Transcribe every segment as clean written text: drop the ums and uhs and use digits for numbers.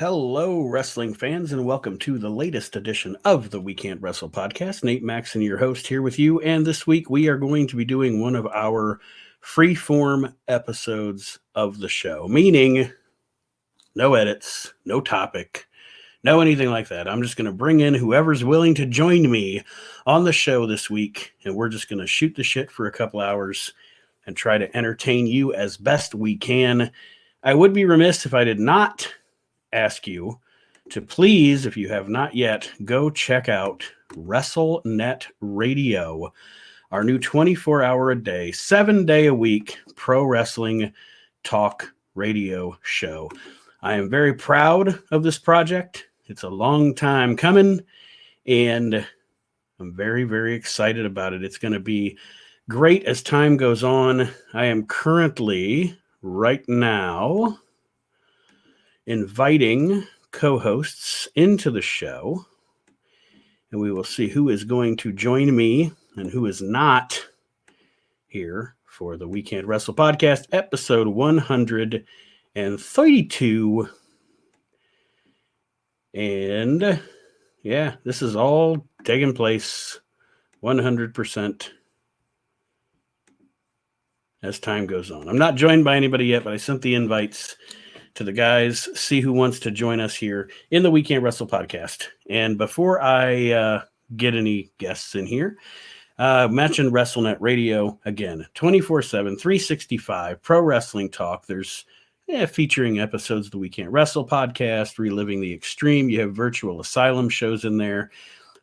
Hello, wrestling fans, and welcome to the latest edition of the We Can't Wrestle podcast. Nate Maxon, your host, here with you. And this week we are going to be doing one of our free-form episodes of the show, meaning no edits, no topic, no anything like that. I'm just going to bring in whoever's willing to join me on the show this week, and we're just going to shoot the shit for a couple hours and try to entertain you as best we can. I would be remiss if I did not ask you to please, if you have not yet, go check out WrestleNet Radio, our new 24-hour-a-day, 7-day-a-week pro wrestling talk radio show. I am very proud of this project. It's a long time coming, and I'm very, very excited about it. It's going to be great as time goes on. I am currently, right now, inviting co-hosts into the show, and we will see who is going to join me and who is not here for the We Can't Wrestle podcast, episode 132. And yeah, this is all taking place 100% as time goes on. I'm not joined by anybody yet, but I sent the invites to the guys, see who wants to join us here in the We Can't Wrestle podcast. And before I get any guests in here, mention WrestleNet Radio again, 24/7, 365 pro wrestling talk. There's featuring episodes of the We Can't Wrestle podcast, Reliving the Extreme. You have Virtual Asylum shows in there,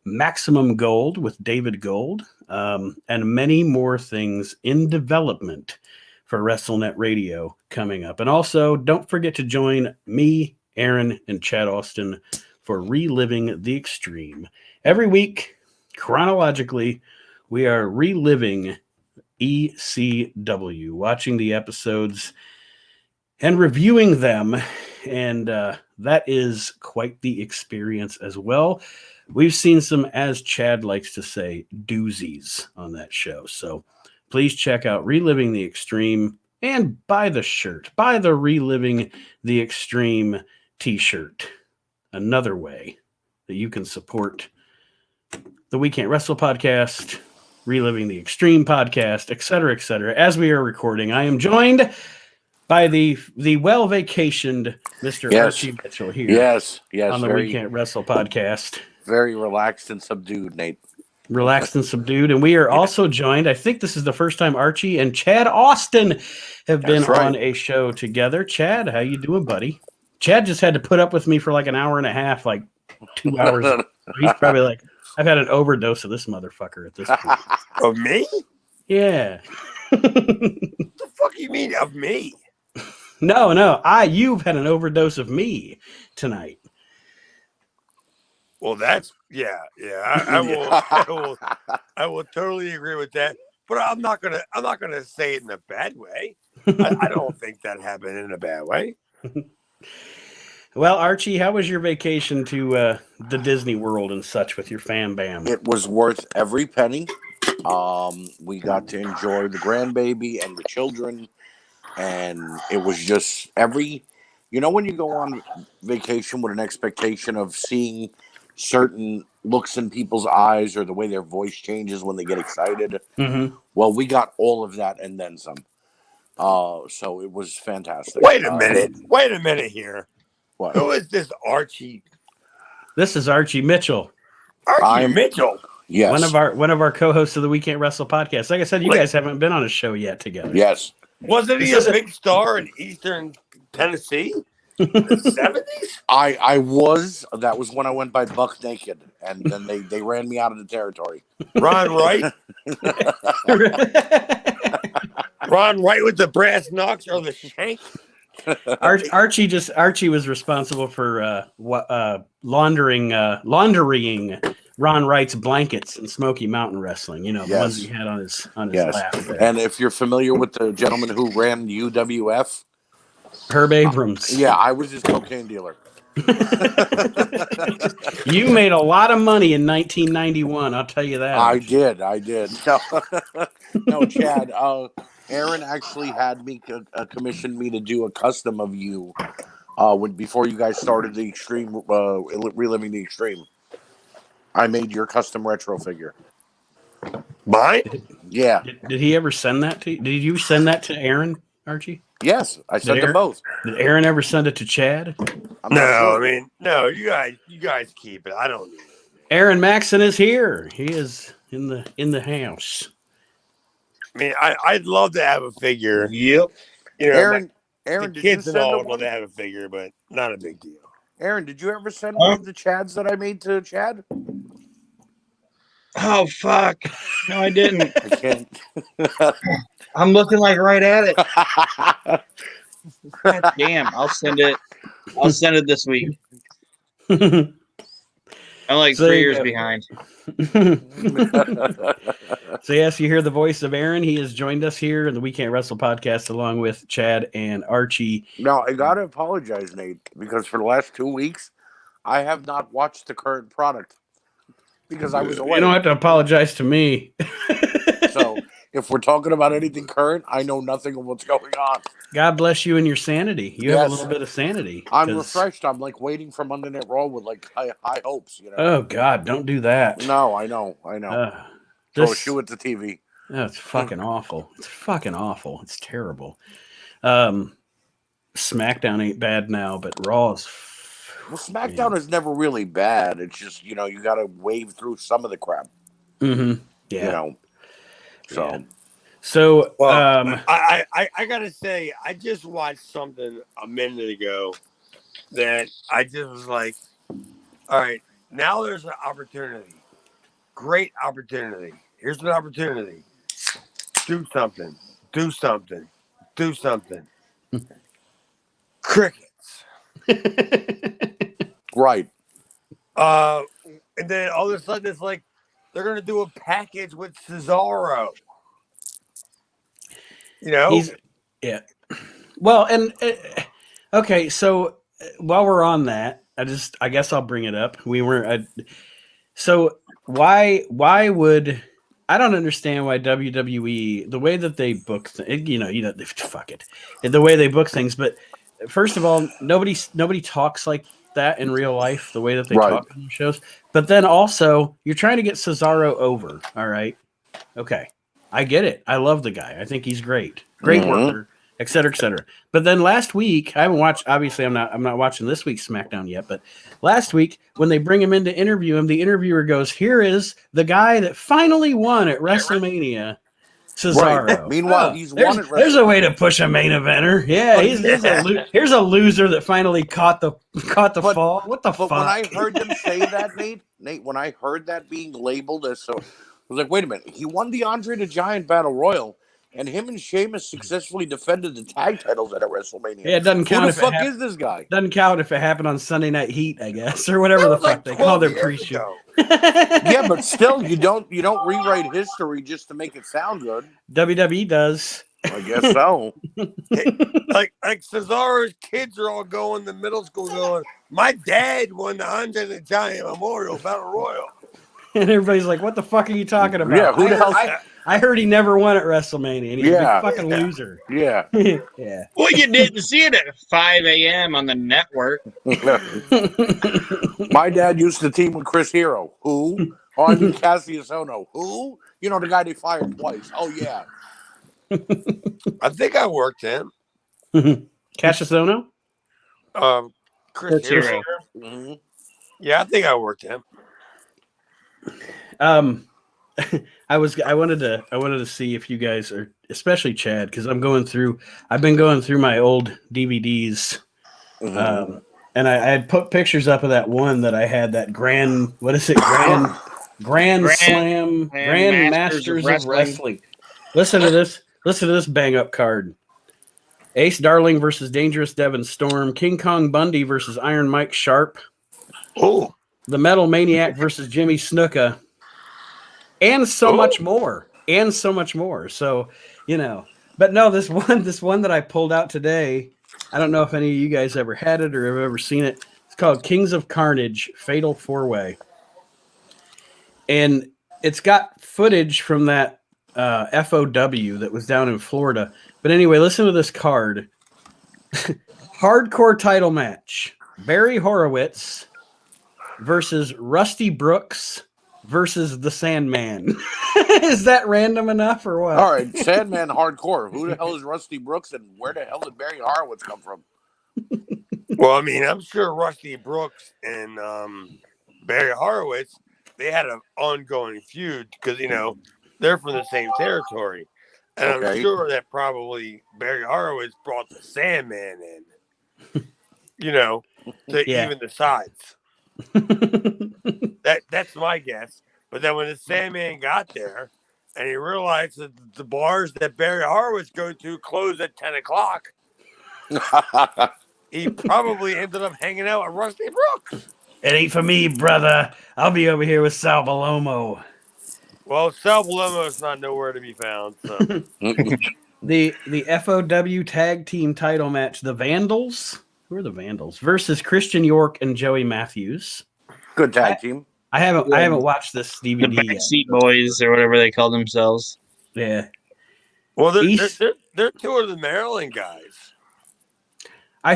Maximum Gold with David Gold, and many more things in development for WrestleNet Radio coming up. And also, don't forget to join me, Aaron, and Chad Austin for Reliving the Extreme. Every week, chronologically, we are reliving ECW, watching the episodes and reviewing them. And that is quite the experience as well. We've seen some, as Chad likes to say, doozies on that show. So please check out Reliving the Extreme and buy the shirt. Buy the Reliving the Extreme t-shirt. Another way that you can support the We Can't Wrestle podcast, Reliving the Extreme podcast, etc., etc. As we are recording, I am joined by the well-vacationed Mr. Archie Mitchell here. Yes, on the We Can't Wrestle podcast. Very relaxed and subdued, Nate. Relaxed and subdued. And we are also joined, I think this is the first time Archie and Chad Austin have been on a show together. Chad, how you doing, buddy? Chad just had to put up with me for like an hour and a half, like 2 hours. He's probably like, I've had an overdose of this motherfucker at this point. Of me? Yeah. What the fuck you mean of me? No. You've had an overdose of me tonight. Well, that's I will totally agree with that. But I'm not gonna say it in a bad way. I don't think that happened in a bad way. Well, Archie, how was your vacation to the Disney World and such with your fam bam? It was worth every penny. We got to enjoy the grandbaby and the children, and it was just when you go on vacation with an expectation of seeing certain looks in people's eyes or the way their voice changes when they get excited. Mm-hmm. Well, we got all of that and then some. So it was fantastic. Wait a minute here. What? Who is this Archie? This is Archie Mitchell. Mitchell. Yes. One of our co-hosts of the We Can't Wrestle podcast. Like I said, you guys haven't been on a show yet together. Yes. Wasn't he a big star in Eastern Tennessee? In the 70s? I was. That was when I went by buck naked, and then they ran me out of the territory. Ron Wright? Ron Wright with the brass knucks or the shank? Archie was responsible for laundering Ron Wright's blankets in Smoky Mountain Wrestling. You know, the ones he had on his lap there. And if you're familiar with the gentleman who ran UWF, Herb Abrams. Yeah, I was his cocaine dealer. You made a lot of money in 1991. I'll tell you that. I did. No, Chad. Aaron actually had me commissioned me to do a custom of you before you guys started the extreme, reliving the extreme, I made your custom retro figure. Mine? Yeah. Did he ever send that to you? Did you send that to Aaron, Archie? Yes, I sent them both. Did Aaron ever send it to Chad? I'm not sure. I mean, no. You guys keep it. I don't need it. Aaron Maxon is here. He is in the house. I mean, I'd love to have a figure. Yep. You know, Aaron, the did you kids and send all him would love one? to have a figure, but not a big deal. Aaron, did you ever send one of the Chads that I made to Chad? Oh fuck! No, I didn't. I can't. I'm looking like right at it. God damn! I'll send it. I'll send it this week. I'm like 3 years behind. So yes, you hear the voice of Aaron. He has joined us here in the We Can't Wrestle podcast along with Chad and Archie. Now, I gotta apologize, Nate, because for the last 2 weeks, I have not watched the current product because I was away. You don't have to apologize to me. So, if we're talking about anything current, I know nothing of what's going on. God bless you and your sanity. You have a little bit of sanity. I'm refreshed. I'm like waiting for Monday Night Raw with like high hopes. You know. Oh God, don't do that. No, I know. Throw a shoe at the TV. Oh, it's fucking awful. It's fucking awful. It's terrible. SmackDown ain't bad now, but Raw is. Well, SmackDown is never really bad. It's just, you know, you got to wade through some of the crap. Mm-hmm. Yeah. You know. So. Yeah. So, I gotta say, I just watched something a minute ago that I just was like, all right, now there's an opportunity. Great opportunity. Here's an opportunity. Do something. Do something. Do something. Crickets. Right. And then all of a sudden it's like they're gonna do a package with Cesaro. You know? Yeah. Well, and okay, so while we're on that, I guess I'll bring it up. So why would I don't understand why WWE, the way that they book fuck it, the way they book things. But first of all, nobody talks like that in real life, the way that they talk on the shows. But then also, you're trying to get Cesaro over. All right, okay, I get it. I love the guy. I think he's great worker, et cetera, et cetera. But then last week, I haven't watched. Obviously, I'm not watching this week's SmackDown yet. But last week, when they bring him in to interview him, the interviewer goes, "Here is the guy that finally won at WrestleMania, Cesaro." Right. Meanwhile, he's won at WrestleMania. There's a way to push a main eventer. Yeah, here's a loser that finally caught the fall. What the fuck? But when I heard them say that, Nate, when I heard that being labeled as so, I was like, wait a minute. He won the Andre the Giant Battle Royal. And him and Sheamus successfully defended the tag titles at a WrestleMania. Yeah, it doesn't count. Who the fuck is this guy? Doesn't count if it happened on Sunday Night Heat, I guess, or whatever the fuck they call their pre-show. Yeah, but still, you don't rewrite history just to make it sound good. WWE does. I guess so. like Cesaro's kids are all going to middle school going, my dad won the Andre the Giant Memorial Battle Royal. And everybody's like, what the fuck are you talking about? Yeah, who the hell? I heard he never won at WrestleMania, and he's a fucking loser. Yeah. Yeah. Well, you didn't see it at 5 a.m. on the network. My dad used to team with Chris Hero. Who? On Cassius Ohno. Who? You know, the guy they fired twice. Oh, yeah. I think I worked him. Cassius Ohno? Chris Hero. Mm-hmm. Yeah, I think I worked him. I wanted to see if you guys are, especially Chad, because I've been going through my old DVDs, and I had put pictures up of that one that I had, that Grand Slam Masters of Wrestling. Listen to this bang up card. Ace Darling versus Dangerous Devon Storm, King Kong Bundy versus Iron Mike Sharp, the Metal Maniac versus Jimmy Snuka. And so much more. So, you know, but no, this one that I pulled out today, I don't know if any of you guys ever had it or have ever seen it. It's called Kings of Carnage, Fatal 4-Way. And it's got footage from that FOW that was down in Florida. But anyway, listen to this card. hardcore title match: Barry Horowitz versus Rusty Brooks versus the Sandman. Is that random enough or what? All right, Sandman hardcore. Who the hell is Rusty Brooks, and where the hell did Barry Horowitz come from? Well, I mean, I'm sure Rusty Brooks and Barry Horowitz, they had an ongoing feud because, they're from the same territory. And I'm sure that probably Barry Horowitz brought the Sandman in, to even the sides. That's my guess. But then when the Sandman got there and he realized that the bars that Barry Horowitz goes to closed at 10 o'clock, he probably ended up hanging out with Rusty Brooks. It ain't for me, brother. I'll be over here with Sal Palomo. Well, Sal Palomo is not nowhere to be found. So. The FOW tag team title match, the Vandals. Who are the Vandals? Versus Christian York and Joey Matthews. Good tag team. I haven't watched this DVD the Backseat Boys or whatever they call themselves. Yeah. Well, they're two of the Maryland guys. I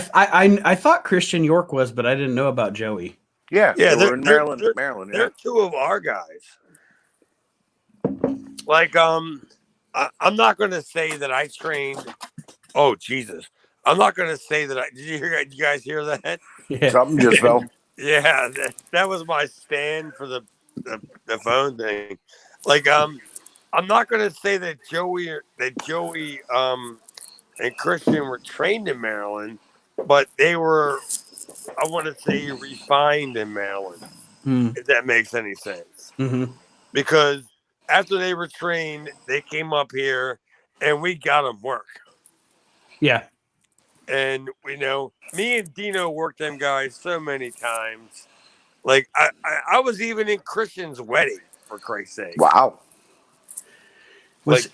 thought Christian York was, but I didn't know about Joey. Yeah, they're in Maryland. They're two of our guys. Like, I'm not going to say that I trained. Oh, Jesus. I'm not going to say that did you guys hear that? Yeah. Something just fell. Yeah, that was my stand for the phone thing. Like, I'm not going to say that Joey and Christian were trained in Maryland, but they were, I want to say, refined in Maryland, if that makes any sense. Mm-hmm. Because after they were trained, they came up here and we got them work. Yeah. And, me and Dino worked them guys so many times. Like, I was even in Christian's wedding, for Christ's sake. Wow. Was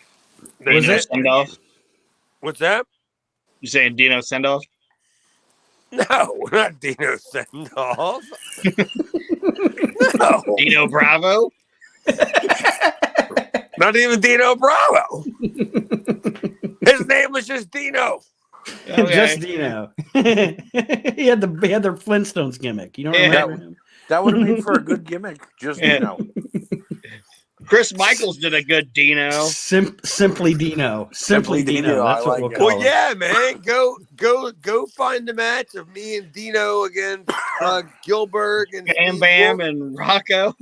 Dino Sendoff? What's that? You saying Dino Sendoff? No, not Dino Sendoff. No. Dino Bravo? Not even Dino Bravo. His name was just Dino. Okay. Just Dino. he had the Flintstones gimmick. You don't remember him? That would have made for a good gimmick. Just Dino. Chris Michaels did a good Dino. Simply Dino. Simply Dino. That's what we'll call him. Well, yeah, man. Go find the match of me and Dino against Gilbert and Bam Bam and Rocco.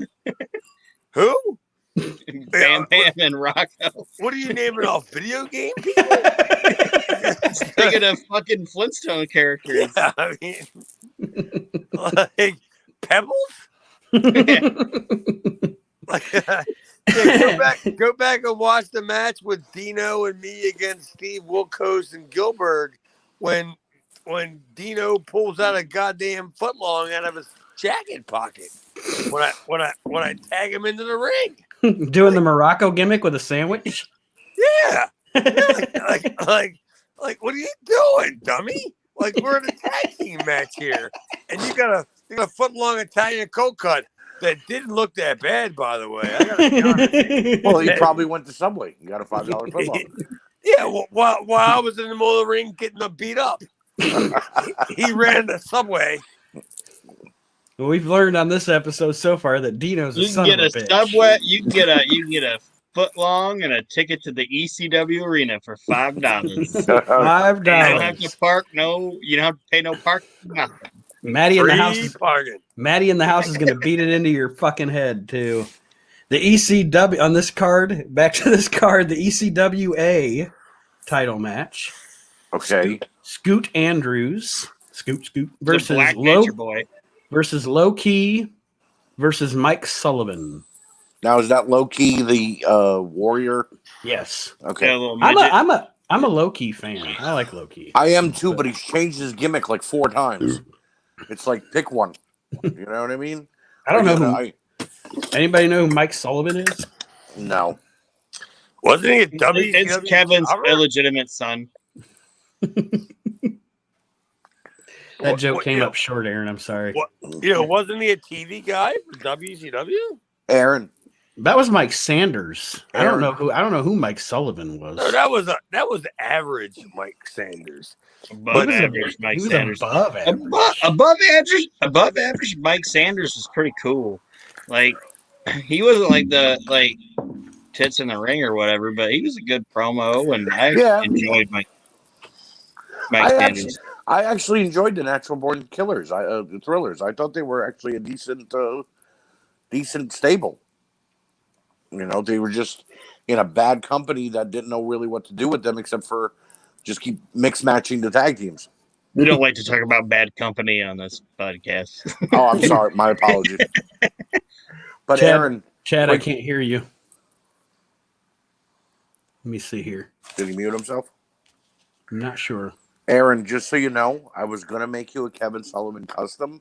Who? Bam Bam and Rocco. What are you naming off video game people? Thinking of fucking Flintstone characters. Yeah, I mean, like Pebbles. Go back and watch the match with Dino and me against Steve Wilkos and Gilbert when Dino pulls out a goddamn footlong out of his jacket pocket when I tag him into the ring. Doing the Morocco gimmick with a sandwich? Yeah. Like what are you doing, dummy? Like, we're in a tag team match here. And you got a foot-long Italian cold cut that didn't look that bad, by the way. I gotta be honest. Well, he probably went to Subway. You got a $5 foot-long. Yeah, while I was in the middle of the ring getting beat up, he ran the Subway. Well, we've learned on this episode so far that Dino's a son of a bitch. Subway. You can get a foot long and a ticket to the ECW arena for $5. $5. You don't have to park. No, you don't have to pay no park. Nothing. Maddie in the house is going to beat it into your fucking head too. The ECW on this card. Back to this card. The ECWA title match. Okay. Scoot Andrews. Scoot versus Black Nature Boy versus Low Key versus Mike Sullivan. Now, is that Low Key the Warrior? Yes. Okay. Yeah, I'm a Low Key fan. I like Low Key. I am too, but he's changed his gimmick like 4 times. It's like pick one. You know what I mean? I don't know anybody know who Mike Sullivan is? No. Wasn't he a WCW? It's Kevin's illegitimate son. That joke came up short, Aaron. I'm sorry. Wasn't he a TV guy for WCW? Aaron. That was Mike Sanders. I Aaron. don't know who Mike Sullivan was. No, that was average Mike Sanders. Above average Mike he was Sanders. above average. Above average Mike Sanders is pretty cool. Like he wasn't like the tits in the ring or whatever, but he was a good promo, and I enjoyed Mike Sanders. I actually enjoyed the Natural Born Killers, the Thrillers. I thought they were actually a decent stable. You know, they were just in a bad company that didn't know really what to do with them except for just keep mix matching the tag teams. We don't like to talk about bad company on this podcast. Oh, I'm sorry. My apologies. But Chad, I can't hear you. Let me see here. Did he mute himself? I'm not sure. Aaron, just so you know, I was going to make you a Kevin Sullivan custom,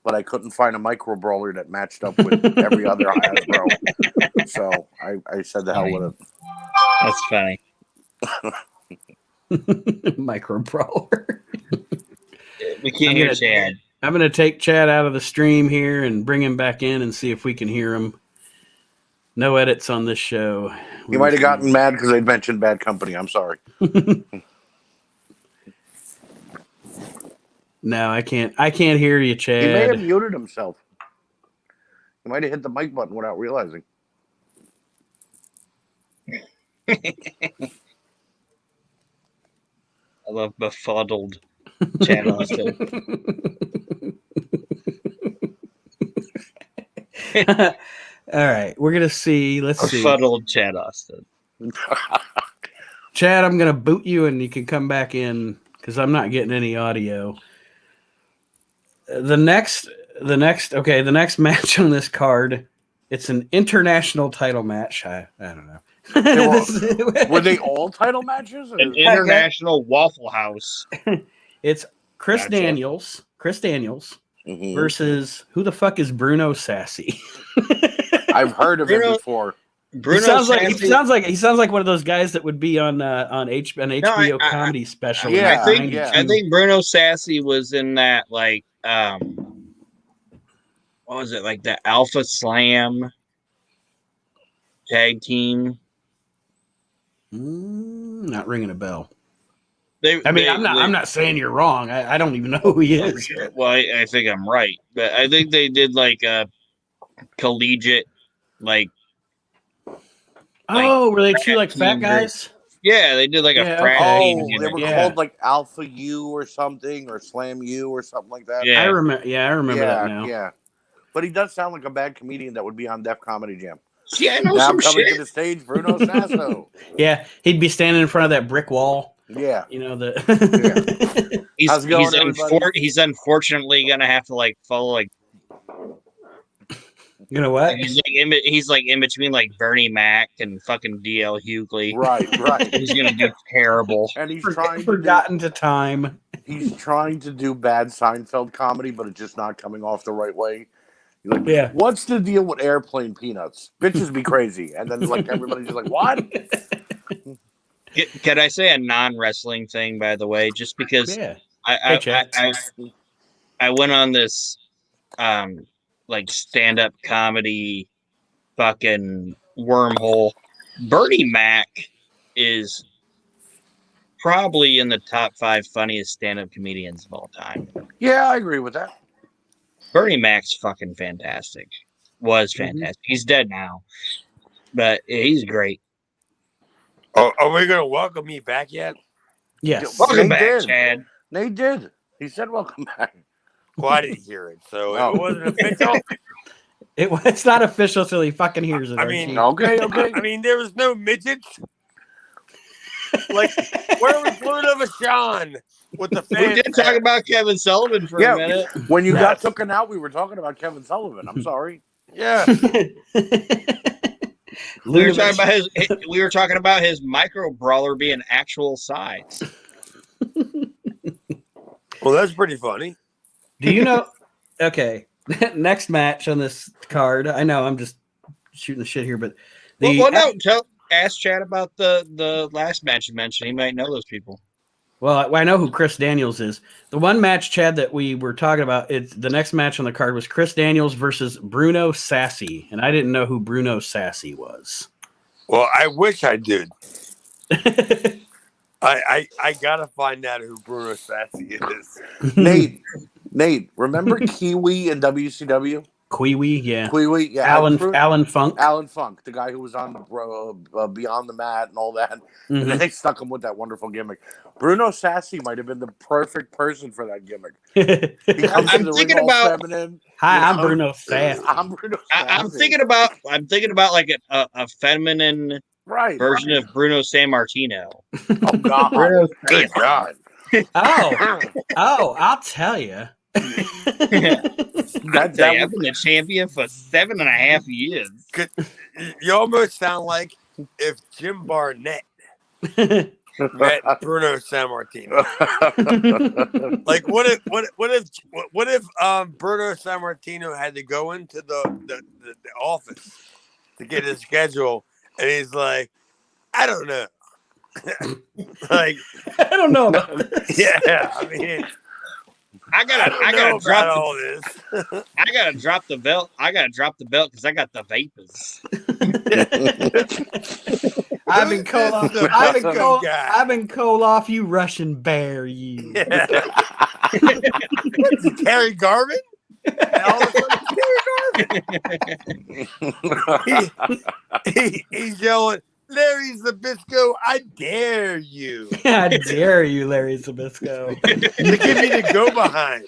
but I couldn't find a micro brawler that matched up with every other Hasbro. So I said the hell with it. That's funny. Micro brawler. We can't hear Chad. I'm going to take Chad out of the stream here and bring him back in and see if we can hear him. No edits on this show. He might have gotten mad because I mentioned bad company. I'm sorry. No, I can't hear you, Chad. He may have muted himself. He might have hit the mic button without realizing. I love befuddled Chad Austin. All right, we're gonna see. Let's see. Befuddled Chad Austin. Chad, I'm gonna boot you, and you can come back in because I'm not getting any audio. The next match on this card, it's an international title match. I don't know. Were they all title matches? Or? An international Waffle House. It's Chris Daniels versus who the fuck is Bruno Sassy? I've heard of him before. He sounds like one of those guys that would be on an HBO comedy special. Yeah, I think Bruno Sassy was in that what was it, like the Alpha Slam tag team? Not ringing a bell. I'm not saying you're wrong. I don't even know who he is. Well, I think I'm right, but I think they did like a collegiate, were they two like fat guys? Yeah, they did like a frat team. They were called like Alpha U or something, or Slam U or something like that. Yeah, I remember that now. Yeah, but he does sound like a bad comedian that would be on Def Comedy Jam. Yeah, I know now some coming shit. to the stage, Bruno Sasso. Yeah, he'd be standing in front of that brick wall. Yeah, you know the. He's unfortunately gonna have to follow You know what? He's like in between like Bernie Mac and fucking DL Hughley. Right. He's gonna do terrible. And he's forgotten to time. He's trying to do bad Seinfeld comedy, but it's just not coming off the right way. What's the deal with airplane peanuts? Bitches be crazy, and then everybody's just like, what? Can I say a non-wrestling thing, by the way? Just because I went on this stand-up comedy fucking wormhole. Bernie Mac is probably in the top 5 funniest stand-up comedians of all time. Yeah, I agree with that. Bernie Mac's fucking fantastic. Was fantastic. He's dead now, but he's great. Oh, are we going to welcome me back yet? Yes. Welcome back, Chad. They did. He said welcome back. Well, I didn't hear it, so it wasn't official. It's not official till he fucking hears it. Okay. I mean, there was no midgets. Where was Bruno Vachon with the fans? We did talk about Kevin Sullivan for a minute. When you got taken out, we were talking about Kevin Sullivan. I'm sorry. Yeah. We were talking about his micro brawler being actual size. Well, that's pretty funny. Do you know? Okay, next match on this card. I know I'm just shooting the shit here, but ask Chad about the last match you mentioned. He might know those people. Well, I know who Chris Daniels is. The one match, Chad, that we were talking about, it's the next match on the card was Chris Daniels versus Bruno Sassy, and I didn't know who Bruno Sassy was. Well, I wish I did. I gotta find out who Bruno Sassy is. Nate, remember Kiwi in WCW? Kiwi, yeah. Kiwi, yeah. Alan Funk. Alan Funk, the guy who was on Beyond the Mat and all that. Mm-hmm. And then they stuck him with that wonderful gimmick. Bruno Sassy might have been the perfect person for that gimmick. He comes to the ring all feminine. Hi, I'm Bruno Sassy. I'm Bruno Sassy. I'm thinking about like a feminine version of Bruno Sammartino. Oh God! Good God! I'll tell you. I've been the champion for 7.5 years. You almost sound like if Jim Barnett met Bruno Sammartino. Like what if Bruno Sammartino had to go into the office to get his schedule, and he's like, I don't know. Like I don't know about this. Yeah, I mean, I gotta drop all this. I gotta drop the belt. I gotta drop the belt because I got the vapors. I've been cold off, you Russian bear, you. Yeah. Terry Garvin? All of a sudden, Terry Garvin. He's yelling, Larry Zbyszko, I dare you. I dare you, Larry Zbyszko. To give me the go behind.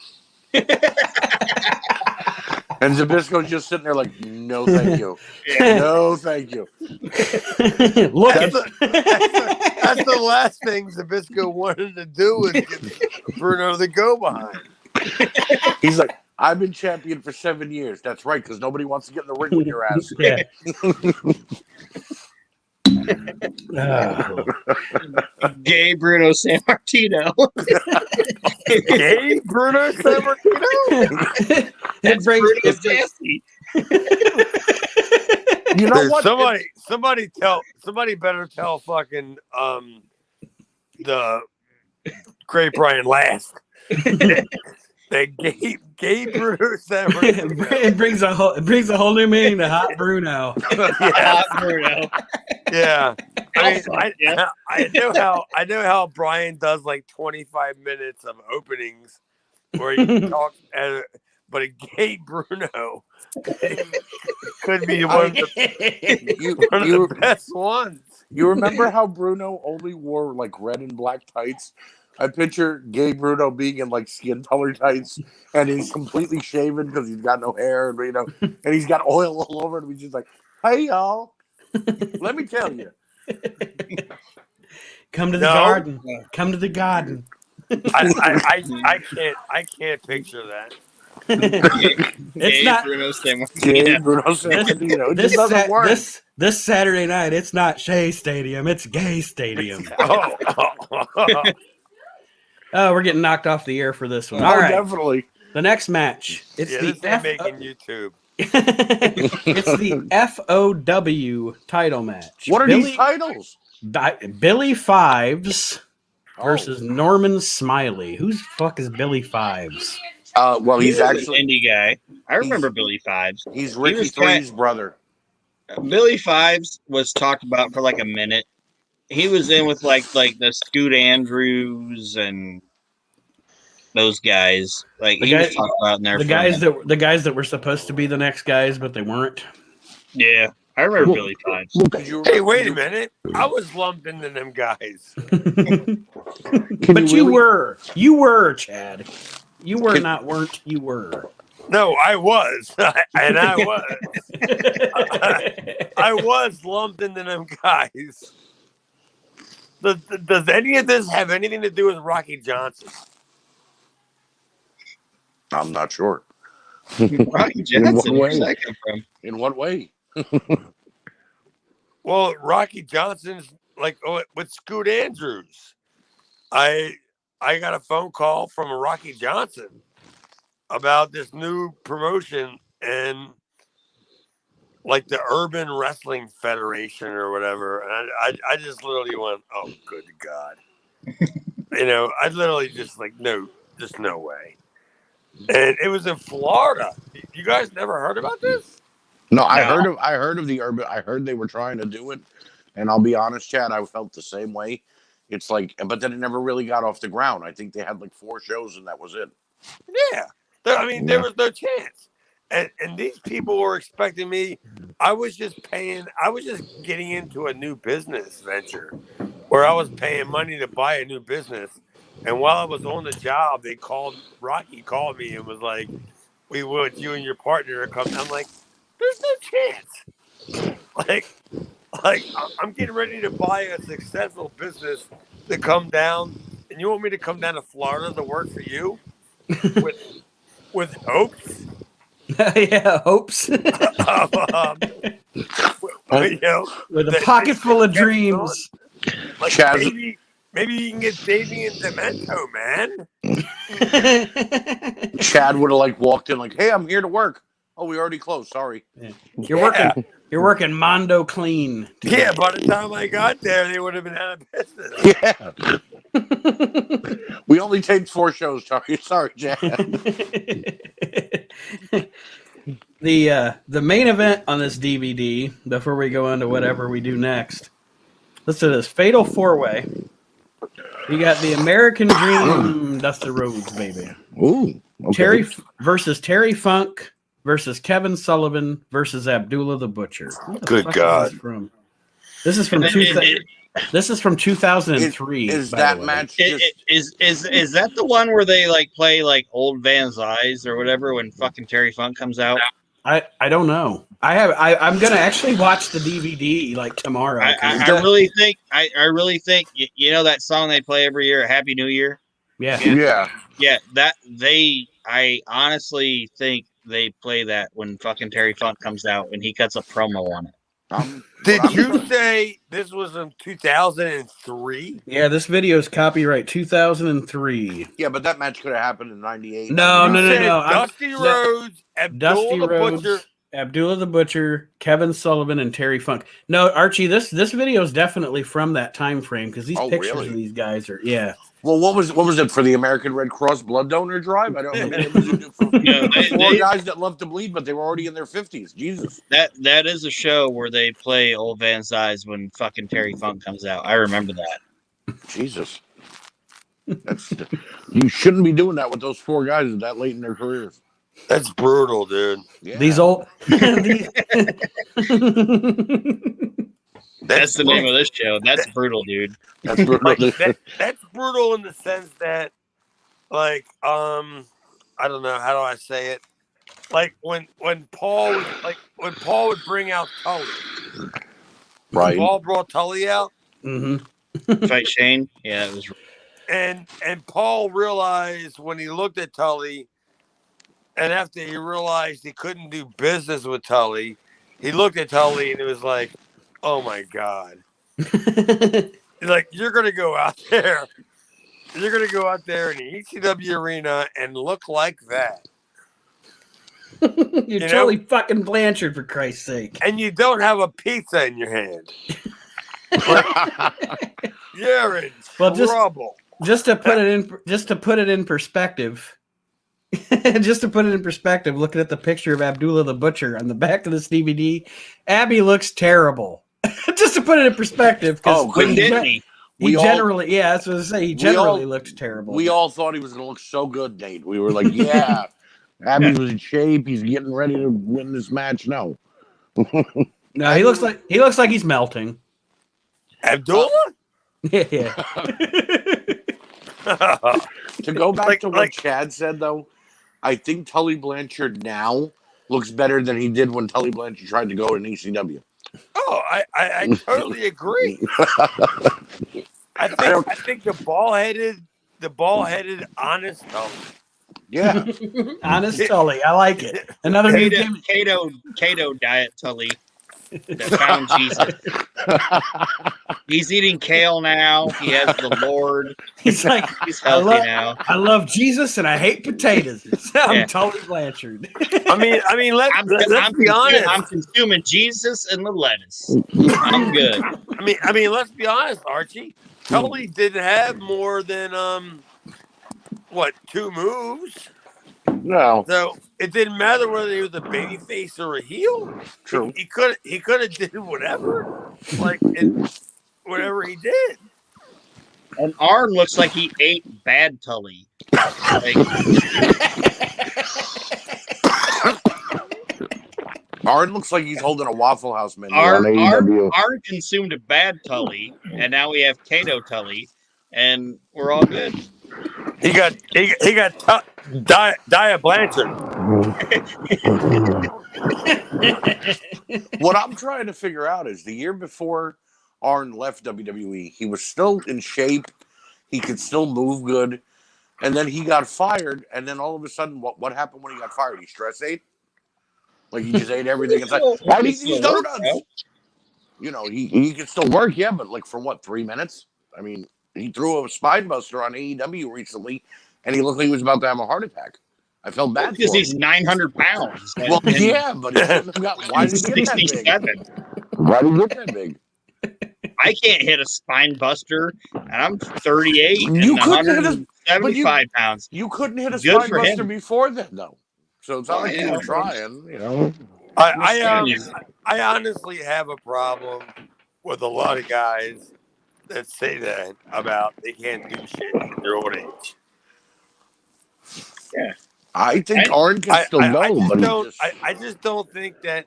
And Zbyszko's just sitting there like, no, thank you. No, thank you. Look, that's the last thing Zbyszko wanted to do was give Bruno the go behind. He's like, I've been champion for 7 years. That's right, because nobody wants to get in the ring with your ass. Yeah. Gay Bruno Sammartino. Gay Bruno Sammartino? That's Bruno Sassy. You know what? Somebody better tell fucking the Great Brian Last. That gay Bruno Sammartino. It brings a whole new meaning to Hot Bruno. Hot Bruno. Yeah. I know how Brian does like 25 minutes of openings where he talks, but a gay Bruno could be one of the best ones. You remember how Bruno only wore like red and black tights? I picture gay Bruno being in like skin color tights, and he's completely shaven because he's got no hair, and and he's got oil all over him. He's just like, "Hey y'all, let me tell you, come to the garden. Come to the garden." I can't picture that. It's not Bruno Sammartino. Gay Bruno Sammartino. It just doesn't work. This Saturday night, it's not Shea Stadium, it's Gay Stadium. Oh, we're getting knocked off the air for this one. All right, definitely. The next match. It's making YouTube. It's the FOW title match. What are these titles? Billy Fives versus Norman Smiley. Who's fuck is Billy Fives? Well, he's actually an indie guy. I remember Billy Fives. He's Ricky Three's brother. Billy Fives was talked about for like a minute. He was in with like the Scoot Andrews and those guys. Like he was talked about in there. The guys that were supposed to be the next guys, but they weren't. Yeah, I remember Billy Fives. Hey, wait a minute! I was lumped into them guys. But you were, Chad. You were not weren't. You were. No, I was, and I was. I was lumped into them guys. Does any of this have anything to do with Rocky Johnson? I'm not sure. Rocky Johnson, where's that come from? In what way? Well, Rocky Johnson's like with Scoot Andrews. I got a phone call from Rocky Johnson about this new promotion and like the Urban Wrestling Federation or whatever. And I just literally went, oh, good God. I literally just like no way. And it was in Florida. You guys never heard about this? No, No. I heard of the urban. I heard they were trying to do it, and I'll be honest, Chad, I felt the same way. It's like, but then it never really got off the ground. I think they had like 4 shows, and that was it. Yeah. There was no chance. And these people were expecting me. I was just getting into a new business venture where I was paying money to buy a new business. And while I was on the job, Rocky called me and was like, we want you and your partner to come. I'm like, there's no chance. Like I'm getting ready to buy a successful business to come down. And you want me to come down to Florida to work for you with hopes? Yeah, hopes. With a pocket full of dreams. Like Chaz, maybe you can get Davey and Demento, man. Chad would have like walked in like, "Hey, I'm here to work." Oh, we already closed. Sorry. Yeah. You're working Mondo clean. Today. Yeah, by the time I got there, they would have been out of business. Yeah. We only taped 4 shows, Charlie. Sorry, Chad. The main event on this DVD, before we go on to whatever we do next, let's do this Fatal 4-Way. You got the American Dream, Dusty Rhodes, baby. Ooh, okay. Terry Funk versus Kevin Sullivan versus Abdullah the Butcher. Good God! This is from 2003. Is that match? Is that the one where they like play like Old Van Nuys or whatever when fucking Terry Funk comes out? I don't know. I'm gonna actually watch the DVD like tomorrow. I really think you know that song they play every year, Happy New Year. Yeah. I honestly think they play that when fucking Terry Funk comes out and he cuts a promo on it. Did you say this was in 2003? Yeah, this video is copyright 2003. Yeah, but that match could have happened in '98. No. Dusty Rhodes, Abdullah the Butcher, Kevin Sullivan, and Terry Funk. No, Archie, this video is definitely from that time frame because these pictures of these guys are Well, what was it for the American Red Cross blood donor drive? I don't know. It was for 4 guys that love to bleed, but they were already in their 50s. Jesus. That is a show where they play Old Van Nuys when fucking Terry Funk comes out. I remember that. Jesus. You shouldn't be doing that with those 4 guys that late in their careers. That's brutal, dude. Yeah. These old. That's the name of this show. That's brutal, dude. That's brutal. That's brutal in the sense that, like, I don't know, how do I say it? Like when Paul would bring out Tully. Right. Paul brought Tully out. Mm-hmm. Fight Shane. Yeah, it was. And Paul realized when he looked at Tully, and after he realized he couldn't do business with Tully, he looked at Tully and it was like, oh my God. Like, you're going to go out there. You're going to go out there in the ECW arena and look like that. You're Tully fucking Blanchard, for Christ's sake. And you don't have a pizza in your hand. Like, you're in trouble. Just to put it in perspective. Looking at the picture of Abdullah the Butcher on the back of this DVD, Abby looks terrible. Just to put it in perspective, because he generally looked terrible. We all thought he was going to look so good, Nate. We were like, yeah, Abby was in shape. He's getting ready to win this match. No, he looks like he's melting. Abdullah? Yeah. To go back to what Chad said, though, I think Tully Blanchard now looks better than he did when Tully Blanchard tried to go in ECW. Oh, I totally agree. I think the ball-headed honest Tully. Yeah. Honest Tully. I like it. Another new Cato diet Tully. That found Jesus. He's eating kale now. He has the Lord. He's like, he's healthy now. I love Jesus and I hate potatoes. I'm Tully Blanchard. I mean, let's be honest. I'm consuming Jesus and the lettuce. I'm good. I mean, let's be honest, Archie. Tully didn't have more than 2 moves. No, So it didn't matter whether he was a baby face or a heel. true. He could have did whatever, and whatever he did. And Arn looks like he ate bad Tully. Like, Arn looks like he's holding a Waffle House menu on AEW. Arn consumed a bad Tully, and now we have Kato Tully, and we're all good. He got Dia Blanchard. What I'm trying to figure out is the year before Arn left WWE, he was still in shape. He could still move good. And then he got fired. And then all of a sudden, what happened when he got fired? He stress ate? Like he just ate everything. It's like, I need these donuts. You know, he could still work, yeah, but like for what, 3 minutes? I mean, he threw a spine buster on AEW recently, and he looked like he was about to have a heart attack. I felt bad because for him. he's 900 pounds. Well, yeah, but why did he get that big? Why did he get that big? I can't hit a spine buster, and I'm 38 You and couldn't hit 175 pounds. You couldn't hit a Good spine for buster him. before then, though. So it's not like you were trying, you know. I honestly have a problem with a lot of guys that say that about they can't do shit at their old age. Yeah, I think Arn can still go, I just don't think that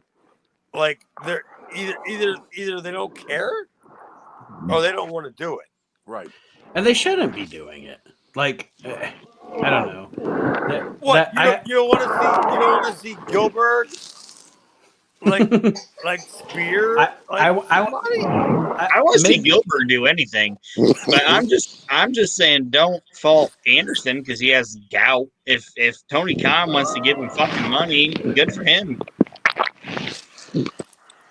like they're either they don't care or they don't want to do it. Right. And they shouldn't be doing it. Like, I don't know. You don't want to see Gilbert like Spear. I want to see Gilbert do anything, but I'm just saying don't fault Anderson because he has gout. If Tony Khan wants to give him fucking money, good for him.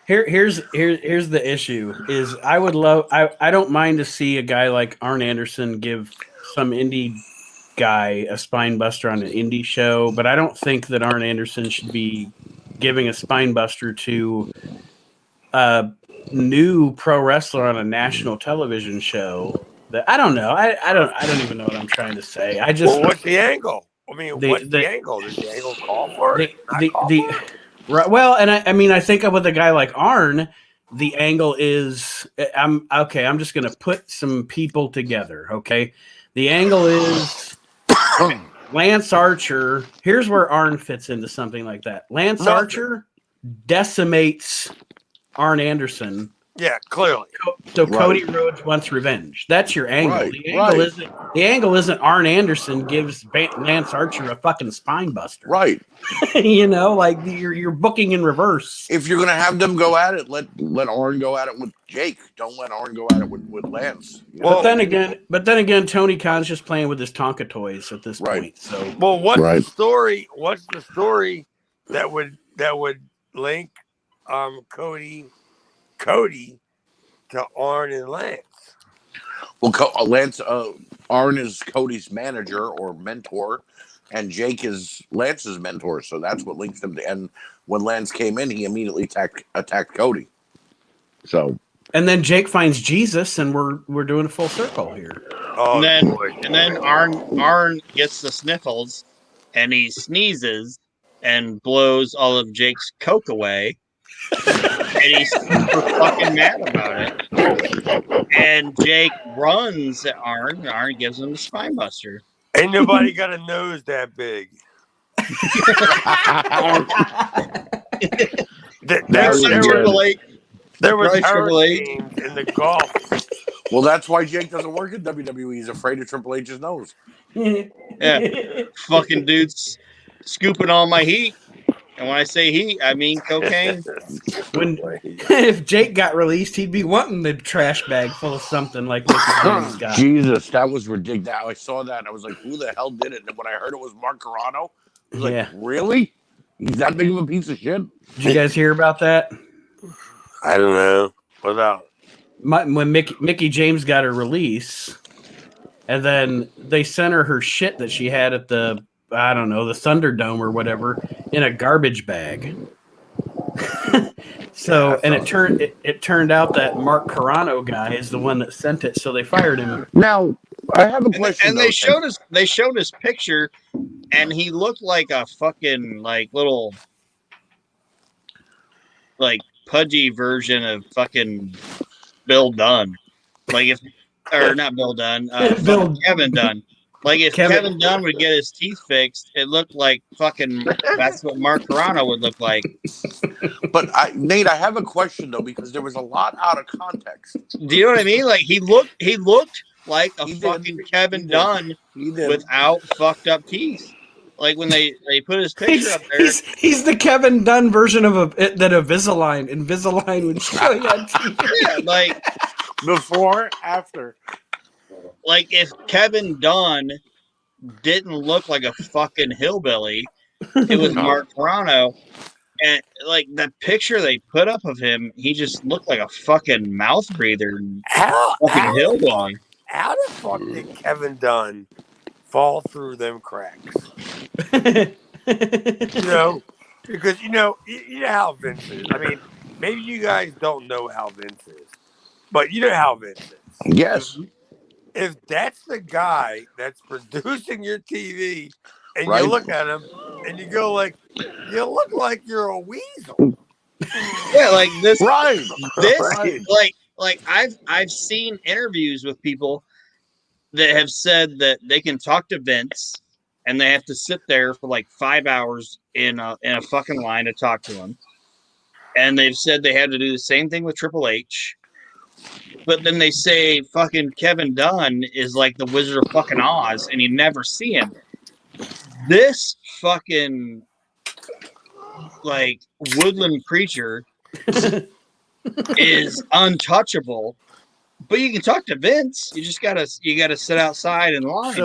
Here's the issue is I don't mind to see a guy like Arn Anderson give some indie guy a spine buster on an indie show, but I don't think that Arn Anderson should be giving a spine buster to a new pro wrestler on a national television show. That I don't know. I don't even know what I'm trying to say. I just what's the angle? I mean, what's the angle? Does the angle call for it? Right. Well, and I mean, I think with a guy like Arn, the angle is I'm just going to put some people together. Okay. The angle is Lance Archer. Here's where Arn fits into something like that. Lance Archer decimates Arn Anderson. Yeah, clearly. So Cody Rhodes wants revenge. That's your angle. Right. The angle isn't Arn Anderson gives Lance Archer a fucking spine buster. Right. You know, like you're booking in reverse. If you're gonna have them go at it, let Arn go at it with Jake. Don't let Arn go at it with Lance. Well, but then again, Tony Khan's just playing with his Tonka toys at this point. So, what's the story? What's the story that would link Cody to Arn and Lance? Well, Arn is Cody's manager or mentor, and Jake is Lance's mentor. So that's what links them. And when Lance came in, he immediately attacked Cody. So, and then Jake finds Jesus, and we're doing a full circle here. Oh, and then Arn gets the sniffles, and he sneezes and blows all of Jake's coke away. And he's super fucking mad about it. And Jake runs at Arn. Arn gives him the spine buster. Ain't nobody got a nose that big. There was hurricanes in the Gulf. Well, that's why Jake doesn't work at WWE. He's afraid of Triple H's nose. Yeah, fucking dudes scooping all my heat. And when I say heat, I mean cocaine. If Jake got released, he'd be wanting the trash bag full of something like Mickey James got. Jesus, that was ridiculous. I saw that and I was like, who the hell did it? And when I heard it was Mark Carano, I was like, really? He's that big of a piece of shit? Did you guys hear about that? I don't know. What about? When Mickey James got her release, and then they sent her shit that she had at the Thunderdome or whatever in a garbage bag. So, and it turned out that Mark Carano guy is the one that sent it, so they fired him. Now, I have a question. And they showed his picture, and he looked like a fucking like little like pudgy version of fucking Bill Dunn. Like if or not Bill Dunn, Kevin Dunn. Like if Kevin Dunn would get his teeth fixed, it looked like fucking that's what Mark Carano would look like. But Nate, I have a question though, because there was a lot out of context. Do you know what I mean? Like he looked like a fucking Kevin Dunn without fucked up teeth. Like when they put his picture up there, he's the Kevin Dunn version of that Invisalign would show you on TV. Yeah, like before, after. Like if Kevin Dunn didn't look like a fucking hillbilly, it was Mark Carano. And like the picture they put up of him, he just looked like a fucking mouth breather. How the fuck did Kevin Dunn fall through them cracks? Because you know how Vince is. I mean, maybe you guys don't know how Vince is, but you know how Vince is. Yes. If that's the guy that's producing your TV, and you look at him and you go like, you look like you're a weasel. Yeah, like this. Right. Like I've seen interviews with people that have said that they can talk to Vince and they have to sit there for like 5 hours in a fucking line to talk to him. And they've said they had to do the same thing with Triple H. But then they say fucking Kevin Dunn is like the Wizard of fucking Oz and you never see him. This fucking like woodland creature is untouchable. But you can talk to Vince. You just gotta sit outside in line.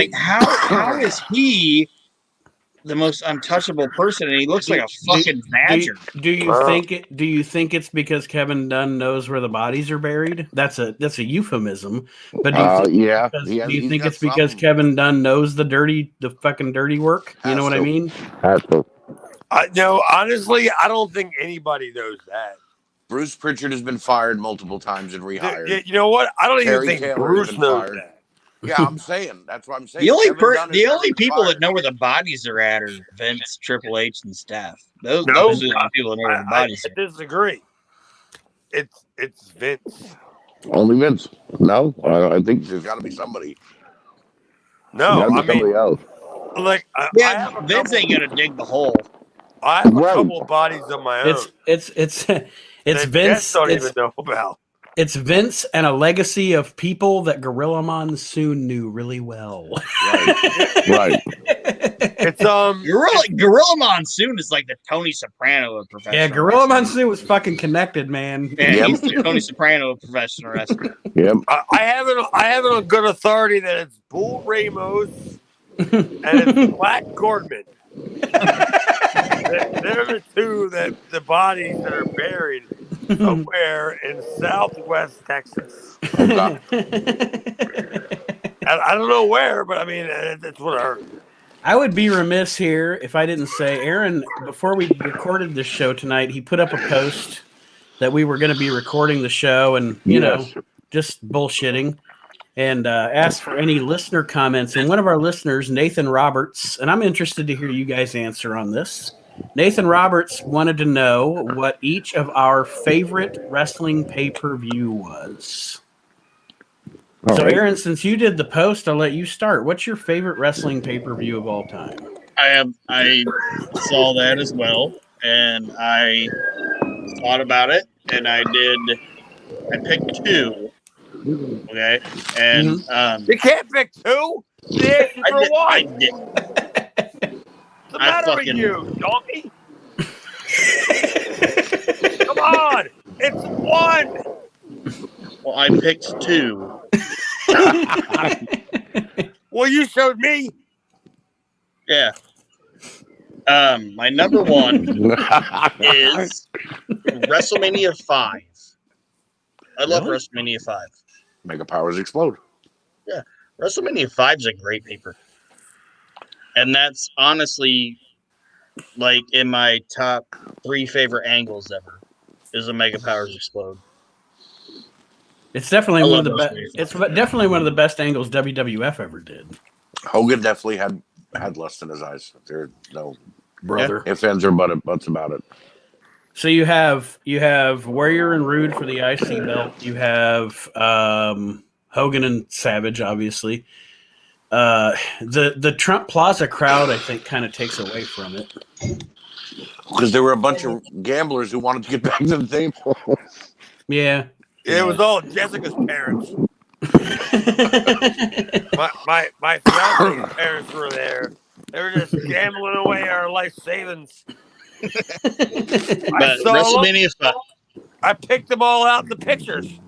How is he the most untouchable person? And he looks like a fucking badger. Do you think it's because Kevin Dunn knows where the bodies are buried? That's a euphemism. But do you think it's because Kevin Dunn knows the fucking dirty work? You know what I mean? No, honestly, I don't think anybody knows that. Bruce Pritchard has been fired multiple times and rehired. Yeah, you know what? I don't even think Bruce knows that. Yeah, I'm saying. That's what I'm saying. The only people that know where the bodies are at are Vince, Triple H, and staff. Those are the people that know where the bodies are. I disagree. It's Vince. Only Vince. No, I think there's got to be somebody. No, I mean, somebody else. Like, Vince ain't gonna dig the hole. I have a couple of bodies of my own. It's Vince. Don't even know about. It's Vince and a legacy of people that Gorilla Monsoon knew really well. Right. It's Gorilla Monsoon is like the Tony Soprano of professional. Yeah, Gorilla Monsoon was fucking connected, man. Yeah, he's the Tony Soprano of professional wrestling. Yep. I have it on good authority that it's Bull Ramos and it's Black Gordman. They're the two the bodies that are buried somewhere in Southwest Texas. I don't know where, but I mean, that's what I heard. I would be remiss here if I didn't say, Aaron, before we recorded this show tonight, he put up a post that we were going to be recording the show and, you know, just bullshitting. And asked for any listener comments. And one of our listeners, Nathan Roberts, and I'm interested to hear you guys answer on this. Nathan Roberts wanted to know what each of our favorite wrestling pay-per-view was. So, Aaron, since you did the post, I'll let you start. What's your favorite wrestling pay-per-view of all time? I saw that as well, and I thought about it, and I picked two. Okay, and you can't pick two. I did. What's the matter with you, donkey? Come on, it's one. Well, I picked two. Well, you showed me. Yeah. My number one is WrestleMania 5. I love WrestleMania 5. Mega Powers Explode. Yeah. WrestleMania 5 is a great paper. And that's honestly like in my top 3 favorite angles ever. Is the Mega Powers Explode. It's definitely I one of love the those best. It's definitely one of the best angles WWF ever did. Hogan definitely had lust in his eyes. There's no Brother. ifs, ands, or buts about it. So you have Warrior and Rude for the IC belt. You have Hogan and Savage, obviously. The Trump Plaza crowd, I think, kind of takes away from it. Because there were a bunch of gamblers who wanted to get back to the table. Yeah. It was all Jessica's parents. my fiance's parents were there. They were just gambling away our life savings. But WrestleMania 5. I picked them all out in the pictures.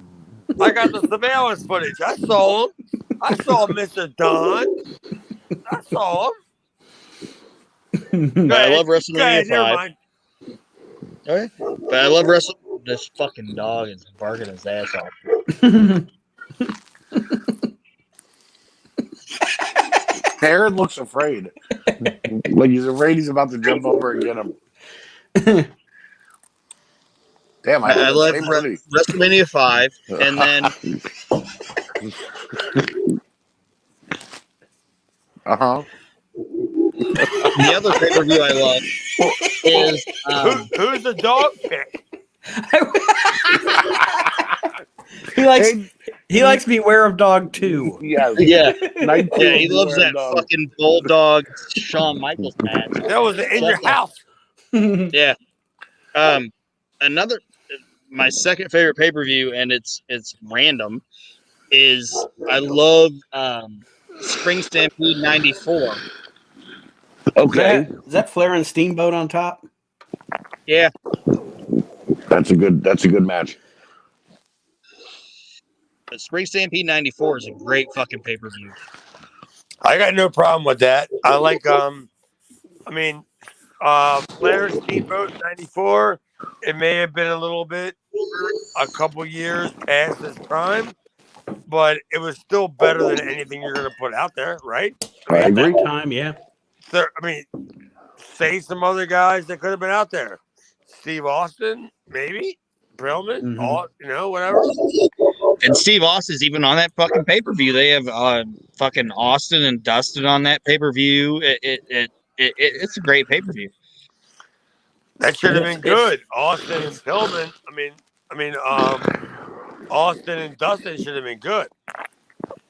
I got the surveillance footage. I saw them. I saw Mr. Don. I saw him. I love WrestleMania 5. Mind. Okay. But I love this fucking dog is barking his ass off. Aaron looks afraid. Like he's afraid he's about to jump over and get him. Damn, I love WrestleMania 5, and then the other pay-per-view I love is who's the dog pick? He likes Beware of Dog 2. Yeah. He loves that fucking Bulldog Shawn Michaels match. That was in your house. Yeah. My second favorite pay-per-view, and it's random, is I love Spring Stampede 94. Okay. Is that Flair and Steamboat on top? Yeah. That's a good match. But Spring Stampede 94 is a great fucking pay-per-view. I got no problem with that. I like Flair Steamboat 94. It may have been a couple years past its prime, but it was still better than anything you're going to put out there, right? I agree. That time, yeah. Say some other guys that could have been out there. Steve Austin, maybe. Brillman, whatever. And Steve Austin's even on that fucking pay-per-view. They have fucking Austin and Dustin on that pay-per-view. It's a great pay-per-view. That should have been good. Austin and Pillman. Austin and Dustin should have been good.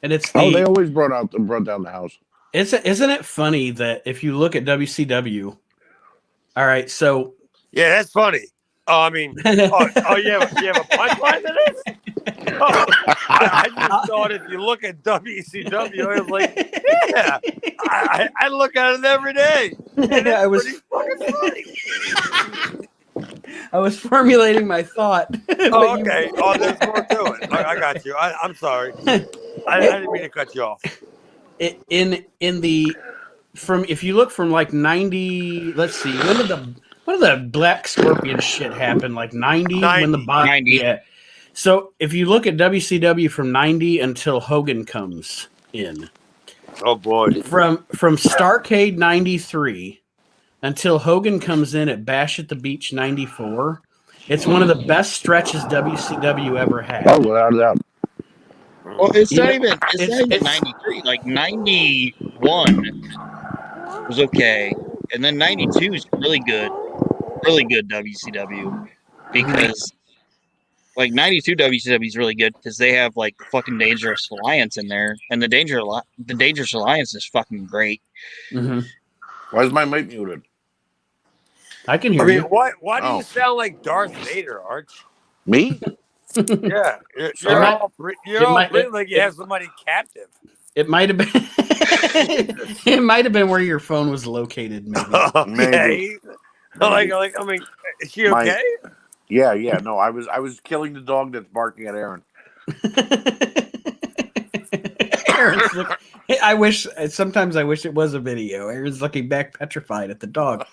And it's they always brought down the house. Isn't it funny that if you look at WCW, all right, so yeah, that's funny. You have a punchline to this? I just thought if you look at WCW, I was like, yeah, I look at it every day. I was fucking funny. I was formulating my thought. Oh, okay. There's more to it. I got you. I'm sorry. I didn't mean to cut you off. If you look from like 90, let's see, when did the Black Scorpion shit happen? Like 90? When the body, 90. Yeah. So if you look at WCW from 90 until Hogan comes in. Oh boy. From Starrcade 93 until Hogan comes in at Bash at the Beach 94, it's one of the best stretches WCW ever had. Oh, without a doubt. Well, it's not even 93. Like 91 was okay, and then 92 is really good WCW, because like 92 WCW is really good because they have like fucking Dangerous Alliance in there, and the Dangerous Alliance is fucking great. Mm-hmm. Why is my mic muted? I can hear you. Why do you sound like Darth Vader, Arch? Me? Yeah, you're all breathing like you have somebody captive. It might have been. It might have been where your phone was located. Maybe. Okay. Is she okay? Yeah. No, I was killing the dog that's barking at Aaron. Sometimes I wish it was a video. Aaron's looking back petrified at the dog.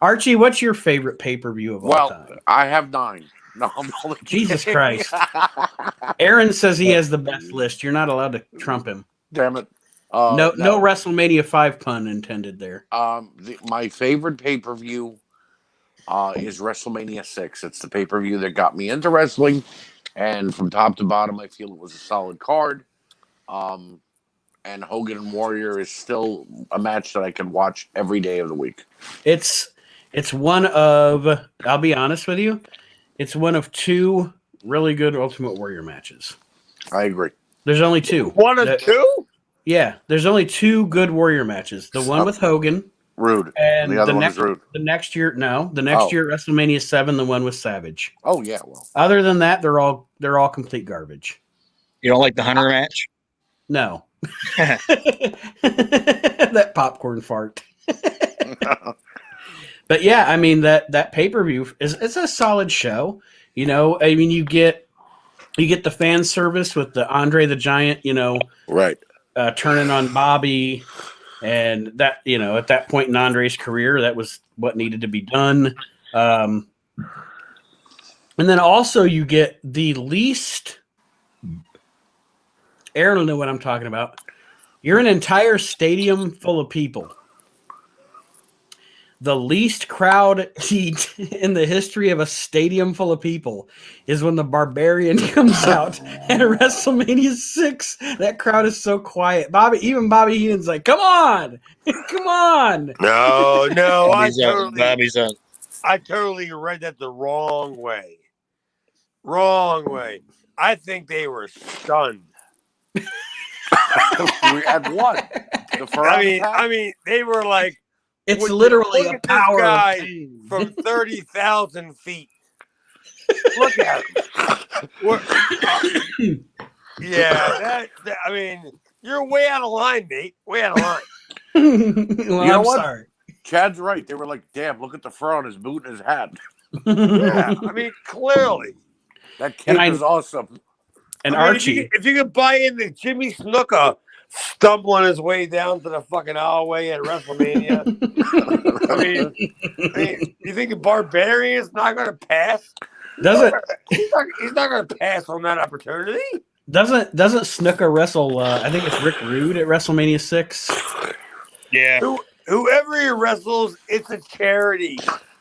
Archie, what's your favorite pay-per-view of all time? I have 9. No, I'm only Jesus Christ. Aaron says he has the best list. You're not allowed to trump him. Damn it. No WrestleMania 5 pun intended there. My favorite pay-per-view is WrestleMania 6. It's the pay-per-view that got me into wrestling, and from top to bottom, I feel it was a solid card. And Hogan and Warrior is still a match that I can watch every day of the week. It's one of, I'll be honest with you, it's one of two really good Ultimate Warrior matches. I agree. There's only two. One of two? Yeah, there's only two good Warrior matches. The one with Hogan. Rude. And the other one is Rude. The next year, no. The next year at WrestleMania 7, the one with Savage. Oh, yeah, well. Other than that, they're all complete garbage. You don't like the Hunter match? No. That popcorn fart. But yeah, I mean that pay-per-view it's a solid show. You know, I mean you get the fan service with the Andre the Giant, you know, right. Turning on Bobby, and that, you know, at that point in Andre's career, that was what needed to be done. And then also you get the least, Aaron will know what I'm talking about. You're an entire stadium full of people. The least crowd heat in the history of a stadium full of people is when the Barbarian comes out at WrestleMania 6. That crowd is so quiet. Bobby Heenan's like, come on. Come on. No, Bobby's up. I totally read that the wrong way. Wrong way. I think they were stunned. At what? I mean, they were like, it's literally a power guy from 30,000 feet. Look at him. Yeah, that I mean, you're way out of line, Nate. Way out of line. Well, I'm sorry. Chad's right. They were like, damn, look at the fur on his boot and his hat. Yeah, I mean, clearly. That kid is awesome. And I mean, Archie. if you could buy into Jimmy Snuka stumbling his way down to the fucking alleyway at WrestleMania, I mean, you think the Barbarian's not going to pass? He's not going to pass on that opportunity. Doesn't Snuka wrestle? I think it's Rick Rude at WrestleMania 6. Yeah. Whoever he wrestles, it's a charity.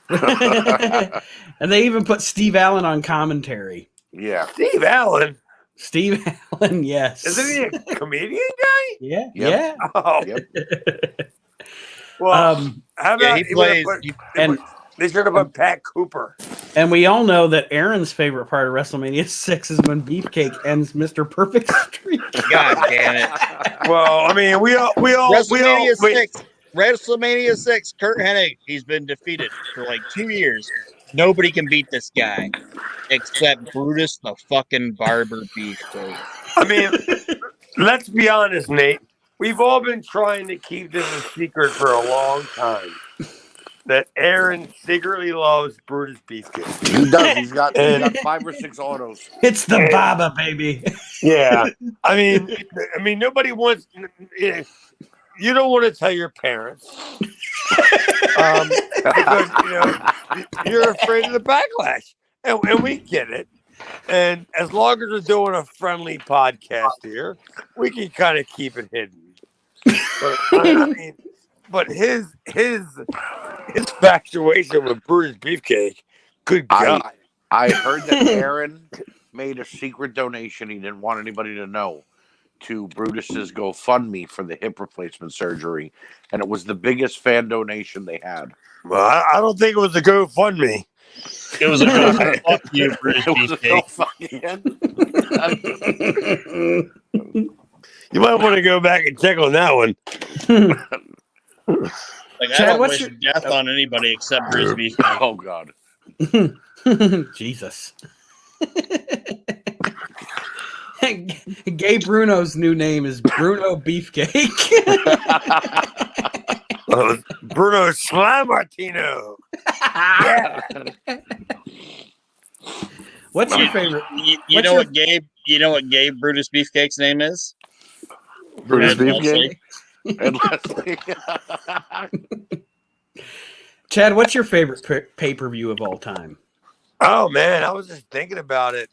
And they even put Steve Allen on commentary. Yeah. Steve Allen, yes. isn't he a comedian guy? Yeah. Yep. Yeah. Oh. Yep. Well, how about he plays? They should have put Pat Cooper. And we all know that Aaron's favorite part of WrestleMania 6 is when Beefcake ends Mr. Perfect streak. God damn it! Well, I mean, we all WrestleMania 6. Kurt Hennig, he's been defeated for like 2 years. Nobody can beat this guy except Brutus the fucking Barber Beefcake. I mean, let's be honest, Nate. We've all been trying to keep this a secret for a long time. That Aaron secretly loves Brutus Beefcake. He does. He's got 5 or 6 autos. It's the Baba, baby. Yeah. I mean, nobody wants. You don't want to tell your parents. Because, you're afraid of the backlash. And we get it. And as long as we're doing a friendly podcast here, we can kind of keep it hidden. But his infatuation with Brutus Beefcake, good God. I heard that Aaron made a secret donation he didn't want anybody to know to Brutus's GoFundMe for the hip replacement surgery, and it was the biggest fan donation they had. Well, I don't think it was a GoFundMe. It was a fuck you, Brutus Beefcake. You might want to go back and check on that one. Like, Chad, I don't wish death on anybody except Brutus Beefcake. Oh God. Jesus. Gay Bruno's new name is Bruno Beefcake. Bruno Slamartino. Yeah. What's your favorite? You know what Gabe Brutus Beefcake's name is? Brutus Beefcake. And Leslie. Chad, what's your favorite pay-per-view of all time? Oh man, I was just thinking about it.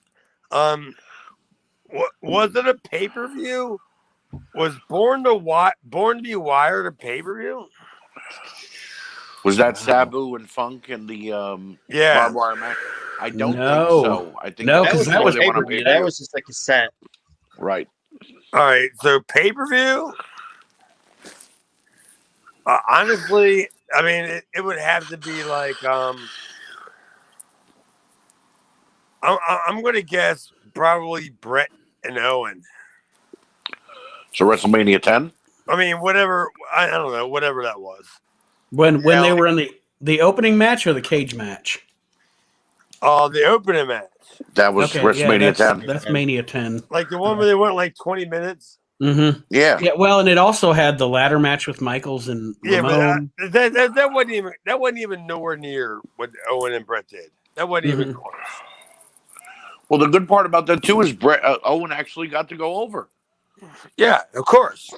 Was it a pay-per-view? Was Born to Be Wired a pay-per-view? Was that Wow. Sabu and Funk and the barbed wire match? I don't think so. I think No, That was that was a pay-per-view. That was just like a set. Right. All right, so pay-per-view. Honestly, I mean, it would have to be like I'm going to guess probably Brett and Owen. So WrestleMania 10. I mean, whatever. I don't know, whatever that was. when they were in the opening match or the cage match. The opening match. That was WrestleMania 10. That's Mania 10. Like the one where they went like 20 minutes. Mm-hmm. Yeah. Yeah. Well, and it also had the ladder match with Michaels and Ramon. But that wasn't even nowhere near what Owen and Brett did. That wasn't even close. Well, the good part about that too is Owen actually got to go over. Yeah, of course.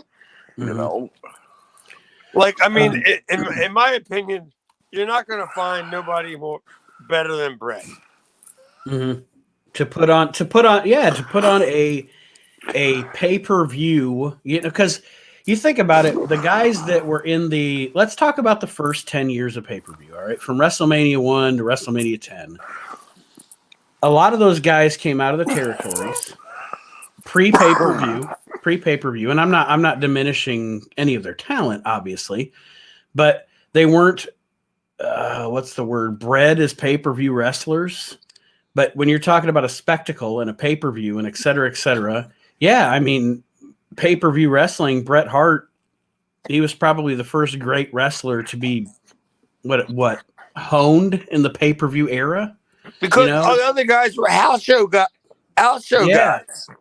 You know, like I mean, in my opinion, you're not going to find nobody more better than Brett. Mm-hmm. To put on a pay-per-view, because you think about it, the guys that were in let's talk about the first 10 years of pay-per-view, all right? From WrestleMania 1 to WrestleMania 10. A lot of those guys came out of the territories pre-pay-per-view, and I'm not diminishing any of their talent, obviously, but they weren't what's the word? Bred as pay-per-view wrestlers. But when you're talking about a spectacle and a pay-per-view and et cetera, yeah, I mean, pay-per-view wrestling, Bret Hart, he was probably the first great wrestler to be what honed in the pay-per-view era. Because all the other guys were house show guys.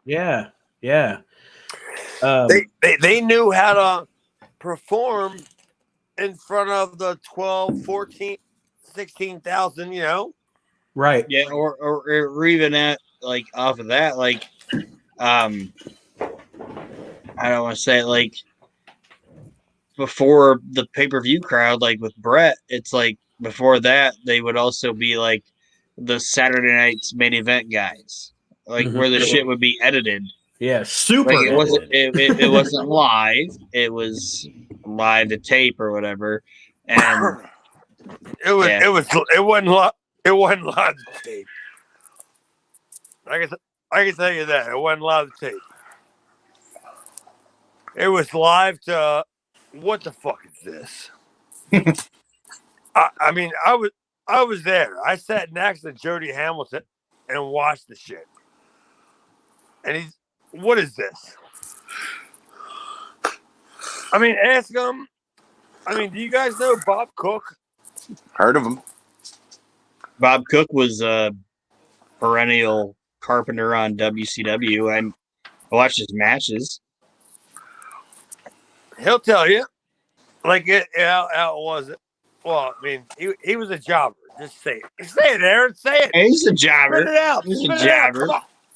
Yeah. They knew how to perform in front of the 12, 14, 16,000, Right. Yeah, or even at like off of that, like I don't want to say it, like before the pay-per-view crowd, like with Brett, it's like before that they would also be like the Saturday night's main event guys, like where the shit would be edited. Yeah, super. Like it wasn't live. It was live to tape or whatever, and it wasn't live to tape. I can tell you that it wasn't live to tape. It was live to what the fuck is this? I mean, I was there. I sat next to Jody Hamilton and watched the shit. And what is this? I mean, ask him. I mean, do you guys know Bob Cook? Heard of him. Bob Cook was a perennial carpenter on WCW. I watched his matches. He'll tell you. Like how it was. Well, I mean, he was a jobber. Just say it. Say it, Aaron. Say it. Hey, he's a jobber. Spit it out. He's a jobber.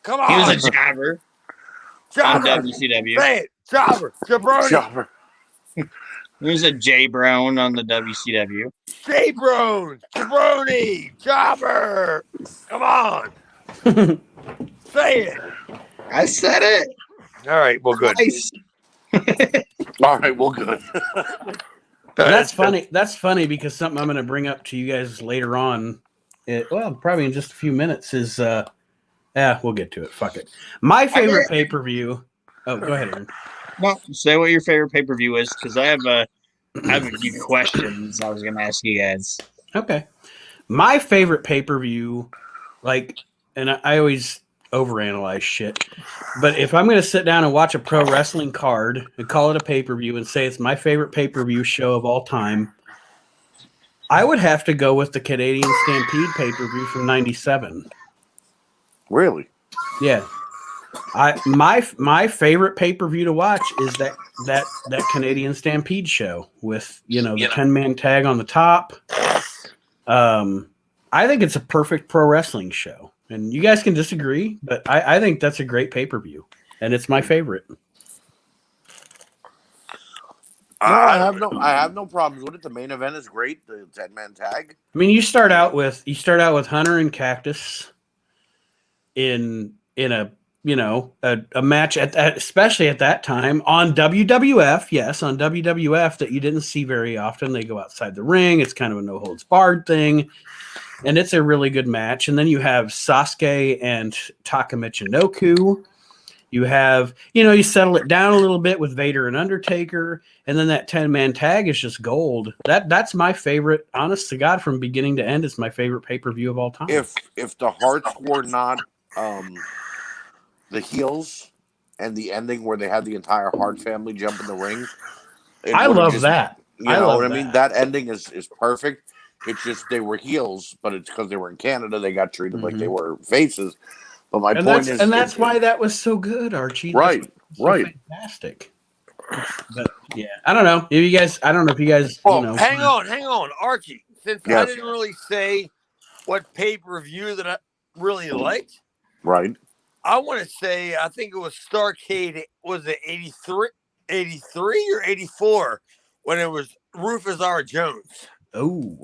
Come on. He was a jobber. On WCW. Say it. Jobber. Jabroni. Jobber. He was a J Brown on the WCW. J Brown. Jabroni. Jobber. Come on. Say it. I said it. All right. Well, good. Nice. All right. Well, good. That's funny. That's funny because something I'm going to bring up to you guys later on. Probably in just a few minutes is, we'll get to it. Fuck it. My favorite pay-per-view. Oh, go ahead, Aaron. Well, say what your favorite pay-per-view is, because I have a few questions I was going to ask you guys. Okay. My favorite pay-per-view, and I always overanalyze shit, but if I'm going to sit down and watch a pro wrestling card and call it a pay-per-view and say it's my favorite pay-per-view show of all time, I would have to go with the Canadian Stampede pay-per-view from '97. Really? Yeah. My favorite pay-per-view to watch is that Canadian Stampede show with the 10-man tag on the top. I think it's a perfect pro wrestling show, and you guys can disagree, but I think that's a great pay-per-view, and it's my favorite. I have no problems with it. The main event is great. The 10-man tag. I mean, you start out with Hunter and Cactus in a a match at that, especially at that time on WWF. Yes, on WWF that you didn't see very often. They go outside the ring. It's kind of a no holds barred thing, and it's a really good match. And then you have Sasuke and Taka Michinoku. You have, you settle it down a little bit with Vader and Undertaker, and then that 10-man tag is just gold. That's my favorite, honest to God, from beginning to end, it's my favorite pay-per-view of all time. If the Hearts were not the heels and the ending where they had the entire Hart family jump in the ring, I love that. You know what I mean? That ending is perfect. It's just they were heels, but it's because they were in Canada. They got treated like they were faces. But my point is, that's why that was so good, Archie. Right. Fantastic. But yeah, I don't know if you guys. Well, hang on, Archie. Since I didn't really say what pay-per-view that I really liked, right? I want to say I think it was Starrcade. Was it 83 or 84 when it was Rufus R. Jones? Oh.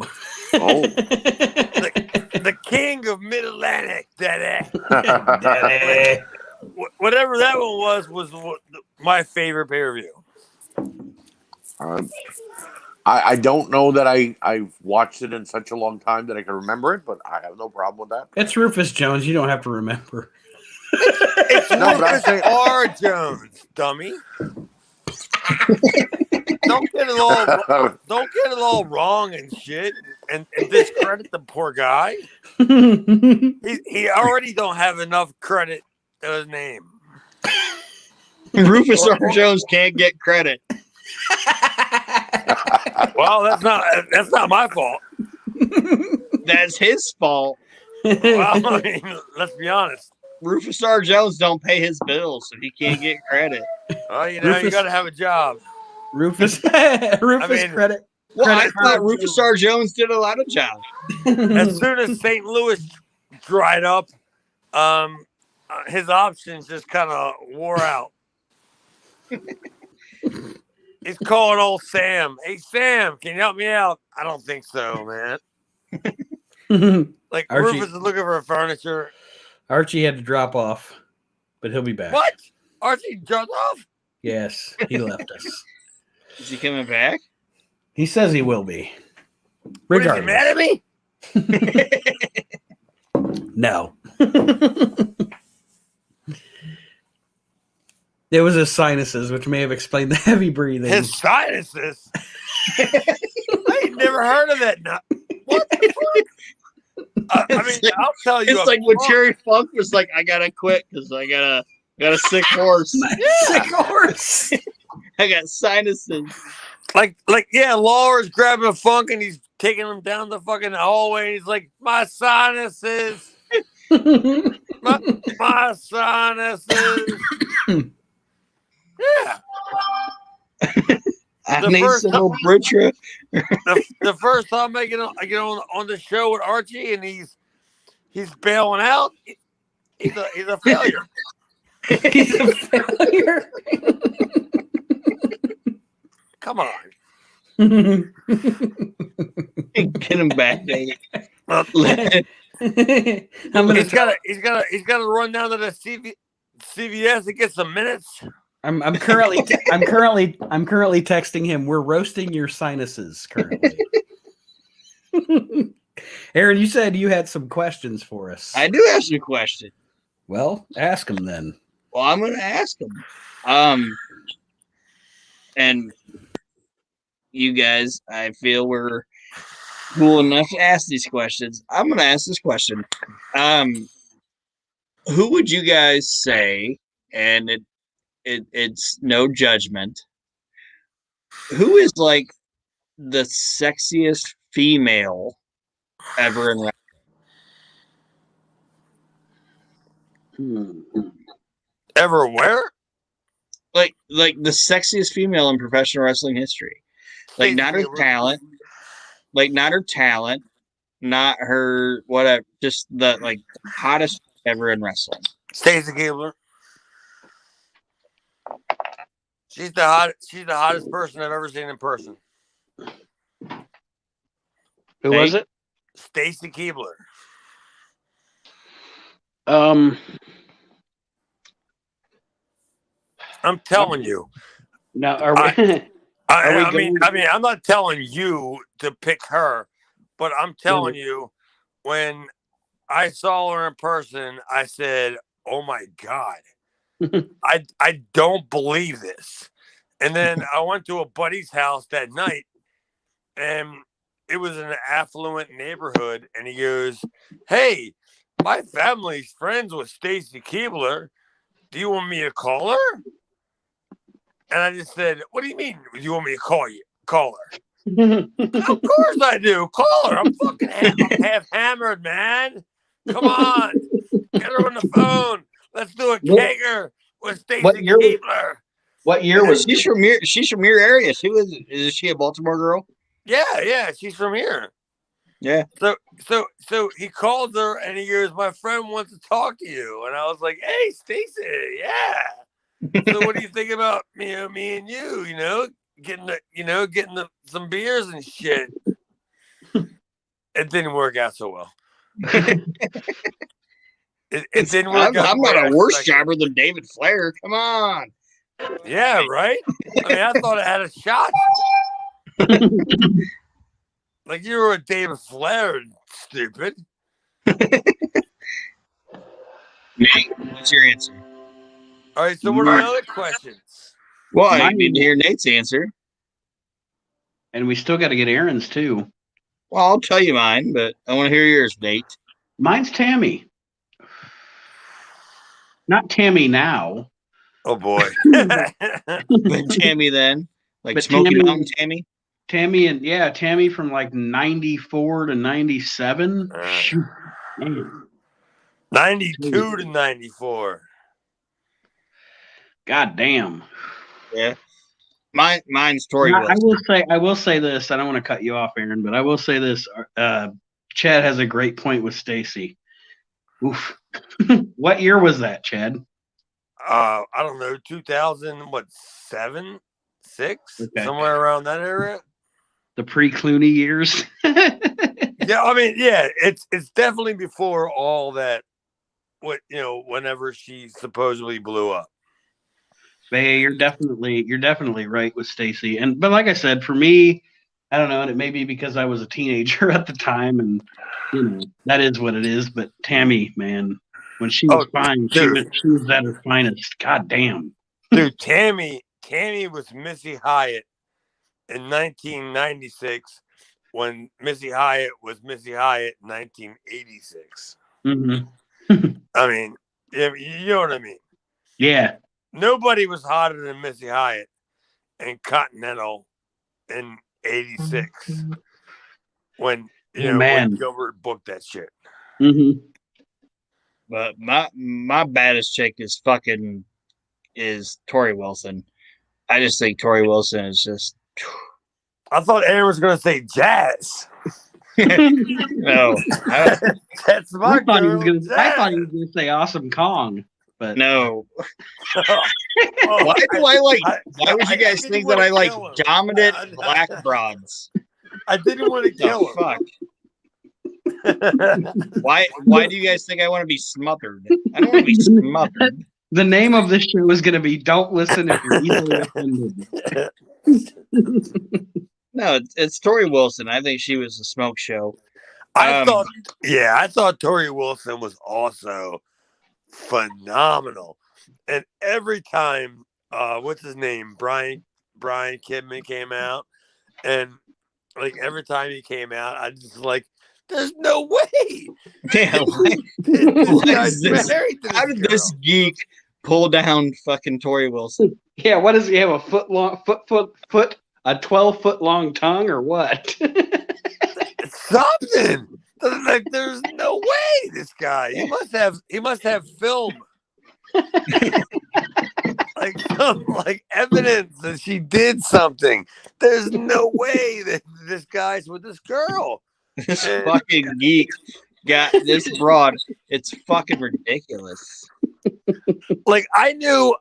The king of Mid-Atlantic, daddy. Whatever that one was my favorite pay-per-view. I don't know that I've watched it in such a long time that I can remember it, but I have no problem with that. It's Rufus Jones. You don't have to remember. It's Rufus R. Jones, dummy. Don't get it all wrong and shit, and discredit the poor guy. He already don't have enough credit to his name. Rufus R. Jones can't get credit. Well, that's not my fault. That's his fault. Well, I mean, let's be honest. Rufus R. Jones don't pay his bills, so he can't get credit. Oh, you got to have a job. Rufus credit. Well, I thought Rufus R. Jones did a lot of jobs. As soon as St. Louis dried up, his options just kind of wore out. He's calling old Sam. Hey, Sam, can you help me out? I don't think so, man. Like, Archie, Rufus is looking for furniture. Archie had to drop off, but he'll be back. What? Archie dropped off? Yes, he left us. Is he coming back? He says he will be. Regardless. What, is he mad at me? No. It was his sinuses, which may have explained the heavy breathing. His sinuses? I ain't never heard of that. What the fuck? I mean, I'll tell you. It's like when Cherry Funk was like, I gotta quit because I got a sick horse. Sick horse. I got sinuses. Like, yeah, Lawler's grabbing Funk and he's taking him down the fucking hallway. And he's like, my sinuses. my sinuses. Yeah. I need some Britra. The first time I get on the show with Archie and he's bailing out, he's a failure. He's a failure. Come on. Get him back, David. He's got to run down to the CVS and get some minutes. I'm currently texting him. We're roasting your sinuses currently. Aaron, you said you had some questions for us. I do have some questions. Well, ask them then. Well, I'm going to ask them. And you guys, I feel we're cool enough to ask these questions. I'm going to ask this question. Who would you guys say, and it's no judgment, who is like the sexiest female ever in wrestling? Ever where? Like the sexiest female in professional wrestling history. Like not her talent. Like not her talent. Not her whatever. Just the like hottest ever in wrestling. Stacy Keibler. She's the hottest person I've ever seen in person. Who was it? Stacy Keibler. I'm telling you. Now, are we? I mean, I'm not telling you to pick her, but I'm telling you, when I saw her in person, I said, "Oh my God, I don't believe this." And then I went to a buddy's house that night, and it was in an affluent neighborhood, and he goes, "Hey, my family's friends with Stacy Keebler. Do you want me to call her?" And I just said, "What do you mean? Do you want me to call her?" Of course I do. Call her. I'm half hammered, man. Come on, get her on the phone. Let's do a kegger with Stacy Keebler. What year was she's from your? She's from your area. Is she a Baltimore girl? Yeah, she's from here. Yeah. So he called her and he goes, "My friend wants to talk to you." And I was like, "Hey, Stacy, yeah. So what do you think about me and you? Getting some beers and shit." It didn't work out so well. It didn't work out. I'm not a worse jobber than David Flair. Come on. Yeah, right. I mean, I thought I had a shot. Like you were a David Flair, stupid. Nate, what's your answer? All right, so what are the other questions? Well, I need to hear Nate's answer. And we still got to get Aaron's too. Well, I'll tell you mine, but I want to hear yours, Nate. Mine's Tammy. Not Tammy now. Oh boy. But Tammy then? Like but Smoky Mountain Tammy? Tammy from like 94 to 97. 92 to 94. God damn. Yeah. Mine's Tori Wilson. I will say this. I don't want to cut you off, Aaron, but I will say this. Chad has a great point with Stacy. Oof. What year was that, Chad? I don't know, 2007, 6, somewhere around that area. The pre-Clooney years. Yeah, I mean, yeah, it's definitely before all that. Whenever she supposedly blew up. But you're definitely right with Stacy. But like I said, for me, I don't know, and it may be because I was a teenager at the time, and that is what it is. But Tammy, man, when she was fine, she was at her finest. God damn. Dude, Tammy was Missy Hyatt in 1996 when Missy Hyatt was Missy Hyatt in 1986. Mm-hmm. I mean, you know what I mean? Yeah. Nobody was hotter than Missy Hyatt and Continental in 86 when when Gilbert booked that shit. Mm-hmm. But my baddest chick is Tori Wilson. I just think Tori Wilson is just. I thought Aaron was going to say Jazz. No, that's my girl. I thought he was going to say Awesome Kong. But no. Why would you guys think that I like dominant black broads? I didn't want to kill her. Fuck. Why do you guys think I want to be smothered? I don't want to be smothered. The name of this show is going to be "Don't Listen If You're Easily Offended." No, it's Tori Wilson. I think she was a smoke show. I thought Tori Wilson was also phenomenal. And every time, what's his name? Brian Kidman came out, and like every time he came out, I just like, there's no way. Damn, how did this geek pull down fucking Tori Wilson? Yeah, what does he have? A a 12-foot long tongue or what? Something. Like, there's no way this guy. He must have film. like evidence that she did something. There's no way that this guy's with this girl. This fucking geek got this broad. It's fucking ridiculous. Like I knew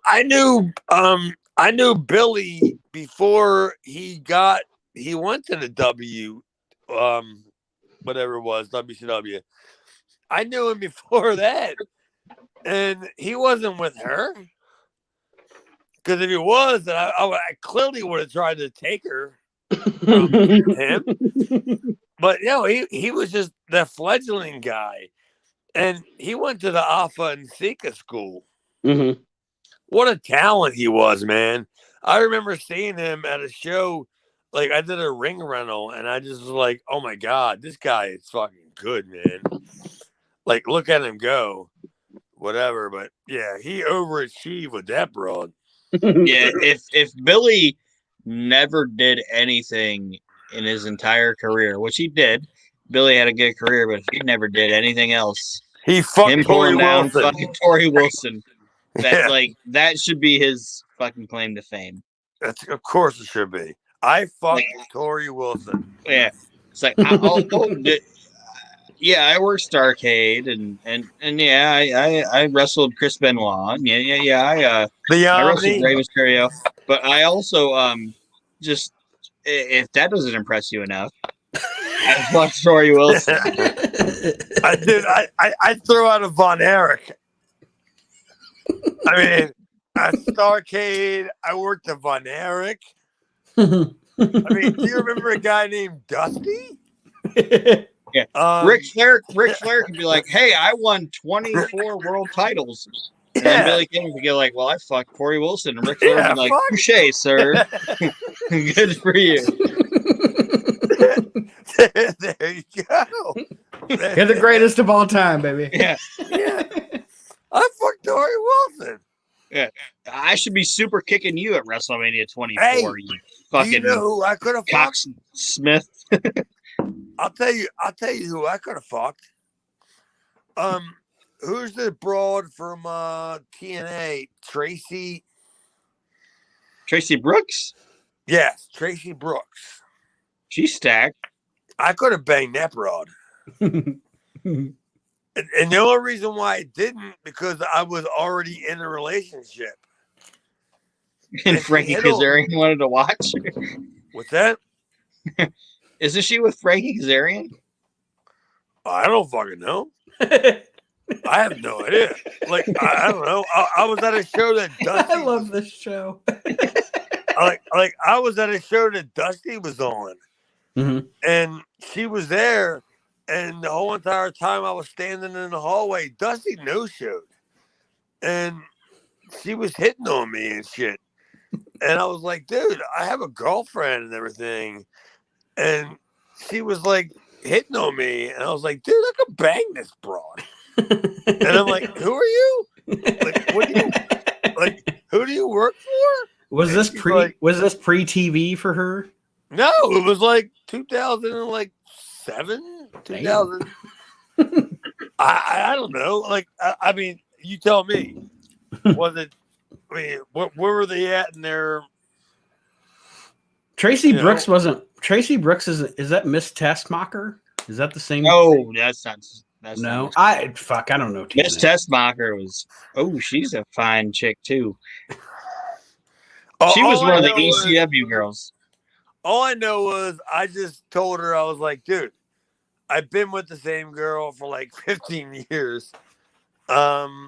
Billy before he went to the whatever it was, WCW. I knew him before that. And he wasn't with her. Because if he was, then I clearly would have tried to take her from him. But he was just the fledgling guy, and he went to the Alpha and Sika school. Mm-hmm. What a talent he was, man! I remember seeing him at a show. Like I did a ring rental, and I just was like, "Oh my god, this guy is fucking good, man!" Like, look at him go, whatever. But yeah, he overachieved with that broad. Yeah, if Billy never did anything in his entire career, which he did, Billy had a good career, but if he never did anything else, He fucked him Tori pulling down Wilson. fucking Tori Wilson, that Yeah. that should be his fucking claim to fame. That's of course it should be. I fucked Tori Wilson. Yeah, it's like yeah, I worked Starcade and yeah, I wrestled Chris Benoit. And I wrestled Rey Mysterio, but I also just if that doesn't impress you enough, I fucked Tori Wilson. I threw out a Von Erich. I mean, at Starcade, I worked a Von Erich. I mean, do you remember a guy named Dusty? Yeah, Ric Flair could be like, "Hey, I won 24 world titles," and then Billy King would go like, "Well, I fucked Tori Wilson," and Ric Flair would be like, "Touche, sir. Good for you." There you go. You're the greatest of all time, baby. Yeah. I fucked Tori Wilson. Yeah, I should be super kicking you at WrestleMania 24. Hey, you fucking you know who I could have fucked? Smith. I'll tell you who I could have fucked. Who's the broad from TNA? Tracy Brooks? Yes, Tracy Brooks. She's stacked. I could have banged that broad. And the only reason why I didn't, because I was already in a relationship. And Frankie Kazarian wanted to watch. What's that? Isn't she with Frankie Kazarian? I don't fucking know. I have no idea. Like, I don't know. I was at a show that Dusty... I love this show. like I was at a show that Dusty was on. Mm-hmm. And she was there. And the whole entire time I was standing in the hallway, Dusty no-showed. And she was hitting on me and shit. And I was like, dude, I have a girlfriend and everything. And she was like hitting on me. And I was like, dude, I could bang this broad. And I'm like, who are you? Like, what do you like? Who do you work for? Was this pre-TV for her? No, it was like 2007. 2000. I don't know. Like I mean, you tell me. Was it? I mean, where were they at in their? Tracy Brooks wasn't. Tracy Brooks is that Miss Tessmacher? Is that the same? No, that's not. That's no. Not I don't know. Miss Tessmacher was. Oh, she's a fine chick too. She was one of the ECW girls. All I know was I just told her, I was like, dude, I've been with the same girl for like 15 years. It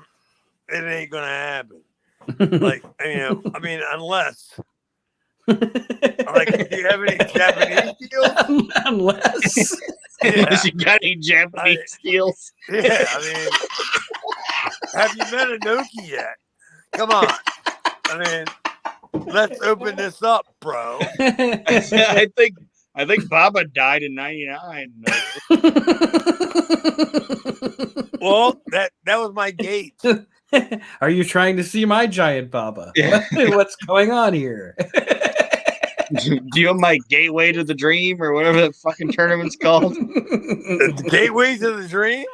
ain't gonna happen. Like, I mean, unless like, do you have any Japanese deals? Unless you got any Japanese deals? Yeah, I mean, have you met Inoki yet? Come on. I mean, let's open this up, bro. I think Baba died in '99. Well, that was my gate. Are you trying to see my giant Baba? Yeah. What's going on here? Do you have my gateway to the dream or whatever that fucking tournament's called? The gateway to the dream?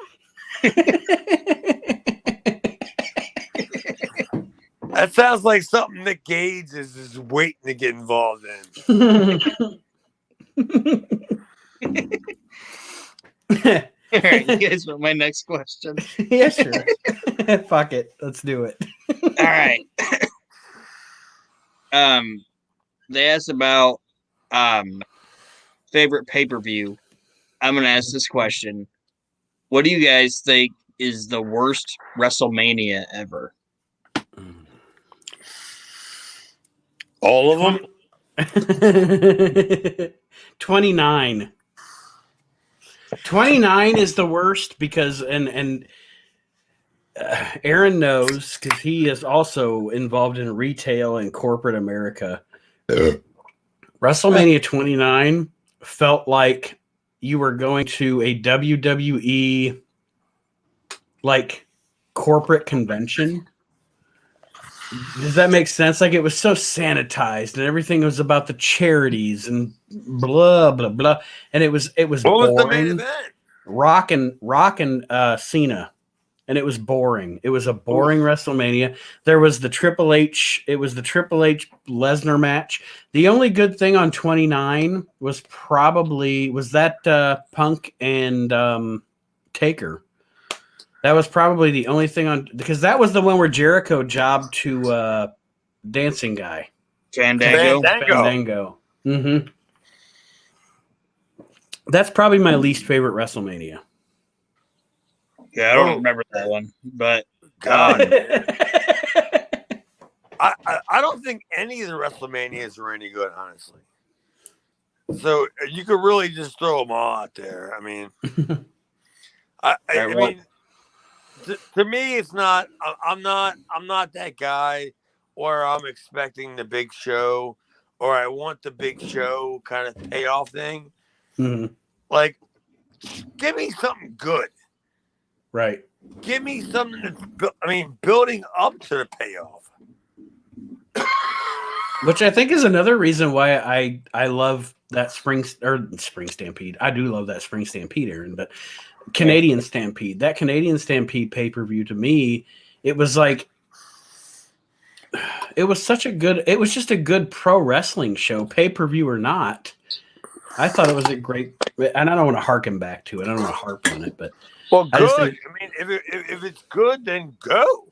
That sounds like something Nick Gage is just waiting to get involved in. All right, you guys want my next question? Yeah, sure. Fuck it. Let's do it. All right. They asked about favorite pay-per-view. I'm gonna ask this question. What do you guys think is the worst WrestleMania ever? All of them? 29. 29 is the worst because Aaron knows because he is also involved in retail and corporate America. WrestleMania 29 felt like you were going to a WWE like corporate convention. Does that make sense? Like it was so sanitized and everything was about the charities and blah blah blah, and it was What boring. was the main event? Rock and Cena, and it was boring. It was a boring WrestleMania. There was the Triple H. It was the Triple H Lesnar match. The only good thing on 29 was that Punk and Taker. That was probably the only thing on because that was the one where Jericho jobbed to dancing guy Fandango. Mm-hmm. That's probably my least favorite WrestleMania. Yeah, I don't remember that one, but God, I don't think any of the WrestleManias were any good, honestly. So you could really just throw them all out there. I mean, I mean, to me, it's not. I'm not that guy, or I'm expecting the big show, or I want the big show kind of payoff thing. Mm-hmm. Like, give me something good. Right. Give me something building up to the payoff. Which I think is another reason why I love that Spring Stampede. I do love that Spring Stampede, Aaron, but Canadian Stampede. That Canadian Stampede pay-per-view to me, it was like it was just a good pro wrestling show, pay-per-view or not. I thought it was a great, and I don't want to harken back to it. I don't want to harp on it, but well, good. I mean, if it's good, then go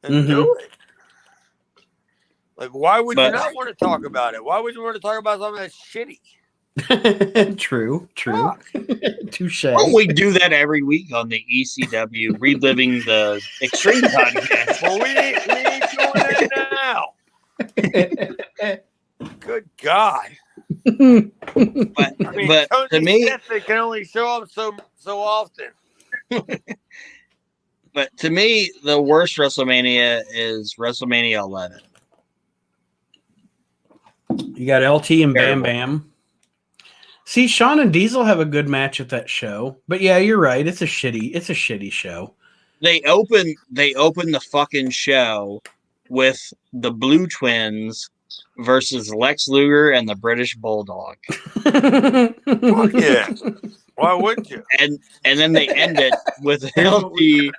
and do it. Like, why would you not want to talk about it? Why would you want to talk about something that's shitty? True. Touche. Well, we do that every week on the ECW Reliving the Extreme podcast. Well, we ain't doing that now. Good God. But to me, they can only show up so often. But to me, the worst WrestleMania is WrestleMania 11. You got LT and Bam Bam. See, Shawn and Diesel have a good match at that show, but yeah, you're right. It's a shitty show. They open the fucking show with the Blue Twins versus Lex Luger and the British Bulldog. Fuck yeah. Why wouldn't you? And then they end it with LT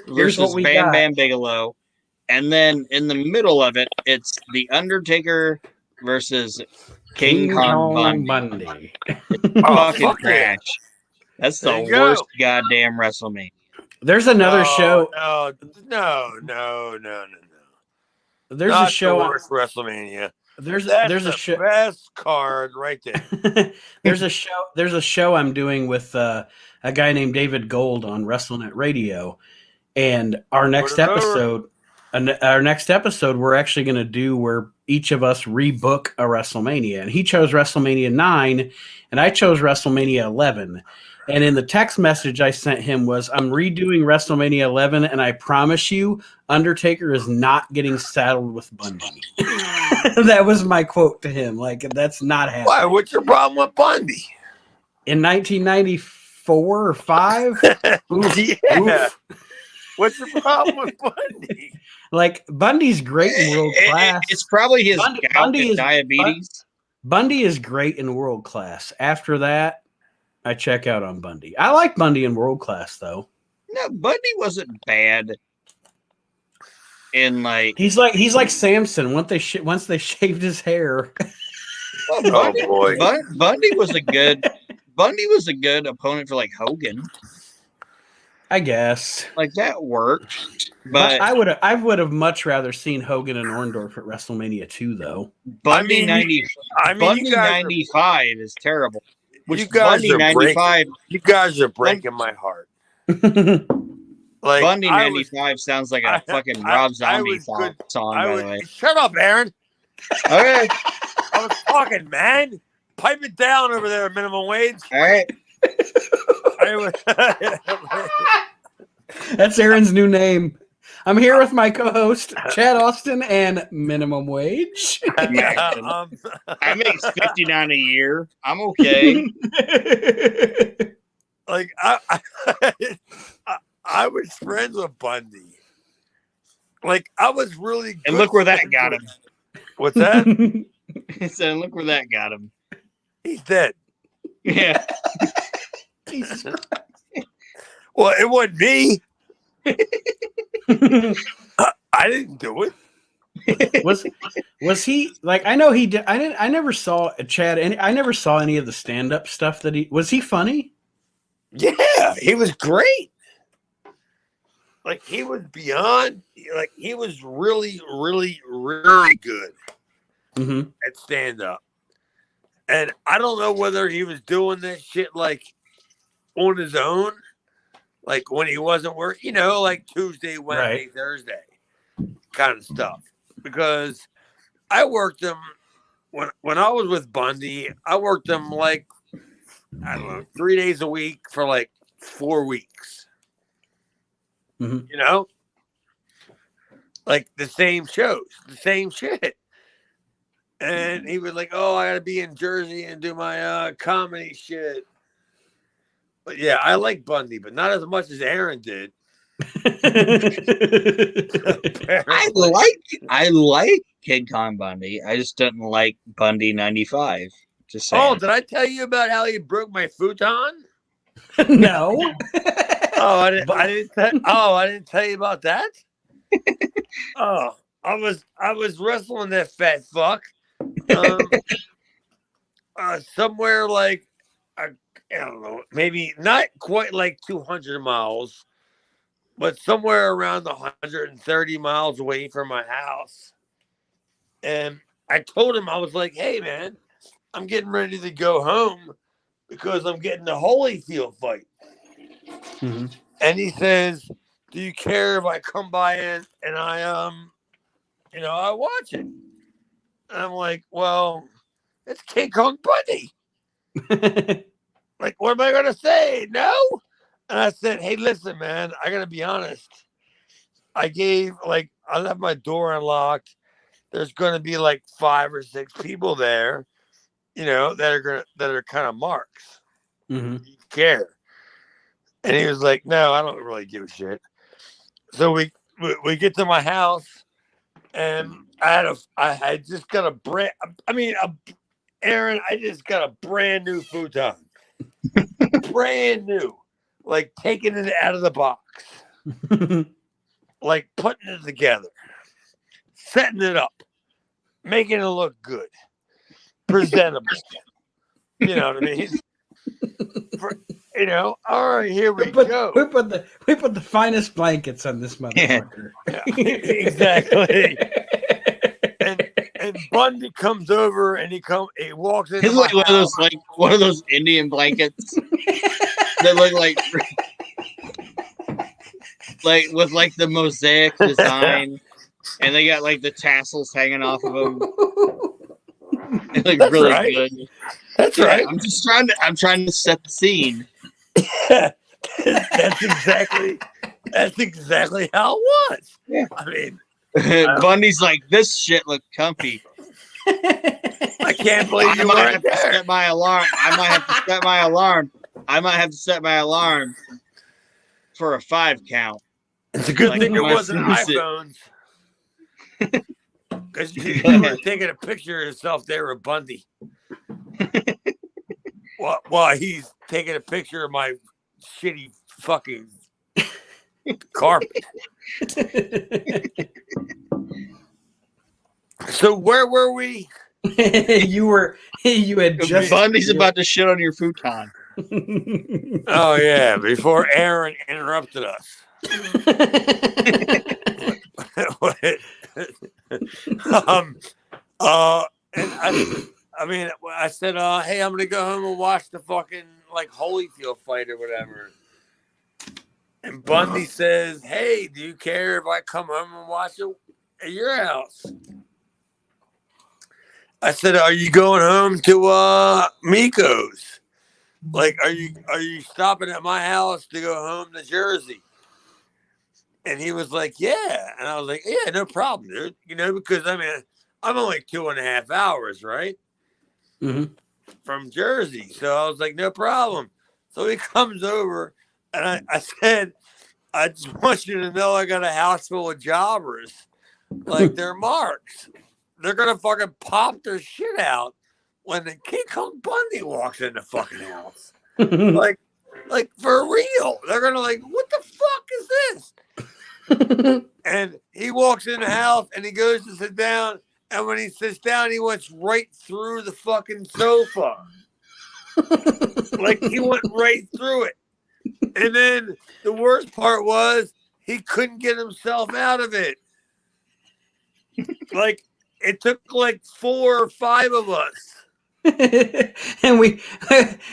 versus Bam Bam Bigelow. And then in the middle of it, it's The Undertaker versus King Kong Bundy. Fucking trash. That's the worst goddamn WrestleMania. There's another show. No. There's a show on WrestleMania. There's a show. Best card right there. There's a show I'm doing with a guy named David Gold on WrestleNet Radio, and our next episode, we're actually going to do where each of us rebook a WrestleMania, and he chose WrestleMania 9, and I chose WrestleMania 11. And in the text message I sent him was, I'm redoing WrestleMania 11, and I promise you, Undertaker is not getting saddled with Bundy. That was my quote to him. Like, that's not happening. Why? What's your problem with Bundy? In 1994 or 5? Oof. What's your problem with Bundy? Like, Bundy's great in world class. It's probably his diabetes. Bundy is great in world class. After that, I check out on Bundy. I like Bundy in world class, though. No, Bundy wasn't bad. In like he's like Samson once they shaved his hair. Well, Bundy was a good opponent for like Hogan. I guess like that worked, but I would have much rather seen Hogan and Orndorff at WrestleMania 2, though. Bundy 95 is terrible. Which you guys Bundy are 95. You guys are breaking my heart. Like Bundy 95 sounds like a fucking Rob Zombie song. By the way, shut up, Aaron. Okay. I was talking, man. Pipe it down over there, minimum wage. All right. That's Aaron's new name. I'm here with my co-host Chad Austin and Minimum Wage. I make $59 a year. I'm okay. Like I was friends with Bundy. Like I was really good. And look where that got him. What's that? He said, look where that got him. He's dead. Yeah. Jesus Christ. Well, it wasn't me. I didn't do it. Was he like? I know he did. I never saw Chad. I never saw any of the stand-up stuff that he was. He funny? Yeah, he was great. Like he was beyond. Like he was really, really, really good at stand-up. And I don't know whether he was doing that shit like on his own, like when he wasn't working, like Tuesday, Wednesday, Thursday kind of stuff. Because I worked him when I was with Bundy, I worked him like, I don't know, 3 days a week for like 4 weeks. Like the same shows, the same shit. And he was like, "Oh, I got to be in Jersey and do my comedy shit." But yeah, I like Bundy, but not as much as Aaron did. I like Kid Kong Bundy. I just didn't like Bundy 95. Just saying. Oh, did I tell you about how he broke my futon? No. Oh, I didn't tell you about that. Oh, I was wrestling that fat fuck. Somewhere like I don't know, maybe not quite like 200 miles, but somewhere around 130 miles away from my house. And I told him, I was like, "Hey, man, I'm getting ready to go home because I'm getting the Holyfield fight." And he says, "Do you care if I come by and I I watch it?" And I'm like, "Well, it's King Kong Bundy. Like, what am I gonna say? No?" And I said, "Hey, listen, man, I gotta be honest. I left my door unlocked. There's gonna be like 5 or 6 people there, that are kind of marks. Do you care?" And he was like, "No, I don't really give a shit." So we get to my house, and I just got Aaron, I just got a brand new futon. Brand new. Like taking it out of the box. Like putting it together. Setting it up. Making it look good. Presentable. You know what I mean? All right, here we go. We put the finest blankets on this motherfucker. Yeah, exactly. And Bundy comes over and he walks in. It's like one of those Indian blankets that look like with like the mosaic design, and they got like the tassels hanging off of them. It looks really good. That's right. I'm trying to set the scene. That's exactly how it was. Yeah. I mean, Bundy's like, this shit look comfy. I can't believe you weren't there. Set my alarm. I might have to set my alarm. I might have to set my alarm for a 5 count. It's a good thing there wasn't iPhones. Because you were taking a picture of yourself there with Bundy. While he's taking a picture of my shitty fucking carpet. So where were we? You had just Bundy's about to shit on your futon. Oh yeah, before Aaron interrupted us. And I said, "Hey, I'm gonna go home and watch the fucking like Holyfield fight or whatever." And Bundy says, "Hey, do you care if I come home and watch it at your house?" I said, "Are you going home to Miko's? Like, are you stopping at my house to go home to Jersey?" And he was like, "Yeah," and I was like, "Yeah, no problem, dude. Because I mean, I'm only 2.5 hours, right, from Jersey, so I was like, no problem." So he comes over, and I said, "I just want you to know I got a house full of jobbers, like they're marks. They're gonna fucking pop their shit out when the King Kong Bundy walks in the fucking house, like for real. They're gonna like, what the fuck is this?" And he walks in the house and he goes to sit down, and when he sits down, he went right through the fucking sofa, like he went right through it. And then the worst part was he couldn't get himself out of it. Like, it took like 4 or 5 of us. And we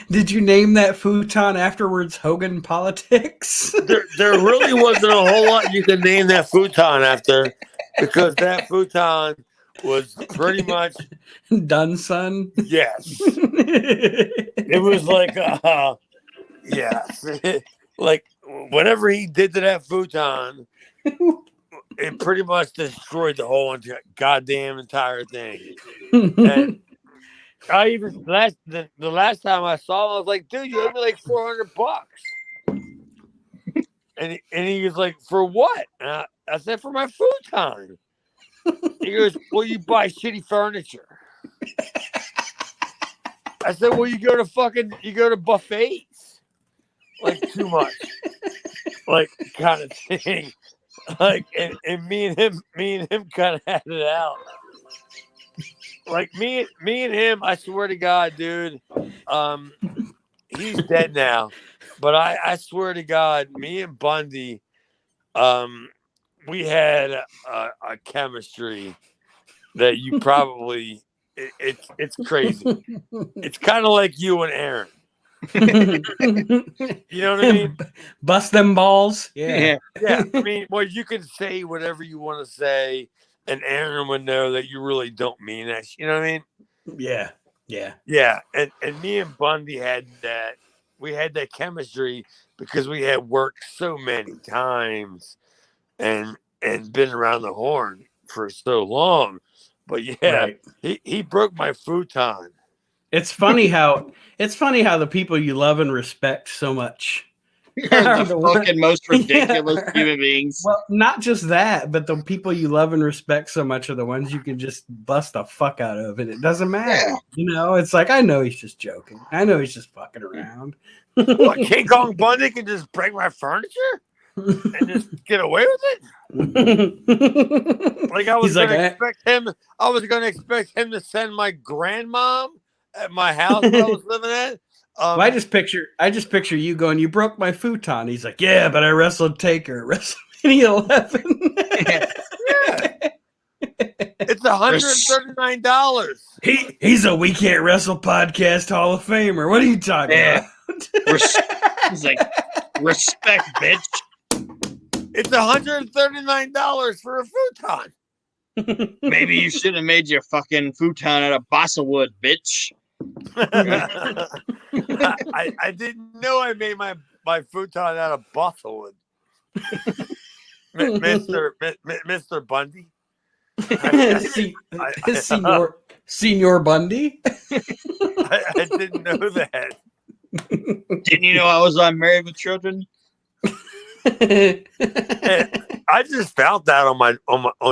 did you name that futon afterwards Hogan Politics? There really wasn't a whole lot you could name that futon after, because that futon was pretty much Done, son. yes. It was like yes. Like, whatever he did to that futon, it pretty much destroyed the whole goddamn entire thing. And I even the last time I saw him, I was like, "Dude, you owe me like $400." And he was like, "For what?" And I said, "For my futon." He goes, "Well, you buy shitty furniture." I said, "Well, you go to buffets, like too much, like kind of thing." Like, and me and him kind of had it out. Like, me and him, I swear to God, dude, he's dead now, but I swear to God, me and Bundy, we had a chemistry that you probably it's crazy. It's kind of like you and Aaron. You know what I mean? Bust them balls. Yeah. I mean, well, you can say whatever you want to say, and Aaron would know that you really don't mean that. You know what I mean? Yeah. And me and Bundy had that. We had that chemistry because we had worked so many times and been around the horn for so long. But yeah, Right. he broke my futon. It's funny how the people you love and respect so much are the fucking most ridiculous human beings. Well, not just that, but the people you love and respect so much are the ones you can just bust the fuck out of, and it doesn't matter. Yeah. You know, it's like, I know he's just joking. I know he's just fucking around. What, King Kong Bundy can just break my furniture and just get away with it? Like, I was going to expect him to send my grandmom at my house that I was living at. Well, I just picture you going, "You broke my futon." He's like, "Yeah, but I wrestled Taker at WrestleMania 11. Yeah. It's $139. He's a We Can't Wrestle Podcast Hall of Famer. What are you talking about? He's like, respect, bitch. It's $139 for a futon. Maybe you should have made your fucking futon out of balsa wood, bitch. I didn't know I made my futon out of balsa wood. Mr. Bundy. Senior Bundy. I didn't know that. Didn't you know I was on Married with Children? I just found that on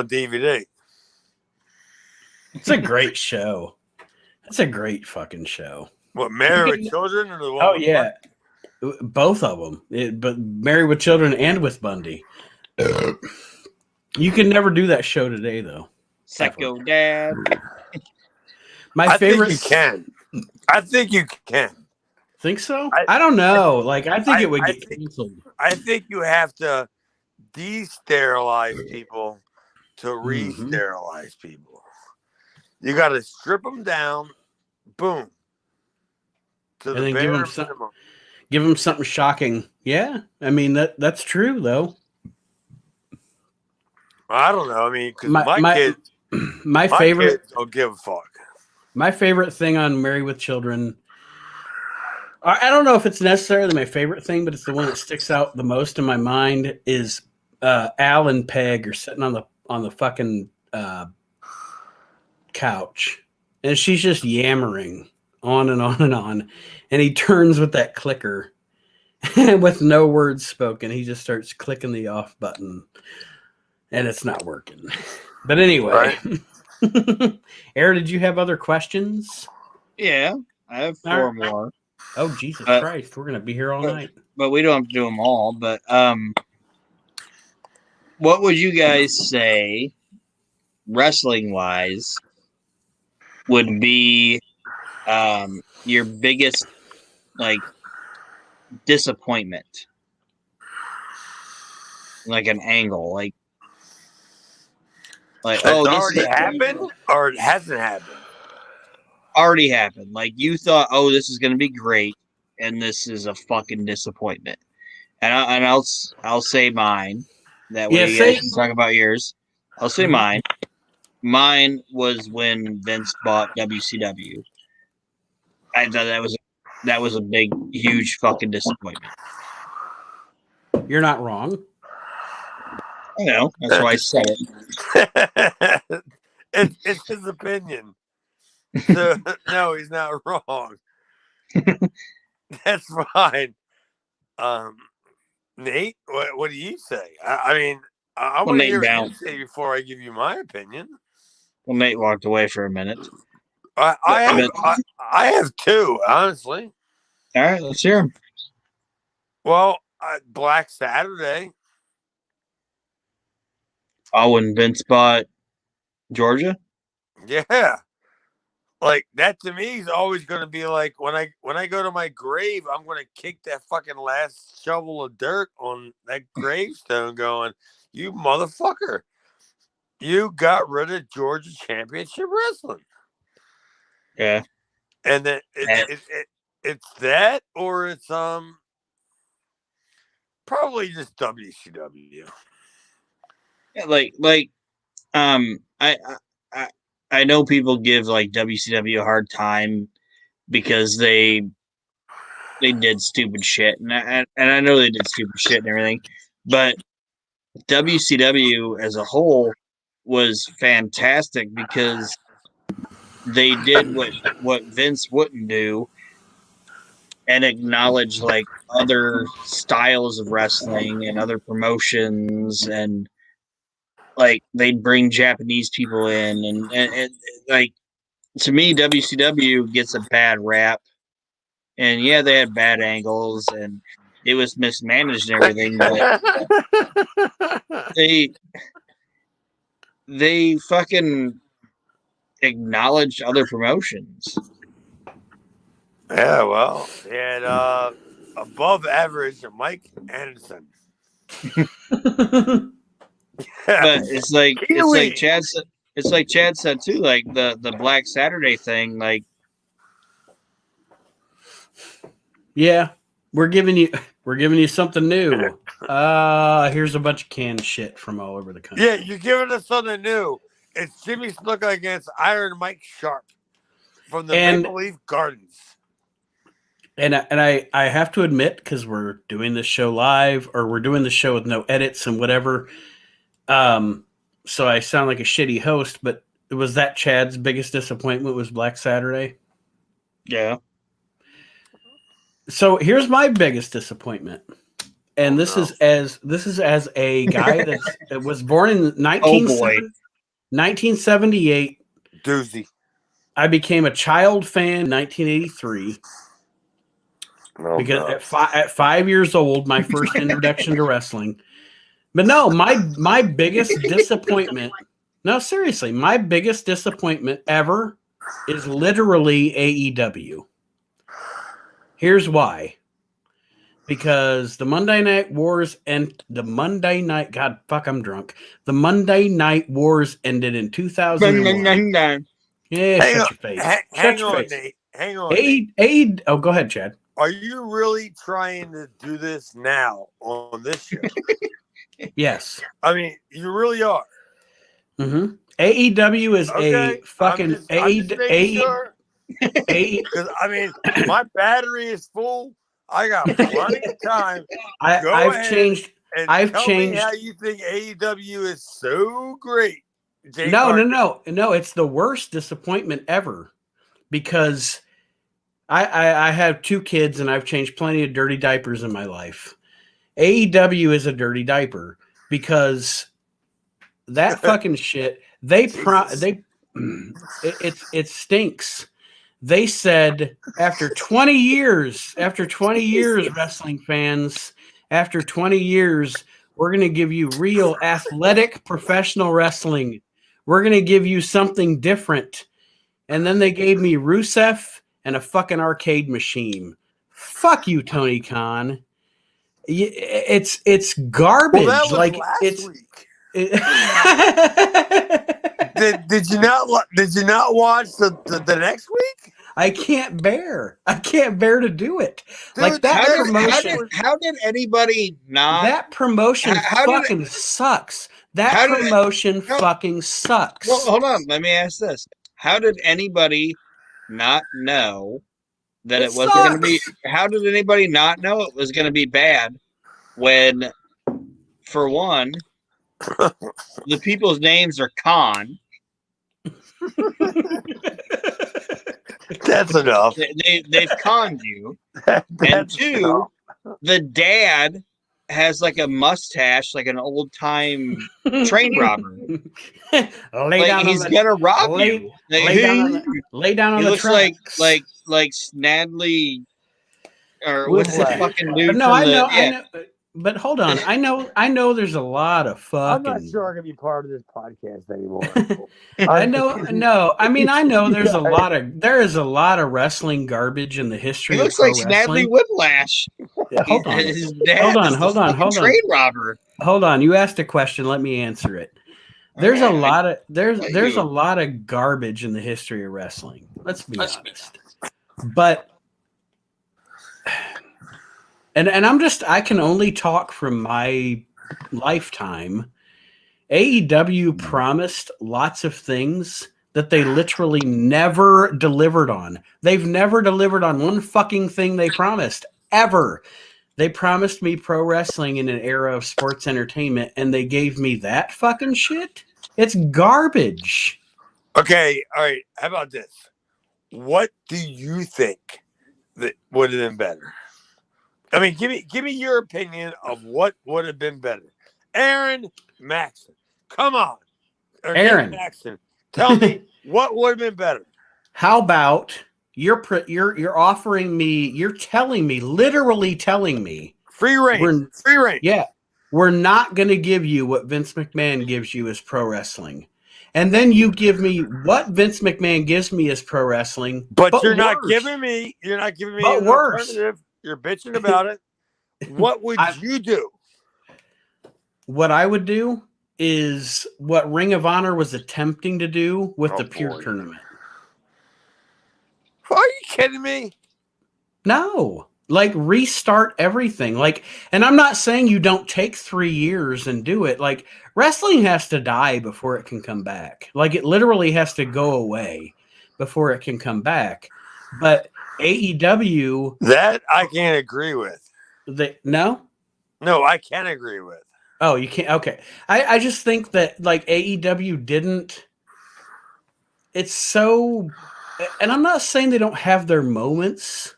DVD. It's a great show. It's a great fucking show. What, Married with Children or the one? Oh yeah, both of them. But Married with Children and with Bundy. You can never do that show today, though. Psycho Dad. My favorite. Think you can. I think you can. Think so? I don't know. I think it would get canceled. I think you have to de-sterilize people to re-sterilize people. You got to strip them down, boom, to and the then give them something shocking. Yeah, I mean that's true though. I don't know. I mean, because my kids favorite kids don't give a fuck. My favorite thing on Married with Children, I don't know if it's necessarily my favorite thing, but it's the one that sticks out the most in my mind. Is Al and Peg are sitting on the fucking couch, and she's just yammering on and on and on, and he turns with that clicker, with no words spoken. He just starts clicking the off button, and it's not working. But anyway, right. Aaron, did you have other questions? Yeah, I have four more. Oh, Jesus Christ. We're going to be here all night. But we don't have to do them all. But what would you guys say, wrestling-wise, would be your biggest, like, disappointment? Like an angle. Like it's already happened or it hasn't happened? Already happened. Like, you thought, oh, this is going to be great, and this is a fucking disappointment. And I'll say mine. That way you guys can talk about yours. I'll say mine. Mine was when Vince bought WCW. I thought that was a big, huge fucking disappointment. You're not wrong. I know. That's why I said it. It's his opinion. So, no, he's not wrong. That's fine. Nate, what do you say? I mean, I want to hear what you say before I give you my opinion. Well, Nate walked away for a minute. I have two, honestly. All right, let's hear them. Well, Black Saturday. Oh, when Vince bought Georgia? Yeah. Like, that to me is always going to be like, when I go to my grave, I'm going to kick that fucking last shovel of dirt on that gravestone going, you motherfucker. You got rid of Georgia Championship Wrestling. Yeah. And then it's that, or it's probably just WCW. Yeah, I know people give like WCW a hard time because they did stupid shit, and I know they did stupid shit and everything, but WCW as a whole was fantastic because they did what Vince wouldn't do and acknowledge like other styles of wrestling and other promotions, and like they'd bring Japanese people in, and like, to me, WCW gets a bad rap, and yeah, they had bad angles and it was mismanaged and everything, but they fucking acknowledged other promotions. Yeah, well, they had above average Mike Anderson. But it's like Chad said too, like the Black Saturday thing, like, yeah, we're giving you something new. Here's a bunch of canned shit from all over the country. Yeah, you're giving us something new. It's Jimmy Snuka against Iron Mike Sharp from the Maple Leaf Gardens. And I have to admit, because we're doing this show live, or we're doing the show with no edits and whatever, so I sound like a shitty host, but was that Chad's biggest disappointment was Black Saturday? Yeah. So here's my biggest disappointment. And this is as a guy that was born in 1978. Doozy. I became a child fan in 1983. Because at 5 years old, my first introduction to wrestling. But no, my biggest disappointment. No, seriously, my biggest disappointment ever is literally AEW. Here's why. Because the Monday Night Wars and the Monday Night I'm drunk. The Monday Night Wars ended in 2001. Yeah, shut your face. Hang on, Nate. Hang on. Oh, go ahead, Chad. Are you really trying to do this now on this show? Yes. I mean, you really are. Mm-hmm. AEW is Okay, a fucking I'm just making sure. Because I mean, my battery is full. I got plenty of time. I've changed. And I've tell changed. me how you think AEW is so great. No. It's the worst disappointment ever because I have 2 kids and I've changed plenty of dirty diapers in my life. AEW is a dirty diaper because that fucking shit. It stinks. They said after 20 years, wrestling fans, after 20 years, we're going to give you real athletic professional wrestling. We're going to give you something different. And then they gave me Rusev and a fucking arcade machine. Fuck you, Tony Khan. It's garbage. Well, that was like last week. Did you not watch the next week? I can't bear to do it. Dude, like that promotion. How did anybody not? That promotion fucking sucks. That promotion fucking sucks. Well, hold on. Let me ask this: how did anybody not know that it wasn't going to be? How did anybody not know it was going to be bad when, for one, the people's names are Khan? That's enough. They've conned you. And 2, the dad has like a mustache, like an old time train robber. Like he's gonna rob you. Lay down on he the looks tracks. like Snadley, or what's the fucking dude? No, I know. But hold on, I know. There's a lot of fucking. I'm not sure I'm gonna be part of this podcast anymore. I know. No, I mean I know. There is a lot of wrestling garbage in the history. He looks of like Snadley Whiplash. Yeah, hold on. His dad hold on. Train robber. Hold on. You asked a question. Let me answer it. There's a lot of a lot of garbage in the history of wrestling. Let's be honest. But. And I can only talk from my lifetime. AEW promised lots of things that they literally never delivered on. They've never delivered on one fucking thing they promised, ever. They promised me pro wrestling in an era of sports entertainment, and they gave me that fucking shit? It's garbage. Okay, all right. How about this? What do you think that would have been better? I mean, give me your opinion of what would have been better. Aaron Maxon, come on. Aaron Maxon, tell me what would have been better. How about you're offering me? You're literally telling me free reign. Free reign. Yeah, we're not going to give you what Vince McMahon gives you as pro wrestling, and then you give me what Vince McMahon gives me as pro wrestling. But you're not giving me. You're not giving me an alternative. You're bitching about it. What would you do? What I would do is what Ring of Honor was attempting to do with the Pure Tournament. Are you kidding me? No. Like, restart everything. Like, and I'm not saying you don't take 3 years and do it. Like, wrestling has to die before it can come back. Like, it literally has to go away before it can come back. But AEW, that I can't agree with. No, I can't agree with. Oh, you can't. Okay, I just think that like AEW didn't. It's so, and I'm not saying they don't have their moments,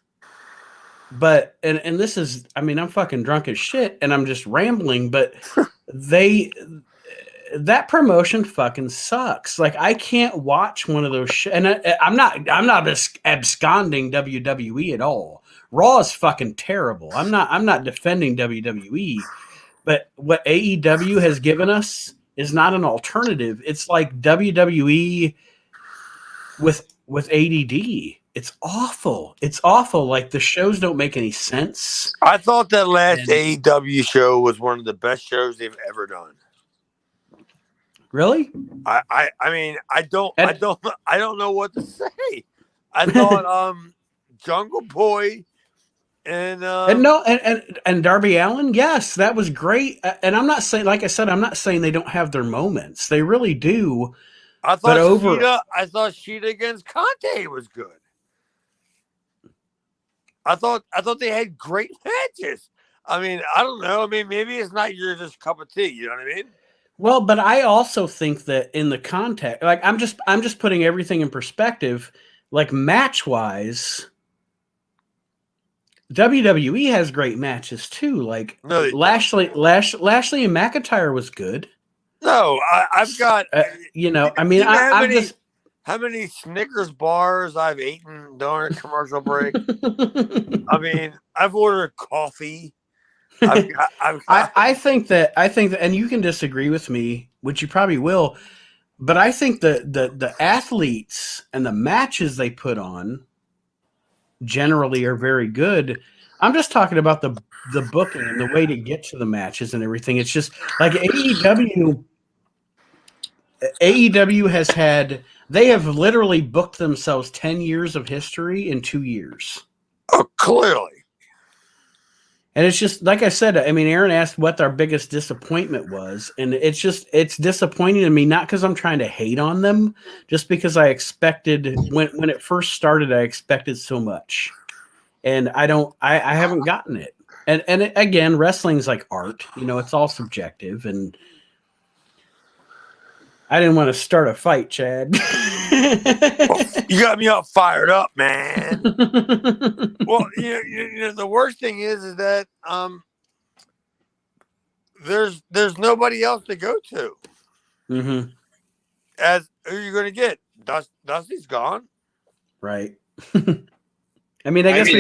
but and this is, I mean, I'm fucking drunk as shit, and I'm just rambling, but that promotion fucking sucks. Like, I can't watch one of those shit. And I'm not absconding WWE at all. Raw is fucking terrible. I'm not defending WWE, but what AEW has given us is not an alternative. It's like WWE with ADD. It's awful. It's awful. Like, the shows don't make any sense. I thought that last AEW show was one of the best shows they've ever done. Really? I mean, I don't know what to say. I thought Jungle Boy and Darby Allin, yes, that was great. And I'm not saying, like I said, I'm not saying they don't have their moments. They really do. I thought Sheeta against Conte was good. I thought they had great matches. I mean, I don't know. I mean, maybe it's not your just cup of tea. You know what I mean? Well, but I also think that in the context, like I'm just putting everything in perspective. Like match wise, WWE has great matches too. Like No, Lashley and McIntyre was good. No, I've got. I mean, how many Snickers bars I've eaten during a commercial break? I mean, I've ordered coffee. I think that, and you can disagree with me, which you probably will, but I think the athletes and the matches they put on generally are very good. I'm just talking about the booking and the way to get to the matches and everything. It's just like AEW they have literally booked themselves 10 years of history in 2 years. Oh, clearly. And it's just, like I said, I mean, Aaron asked what our biggest disappointment was. And it's disappointing to me, not because I'm trying to hate on them, just because I expected, when it first started, I expected so much. And I haven't gotten it. And again, wrestling's like art, it's all subjective. And I didn't want to start a fight, Chad. You got me all fired up, man. Well, the worst thing is that there's nobody else to go to. Mm-hmm. As who are you going to get? Dusty's gone, right? I mean, I guess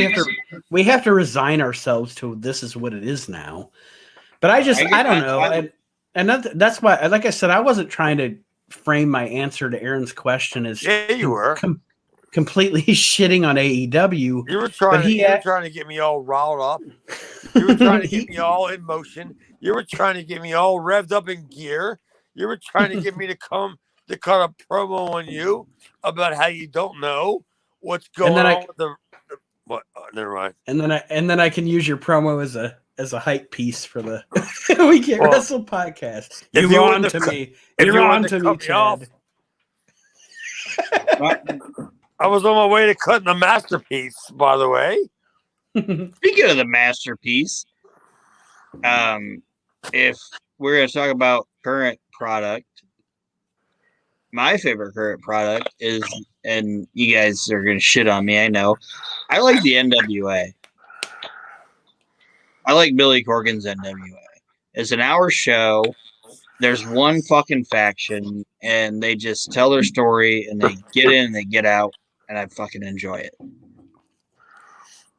we have to resign ourselves to this is what it is now. But I don't know, and that's why, like I said, I wasn't trying to frame my answer to Aaron's question as you were completely shitting on AEW. You were trying to get me all riled up. You were trying to get me all in motion. You were trying to get me all revved up in gear. You were trying to get me to cut a promo on you about how you don't know what's going on with the what? Never mind. And then I can use your promo as a hype piece for the We Can't Wrestle podcast. You're on to me. You're on to me, Chad. I was on my way to cutting the masterpiece, by the way. Speaking of the masterpiece, if we're going to talk about current product, my favorite current product is, and you guys are going to shit on me, I know, I like the NWA. I like Billy Corgan's NWA. It's an hour show. There's one fucking faction, and they just tell their story, and they get in and they get out, and I fucking enjoy it.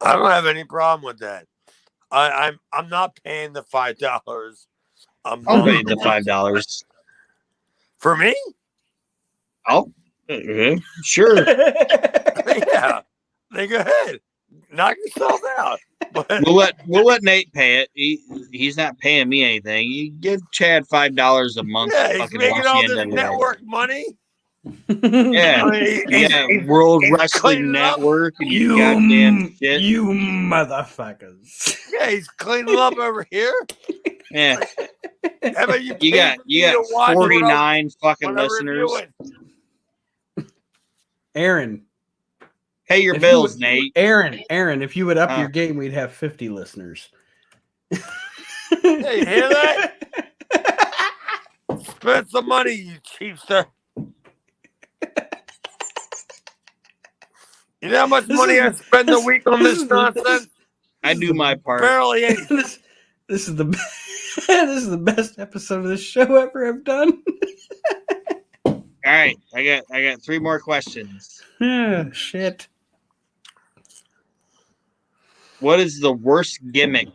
I don't have any problem with that. I'm not paying the $5. I'll pay the $5 for me. Oh, sure. Yeah, then go ahead, knock yourself out. But we'll let Nate pay it. He's not paying me anything. You give Chad $5 a month. Yeah, he's making all this network money. Yeah, World Wrestling Network and you goddamn shit. You motherfuckers. Yeah, he's cleaning up over here. Yeah. How about you got 49 fucking listeners. Aaron. Pay your bills, Nate. Aaron, if you would up your game, we'd have 50 listeners. Hey, you hear that? Spend some money, you cheapster. You know how much money I spend a week on this nonsense? I do my part. Barely anything. This is the best episode of this show ever I've done. All right, I got 3 more questions. Shit. What is the worst gimmick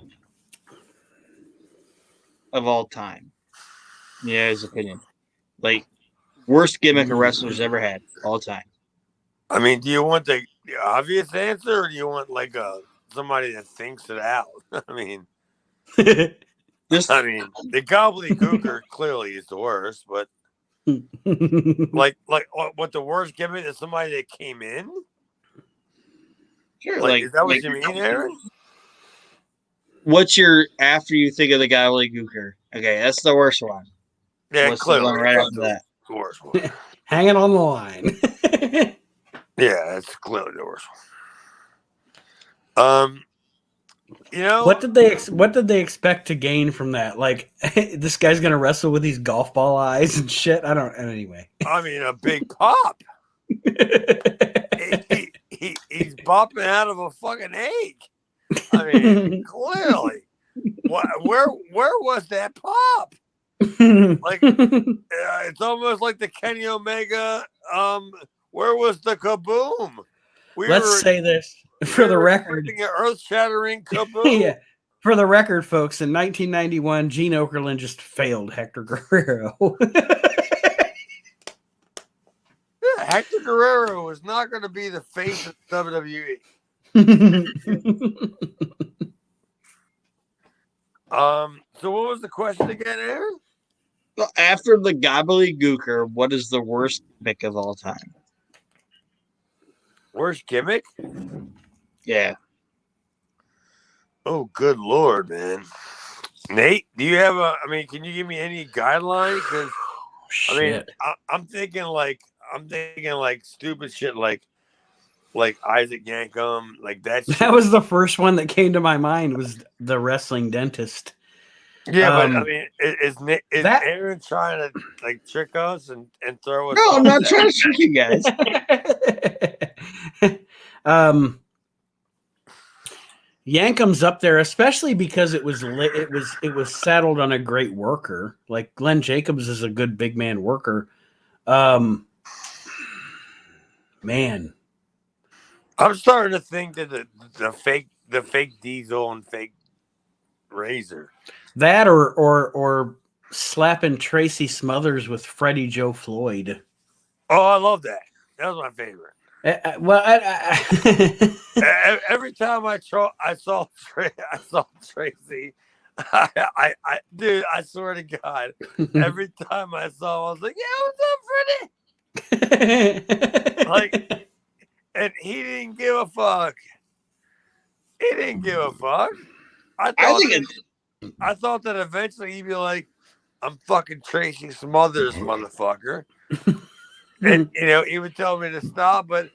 of all time? Yeah, his opinion. Like, worst gimmick a wrestler's ever had all time. I mean, do you want the obvious answer, or do you want like somebody that thinks it out? I mean, the gobbledygooker clearly is the worst, but like what the worst gimmick is somebody that came in? Sure, is that what you mean, Aaron? What's your after you think of the gobbledygooker? Okay, that's the worst one. Yeah, What's clearly the one right after that? The worst one. hanging on the line. Yeah, that's clearly the worst one. What did they expect to gain from that? Like, this guy's gonna wrestle with these golf ball eyes and shit. I don't. Anyway, I mean, a big pop. He's bopping out of a fucking egg. I mean, clearly. Where was that pop? Like, it's almost like the Kenny Omega. Where was the kaboom? Let's say this for the record. An earth-shattering kaboom. Yeah. For the record, folks, in 1991, Gene Okerlund just failed Hector Guerrero. Yeah, Hector Guerrero was not going to be the face of WWE. So what was the question again, Aaron? Well, after the gobbledygooker, what is the worst gimmick of all time? Worst gimmick? Yeah. Oh, good Lord, man. Nate, do you have can you give me any guidelines? Because I'm thinking like stupid shit like Isaac Yankem, like that shit. That was the first one that came to my mind, was the wrestling dentist. Yeah, but I mean, is Aaron trying to like trick us and throw us? No, I'm not trying to trick you guys. Yankem's up there, especially because it was saddled on a great worker. Like Glenn Jacobs is a good big man worker. Man, I'm starting to think that the fake Diesel and fake Razor. That or slapping Tracy Smothers with Freddie Joe Floyd. Oh, I love that. That was my favorite. Every time I saw Tracy, dude, I swear to God, every time I saw him, I was like, "Yeah, what's up, Freddie?" Like, and he didn't give a fuck. He didn't give a fuck. I thought that eventually he'd be like, "I'm fucking Tracy Smothers, motherfucker." And he would tell me to stop, but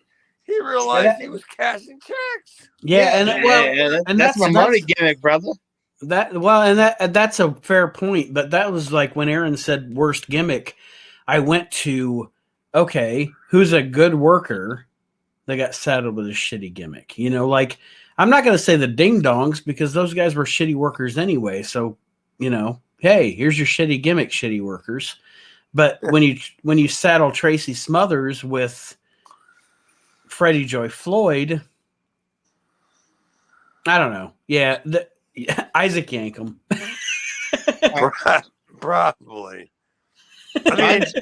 he realized he was cashing checks. That's my money gimmick, brother. That's a fair point. But that was like when Aaron said worst gimmick, I went to, okay, who's a good worker that got saddled with a shitty gimmick? Like, I'm not going to say the Ding Dongs because those guys were shitty workers anyway. So, hey, here's your shitty gimmick, shitty workers. But when you saddle Tracy Smothers with Freddie Joy Floyd, I don't know. Yeah, Isaac Yankem. Probably. Mine's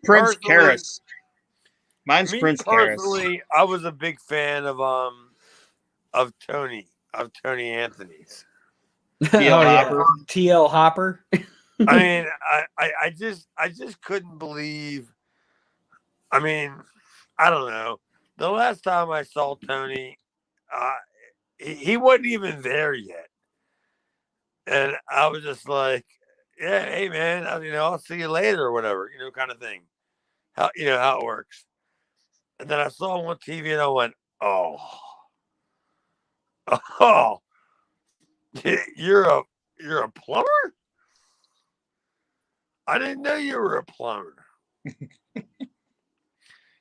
Prince Karras. Mine's Prince Karras. I was a big fan of Tony Anthony's. TL Hopper. I mean, I just couldn't believe. I mean, I don't know. The last time I saw Tony, he wasn't even there yet, and I was just like, "Yeah, hey man, I'll see you later or whatever, kind of thing." How it works. And then I saw him on TV, and I went, "Oh, you're a plumber? I didn't know you were a plumber.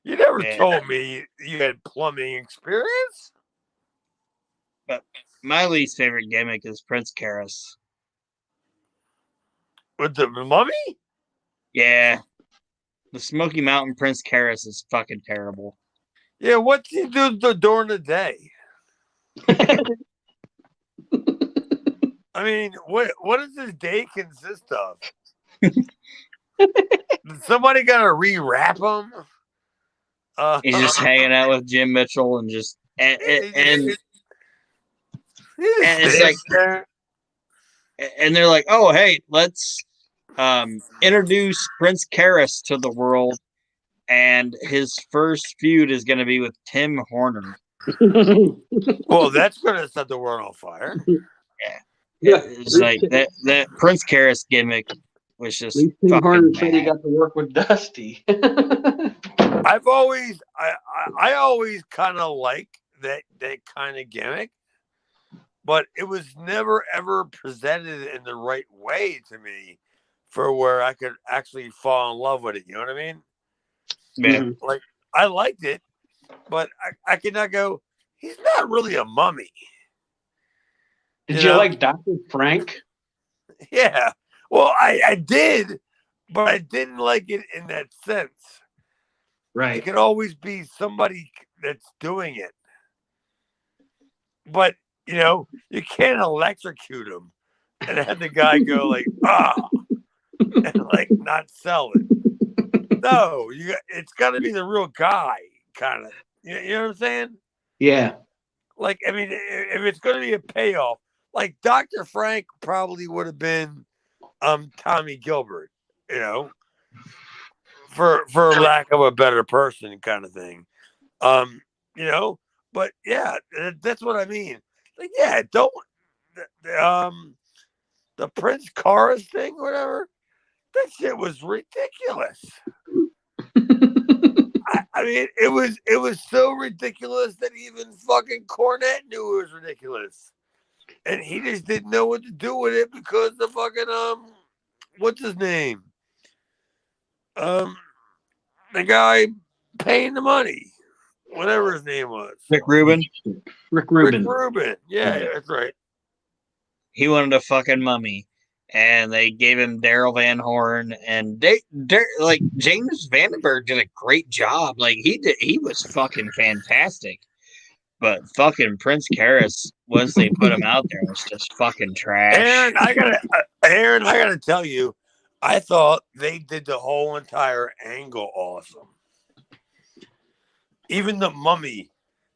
You never told me you had plumbing experience." But my least favorite gimmick is Prince Karras. With the mummy? Yeah. The Smoky Mountain Prince Karras is fucking terrible. Yeah, what's he do during the day? I mean, what does his day consist of? Somebody got to rewrap him? He's just hanging out with Jim Mitchell and just and it's like, and they're like, "Oh, hey, let's introduce Prince Karras to the world, and his first feud is going to be with Tim Horner." Well, that's going to set the world on fire. Yeah, it's like that Prince Karras gimmick was just At least Tim Horner fucking said he bad. got to work with Dusty. I always kind of like that kind of gimmick, but it was never ever presented in the right way to me for where I could actually fall in love with it. You know what I mean? Yeah. Mhm. Like I liked it, but I could not go. He's not really a mummy. Did you like Dr. Frank? Yeah. Well, I did, but I didn't like it in that sense. It Right. could always be somebody that's doing it. But, you can't electrocute him and have the guy go like, and like not sell it. No, it's got to be the real guy, kind of. You know what I'm saying? Yeah. Like, I mean, if it's going to be a payoff, like Dr. Frank probably would have been Tommy Gilbert, for lack of a better person kind of thing. Um, but yeah, that's what I mean. Like, yeah, don't the Prince Chorus thing, whatever. That shit was ridiculous. I mean, it was so ridiculous that even fucking Cornette knew it was ridiculous, and he just didn't know what to do with it because the fucking what's his name? The guy paying the money, whatever his name was. Rick Rubin. Rick Rubin. Rick Rubin. Yeah, that's right. He wanted a fucking mummy, and they gave him Daryl Van Horn, and like James Vandenberg did a great job. Like he was fucking fantastic. But fucking Prince Karras, once they put him out there, was just fucking trash. Aaron, I gotta tell you, I thought they did the whole entire angle awesome. Even the mummy,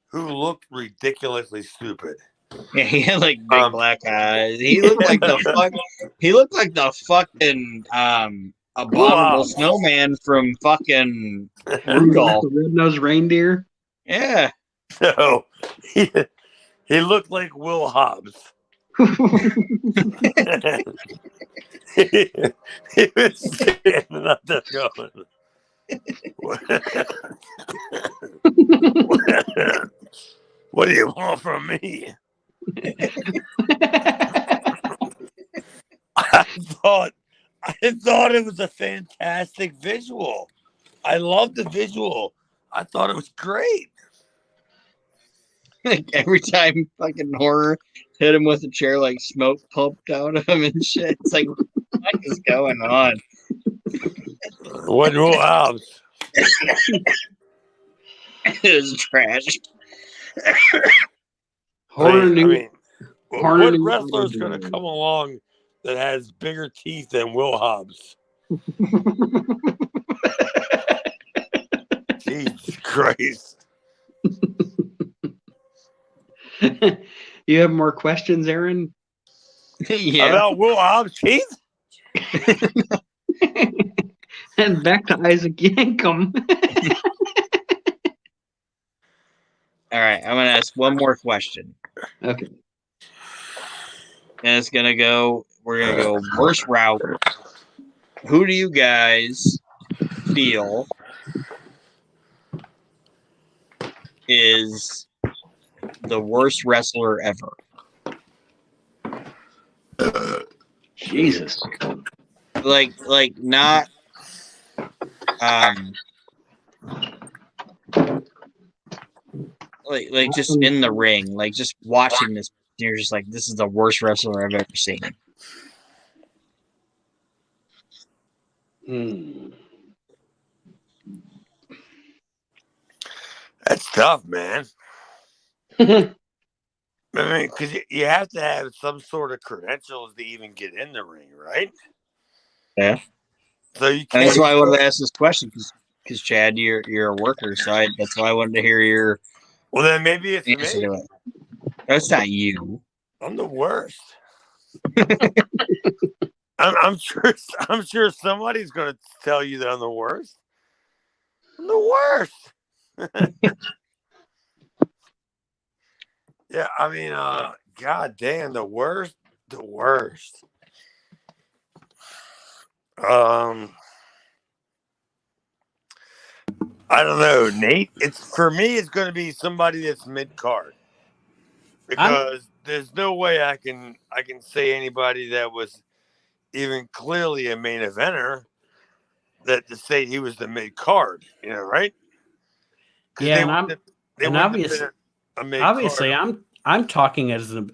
who looked ridiculously stupid. Yeah, he had like big black eyes. He looked like the fuck. He looked like the fucking abominable snowman from fucking Rudolph. The red-nosed reindeer. Yeah. So he looked like Will Hobbs. He was standing up there going, what do you want from me? I thought it was a fantastic visual. I loved the visual. I thought it was great. Like every time fucking Horror hit him with a chair, like smoke pumped out of him and shit. It's like, what is going on? What Will Hobbs? It was trash. What wrestler's going to come along that has bigger teeth than Will Hobbs? Jesus Christ. You have more questions, Aaron? Yeah. About Will Hobbs' teeth? And back to Isaac Yankum. All right, I'm gonna ask one more question. Okay. And we're gonna go worst route. Who do you guys feel is the worst wrestler ever? Jesus. Like not like just in the ring, like just watching this, you're just like, this is the worst wrestler I've ever seen. That's tough, man. I mean, because you have to have some sort of credentials to even get in the ring, right? Yeah. So you can't. And that's why I wanted to ask this question, because Chad, you're a worker, so that's why I wanted to hear your. Well, then maybe it's answer me. to it. That's not you. I'm the worst. I'm sure somebody's going to tell you that I'm the worst. I'm the worst. Yeah, I mean, god damn, the worst. I don't know, Nate. For me. It's going to be somebody that's mid card because there's no way I can say anybody that was even clearly a main eventer that to say he was the mid card. Right? Because Yeah, they wouldn't have been a mid obviously card. I'm talking as an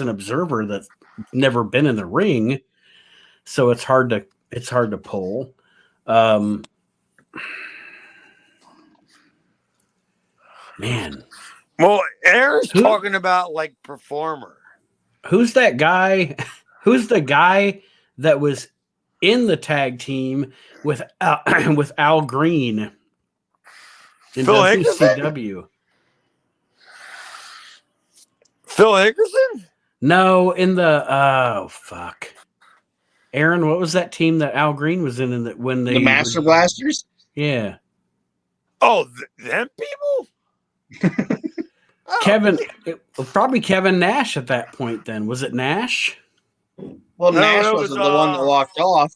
observer that's never been in the ring, so it's hard to pull. Man, Well, Aaron's talking about like performer. Who's that guy? Who's the guy that was in the tag team with with Al Green in Phil WCW? Phil Hickerson? No, in the fuck. Aaron, what was that team that Al Green was in that when they the Master Blasters? Yeah. Oh, them people? Kevin, probably Kevin Nash at that point. Then was it Nash? Well, no, Nash wasn't the one that walked off.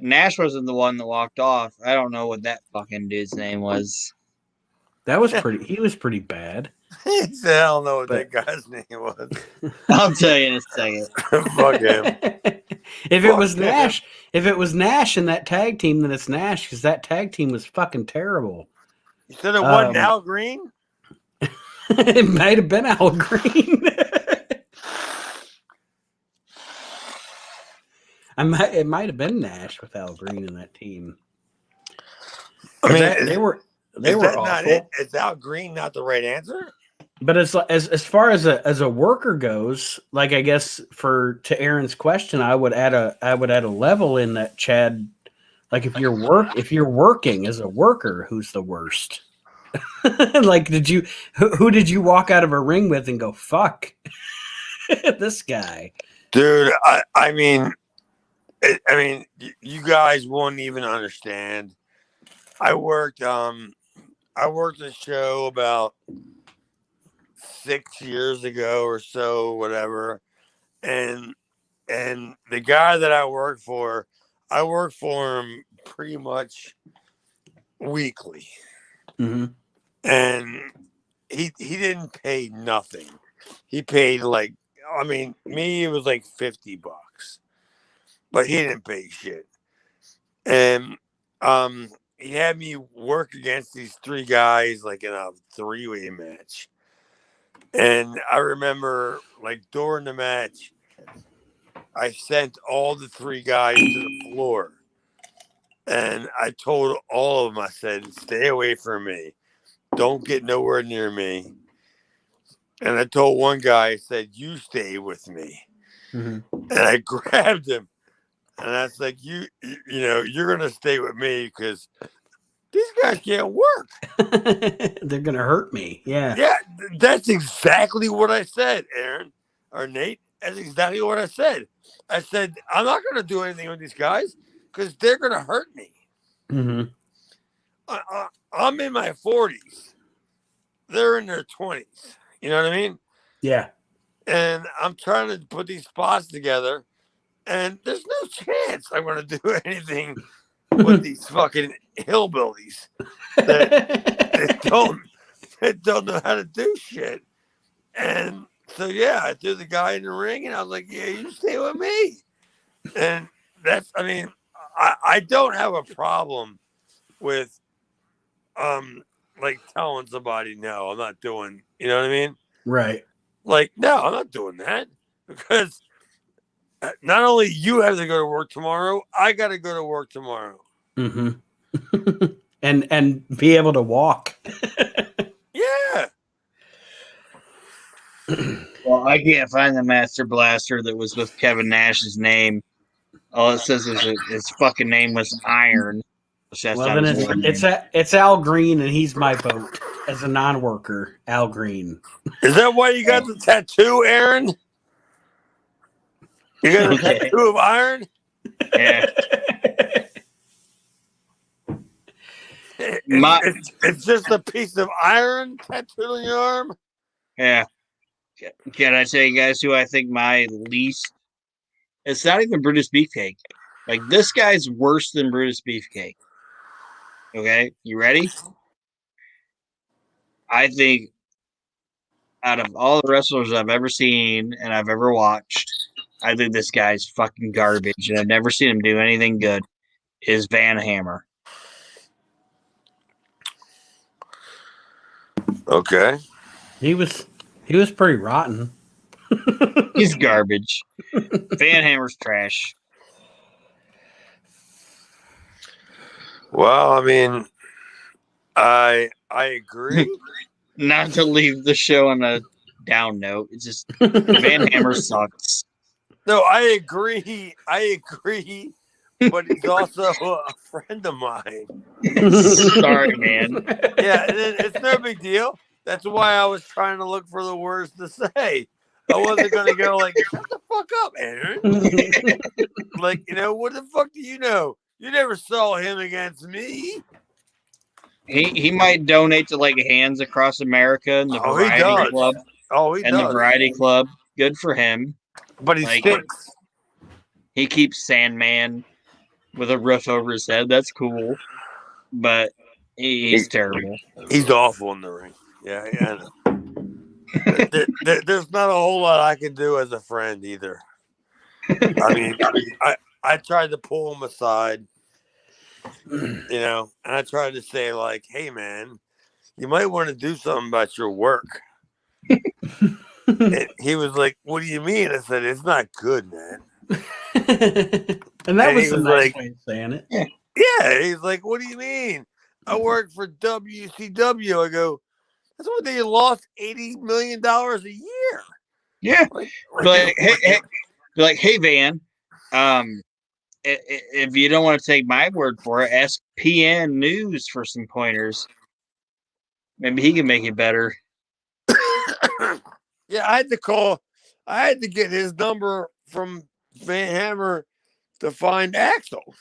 Nash wasn't the one that walked off. I don't know what that fucking dude's name was. That was pretty. He was pretty bad. He said, "I don't know what that guy's name was." I'll tell you in a second. Fuck him. If it was Nash in that tag team, then it's Nash because that tag team was fucking terrible. You said it wasn't Al Green? It might have been Al Green. It might have been Nash with Al Green in that team. I mean, they were awful. Not it? Is Al Green not the right answer? But as far as a worker goes, like I guess to Aaron's question, I would add a level in that, Chad. Like if you're working as a worker, who's the worst? Like who did you walk out of a ring with and go, fuck this guy? Dude, I mean, you guys won't even understand. I worked a show about 6 years ago or so, whatever, and the guy that I work for him pretty much weekly, and he didn't pay nothing. He paid it was like $50, but he didn't pay shit, and he had me work against these three guys like in a 3-way match. And I remember, like, during the match, I sent all the three guys to the floor. And I told all of them, I said, stay away from me. Don't get nowhere near me. And I told one guy, I said, you stay with me. And I grabbed him. And I was like, you're going to stay with me because these guys can't work. They're going to hurt me. Yeah. Yeah, that's exactly what I said, Aaron or Nate. That's exactly what I said. I said, I'm not going to do anything with these guys because they're going to hurt me. I'm in my 40s. They're in their 20s. You know what I mean? Yeah. And I'm trying to put these spots together, and there's no chance I'm going to do anything with these fucking hillbillies that don't know how to do shit. And so, yeah, I threw the guy in the ring, and I was like, yeah, you stay with me. And I don't have a problem with, like telling somebody, no, I'm not doing, you know what I mean? Right. Like, no, I'm not doing that because not only you have to go to work tomorrow, I got to go to work tomorrow. And be able to walk. Yeah. Well, I can't find the Master Blaster that was with Kevin Nash's name. All it says is his fucking name was Iron. Well, then it's Al Green, and he's my vote as a non-worker. Al Green. Is that why you got the tattoo, Aaron? You got a tattoo of Iron? Yeah. It's just a piece of iron tattooed on your arm? Yeah. Can I tell you guys who I think my least... It's not even Brutus Beefcake. Like, this guy's worse than Brutus Beefcake. Okay, you ready? I think out of all the wrestlers I've ever seen and I've ever watched, I think this guy's fucking garbage, and I've never seen him do anything good. Is Van Hammer. Okay. He was pretty rotten. He's garbage. Van Hammer's trash. Well, I mean, I agree. Not to leave the show on a down note. It's just Van Hammer sucks. No, I agree. But he's also a friend of mine. Sorry, man. Yeah, it's no big deal. That's why I was trying to look for the words to say. I wasn't going to go like, shut the fuck up, Aaron. Like, what the fuck do you know? You never saw him against me. He might donate to like Hands Across America and the Variety Club. Oh, he does. The Variety Club. Good for him. But he stinks. He keeps Sandman with a roof over his head. That's cool. But he's terrible. He's awful in the ring. Yeah, I know. There's not a whole lot I can do as a friend either. I mean, I tried to pull him aside, and I tried to say like, "Hey, man, you might want to do something about your work." And he was like, "What do you mean?" I said, "It's not good, man." And that was a nice way of saying it. Yeah, he's like, "What do you mean? I work for WCW." I go, "That's what they lost $80 million a year." Yeah, hey, Van, if you don't want to take my word for it, ask PN News for some pointers. Maybe he can make it better. Yeah, I had to get his number from Van Hammer to find Axel.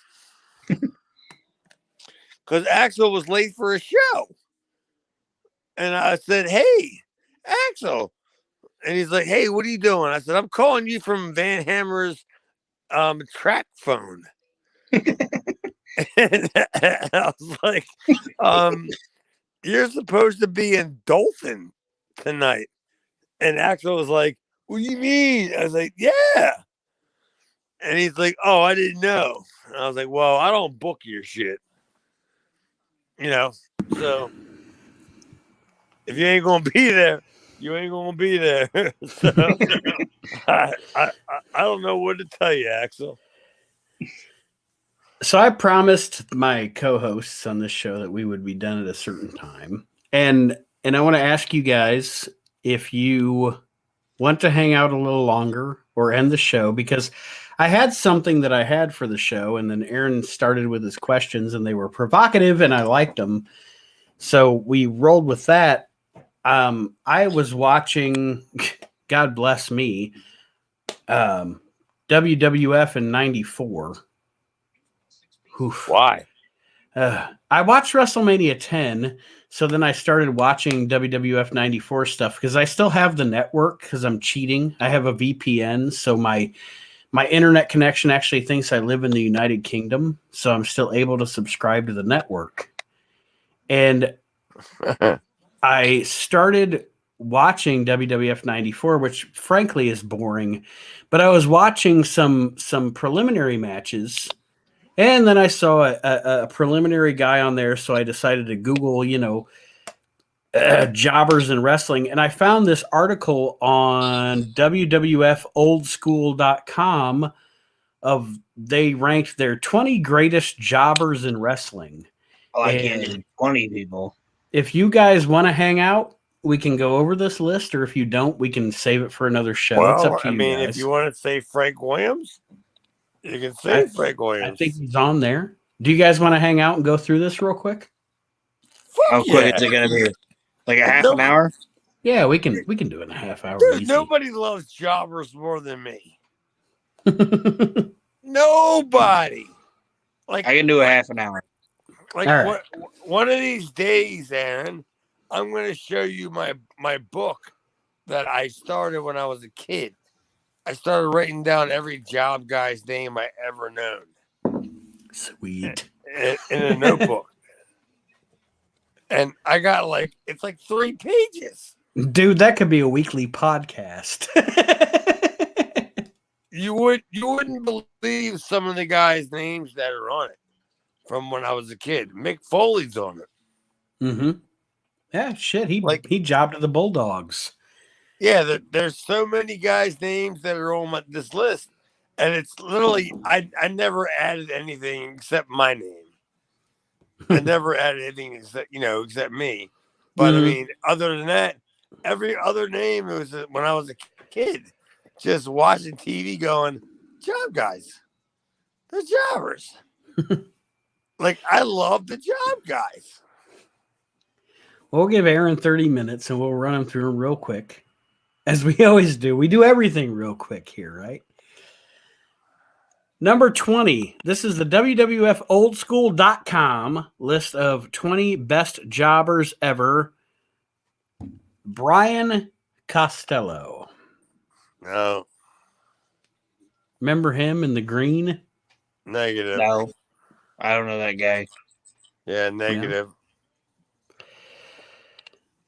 Because Axel was late for a show. And I said, "Hey, Axel." And he's like, "Hey, what are you doing?" I said, "I'm calling you from Van Hammer's track phone." And I was like, "You're supposed to be in Dolphin tonight." And Axel was like, "What do you mean?" I was like, "Yeah." And he's like, "Oh, I didn't know." And I was like, "Well, I don't book your shit. So if you ain't gonna be there, you ain't gonna be there." So I don't know what to tell you, Axel. So I promised my co-hosts on this show that we would be done at a certain time. And I want to ask you guys if you want to hang out a little longer or end the show, because I had something that I had for the show, and then Aaron started with his questions, and they were provocative, and I liked them. So we rolled with that. I was watching, God bless me, WWF in '94. Oof. Why? I watched WrestleMania 10, so then I started watching WWF 94 stuff because I still have the network because I'm cheating. I have a VPN, so my internet connection actually thinks I live in the United Kingdom, so I'm still able to subscribe to the network. And I started watching WWF 94, which frankly is boring, but I was watching some preliminary matches. And then I saw a preliminary guy on there, so I decided to Google, jobbers in wrestling. And I found this article on WWFoldschool.com they ranked their 20 greatest jobbers in wrestling. Oh, I can't do 20 people. If you guys want to hang out, we can go over this list, or if you don't, we can save it for another show. Well, it's up to you guys. If you want to say Frank Williams, you can say Frank Williams. I think he's on there. Do you guys want to hang out and go through this real quick? How quick is it going to be? Like a half an hour? Yeah, we can do it in a half hour. Nobody loves jobbers more than me. Nobody. Like, I can do a half an hour. Like one of these days, Aaron, I'm going to show you my book that I started when I was a kid. I started writing down every job guy's name I ever known. Sweet. in a notebook. And I got it's like 3 pages. Dude, that could be a weekly podcast. You wouldn't believe some of the guys' names that are on it from when I was a kid. Mick Foley's on it. Mm-hmm. Yeah, shit. He jobbed at the Bulldogs. Yeah, there's so many guys' names that are on this list, and it's literally I never added anything except my name. I never added anything except me. But I mean, other than that, every other name it was when I was a kid, just watching TV, going, "Job guys, the jobbers." I love the job guys. We'll give Aaron 30 minutes and we'll run him through them real quick. As we always do. We do everything real quick here, right? Number 20. This is the WWFOldSchool.com list of 20 best jobbers ever. Brian Costello. No. Remember him in the green? Negative. No. I don't know that guy. Yeah, negative. Yeah.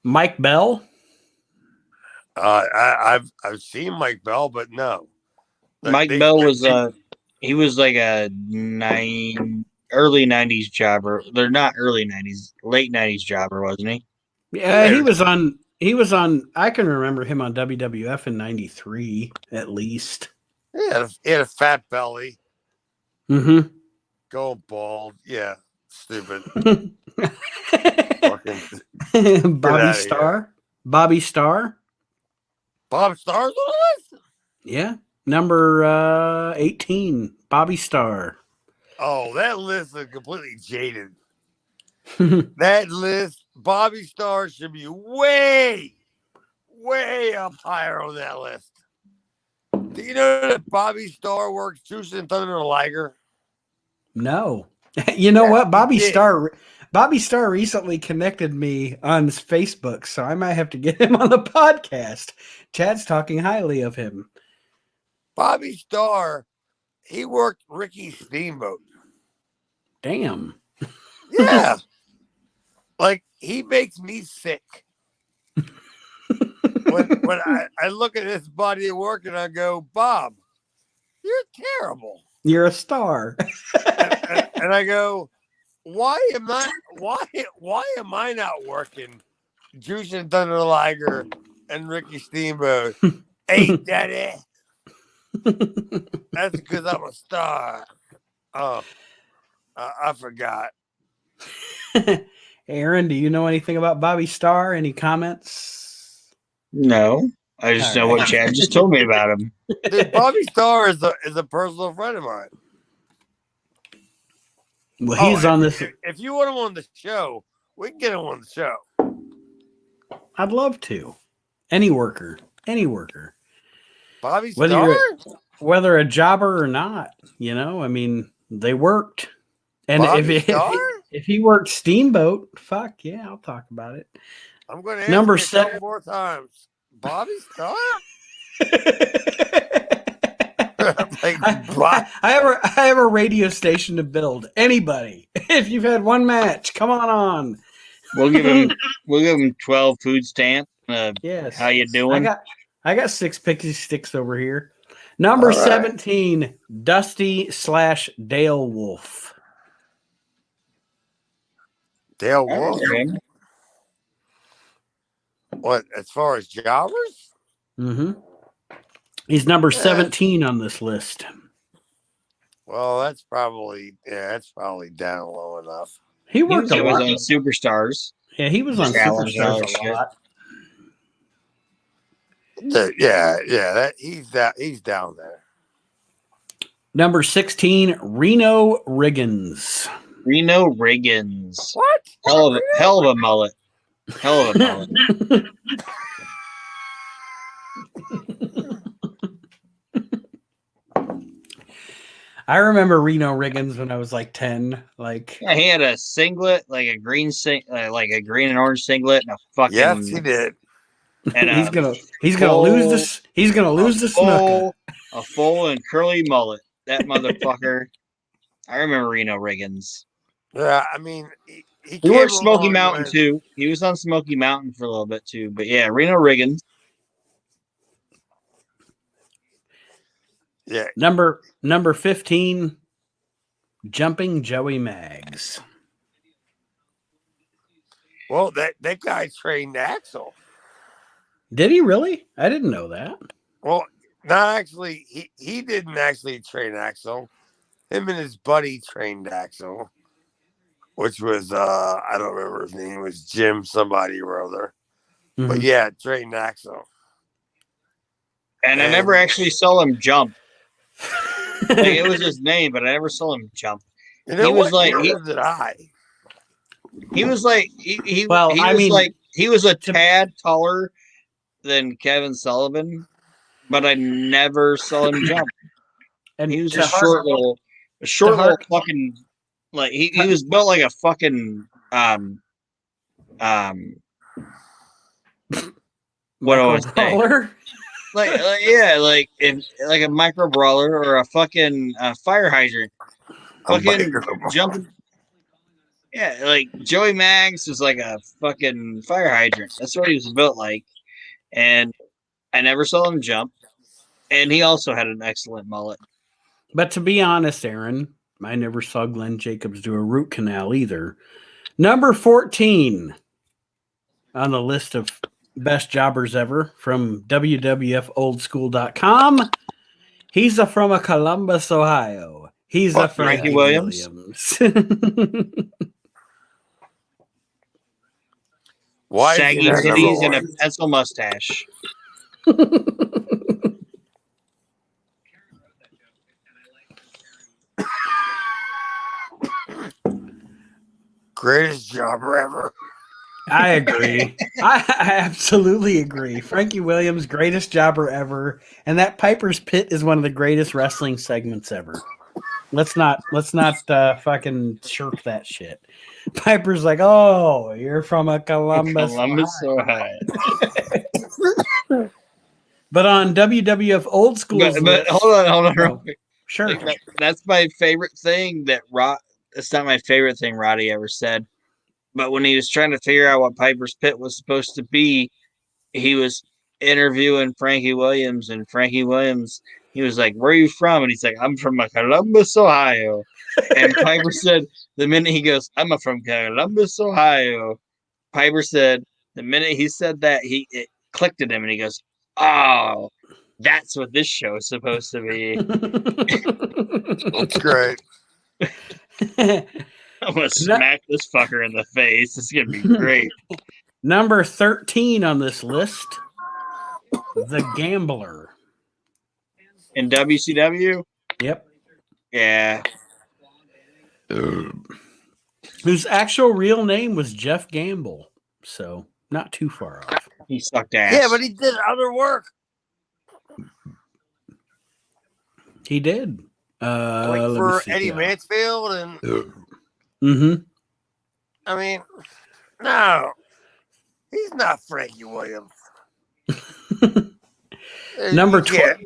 Mike Bell. I've seen Mike Bell, but no. Mike Bell was he was like a early 90s jobber. They're not early 90s, late 90s jobber, wasn't he? Yeah, he was on I can remember him on WWF in 93 at least. Yeah, he had a fat belly. Mm-hmm. Go bald. Yeah. Stupid. Bobby Starr. Bobby Starr. Bob Starr's on the list? Yeah. Number 18. Bobby Starr. Oh, that list is completely jaded. That list, Bobby Starr should be way, way up higher on that list. Do you know that Bobby Starr works Juice and Thunder Liger? No. You know what? Bobby Starr recently connected me on Facebook, so I might have to get him on the podcast. Chad's talking highly of him. Bobby Starr, he worked Ricky Steamboat. Damn. Yeah. He makes me sick. when I look at his body of work and I go, Bob, you're terrible. You're a star. and I go, why am I not working Juice and Thunder Liger and Ricky Steamboat? Hey, Daddy. That's because I'm a star. Oh, I forgot. Aaron, do you know anything about Bobby Starr? Any comments? No. I just know what Chad just told me about him. Dude, Bobby Starr is a personal friend of mine. Well, he's on this. If you want him on the show, we can get him on the show. I'd love to. Any worker. Bobby Starr? Whether a jobber or not, I mean, they worked. And if he worked Steamboat, fuck yeah, I'll talk about it. I'm going to ask number you 7 more times. Bobby Starr? I have a radio station to build. Anybody, if you've had one match, come on. We'll give him 12 food stamps. Yes. How you doing? I got 6 pixie sticks over here. Number 17, Dusty / Dale Wolf. Dale Wolf? What, as far as jobbers? Mm-hmm. He's number 17 on this list. Well, that's probably down low enough. He worked a lot on Superstars. Yeah, he was on Superstars a lot. He's down there. Number 16, Reno Riggins. Reno Riggins. What? Hell of a mullet. Hell of a mullet. I remember Reno Riggins when I was like 10. He had a singlet, like a green and orange singlet, and a fucking. Yes, he did. And he's gonna lose this. He's gonna lose the snooker. A full and curly mullet. That motherfucker. I remember Reno Riggins. Yeah, I mean, he He came worked Smoky along Mountain when, too. He was on Smoky Mountain for a little bit too. But yeah, Reno Riggins. yeah. Number 15, Jumping Joey Maggs. Well, that guy trained Axel. Did he really? I didn't know that. Well, not actually. He didn't actually train Axel. Him and his buddy trained Axel, which was I don't remember his name. It was Jim somebody or other. Mm-hmm. But yeah, trained Axel. And I never actually saw him jump. Like, it was his name, but I never saw him jump. You know He was what? like Neither did I. he was like he Well, he I was mean, like he was a tad taller than Kevin Sullivan, but I never saw him jump. and He was to a short little fucking, like he was built like a fucking what do I say? Like yeah, like a micro brawler or a fucking fire hydrant. Fucking jumping. Yeah, like Joey Maggs was like a fucking fire hydrant. That's what he was built like. And I never saw him jump. And he also had an excellent mullet. But to be honest, Aaron, I never saw Glenn Jacobs do a root canal either. Number 14 on the list of best jobbers ever from WWFOldSchool.com. He's from Columbus, Ohio. He's a Frankie Williams. Why Shaggy titties and a pencil mustache. Greatest jobber ever. I agree. I absolutely agree. Frankie Williams, greatest jobber ever, and that Piper's Pit is one of the greatest wrestling segments ever. Let's not fucking shirk that shit. Piper's like, oh, you're from a Columbus, Ohio. But on WWF Old School's but hold on real quick. Sure. Like that's my favorite thing that it's not my favorite thing Roddy ever said. But when he was trying to figure out what Piper's Pit was supposed to be, he was interviewing Frankie Williams, and Frankie Williams, he was like, "Where are you from?" And he's like, "I'm from Columbus, Ohio." And Piper said, the minute he goes, "I'm from Columbus, Ohio," Piper said, the minute he said that, it clicked at him, and he goes, "Oh, that's what this show is supposed to be." That's great. I'm gonna smack this fucker in the face. It's gonna be great. Number 13 on this list, The Gambler. In WCW? Yep. Yeah. Whose actual real name was Jeff Gamble. So, not too far off. He sucked ass. Yeah, but he did other work. He did. Like for Eddie Mansfield and... Mm-hmm. I mean, no. He's not Frankie Williams. Number 12.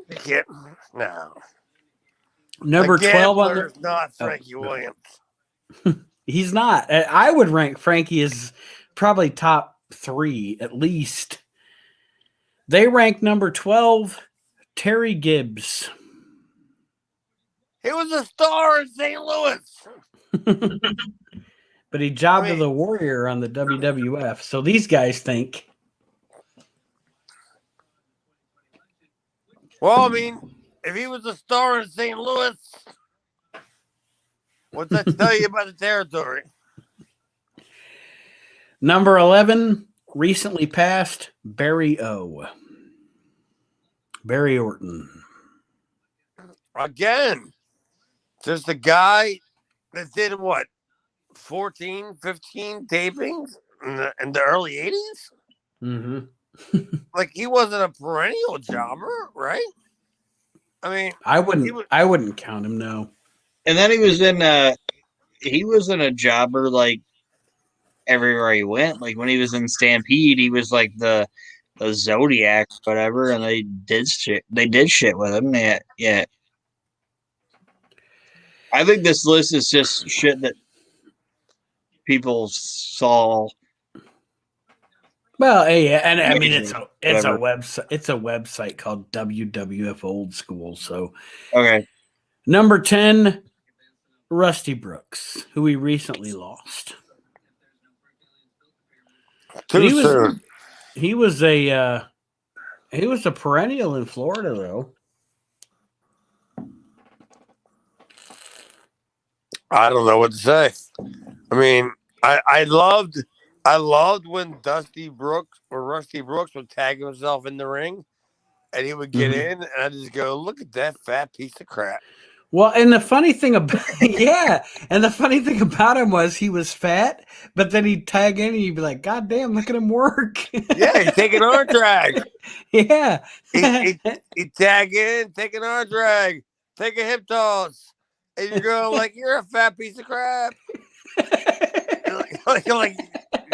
No. Number 12 on the... not Frankie Williams. He's not. I would rank Frankie as probably top 3 at least. They rank number 12, Terry Gibbs. He was a star in St. Louis. But he jobbed to the Warrior on the WWF. So these guys think. Well, I mean, if he was a star in St. Louis, what's that tell you about the territory? Number 11, recently passed, Barry O. Barry Orton. Again, just a guy that did what? 14, 15 tapings in the early 80s? Mm-hmm. Like, he wasn't a perennial jobber, right? I mean, I wouldn't count him, no. And then he was in a jobber like everywhere he went. Like when he was in Stampede, he was like the Zodiac, whatever, and they did shit with him. Yeah. I think this list is just shit that people saw. Well, yeah, and I mean Amazing. it's a Whatever. website. It's a website called WWF Old School. So Okay. number 10, Rusty Brooks, who we recently lost. Too soon. He was a perennial in Florida, though. I don't know what to say. I mean, I loved when Rusty Brooks would tag himself in the ring, and he would get in, and I just go, look at that fat piece of crap. Well, and the funny thing about him was he was fat, but then he'd tag in and he'd be like, "God damn, look at him work!" Yeah, he'd take an arm drag. Yeah, he'd tag in, take an arm drag, take a hip toss, and you're going like, "You're a fat piece of crap." like,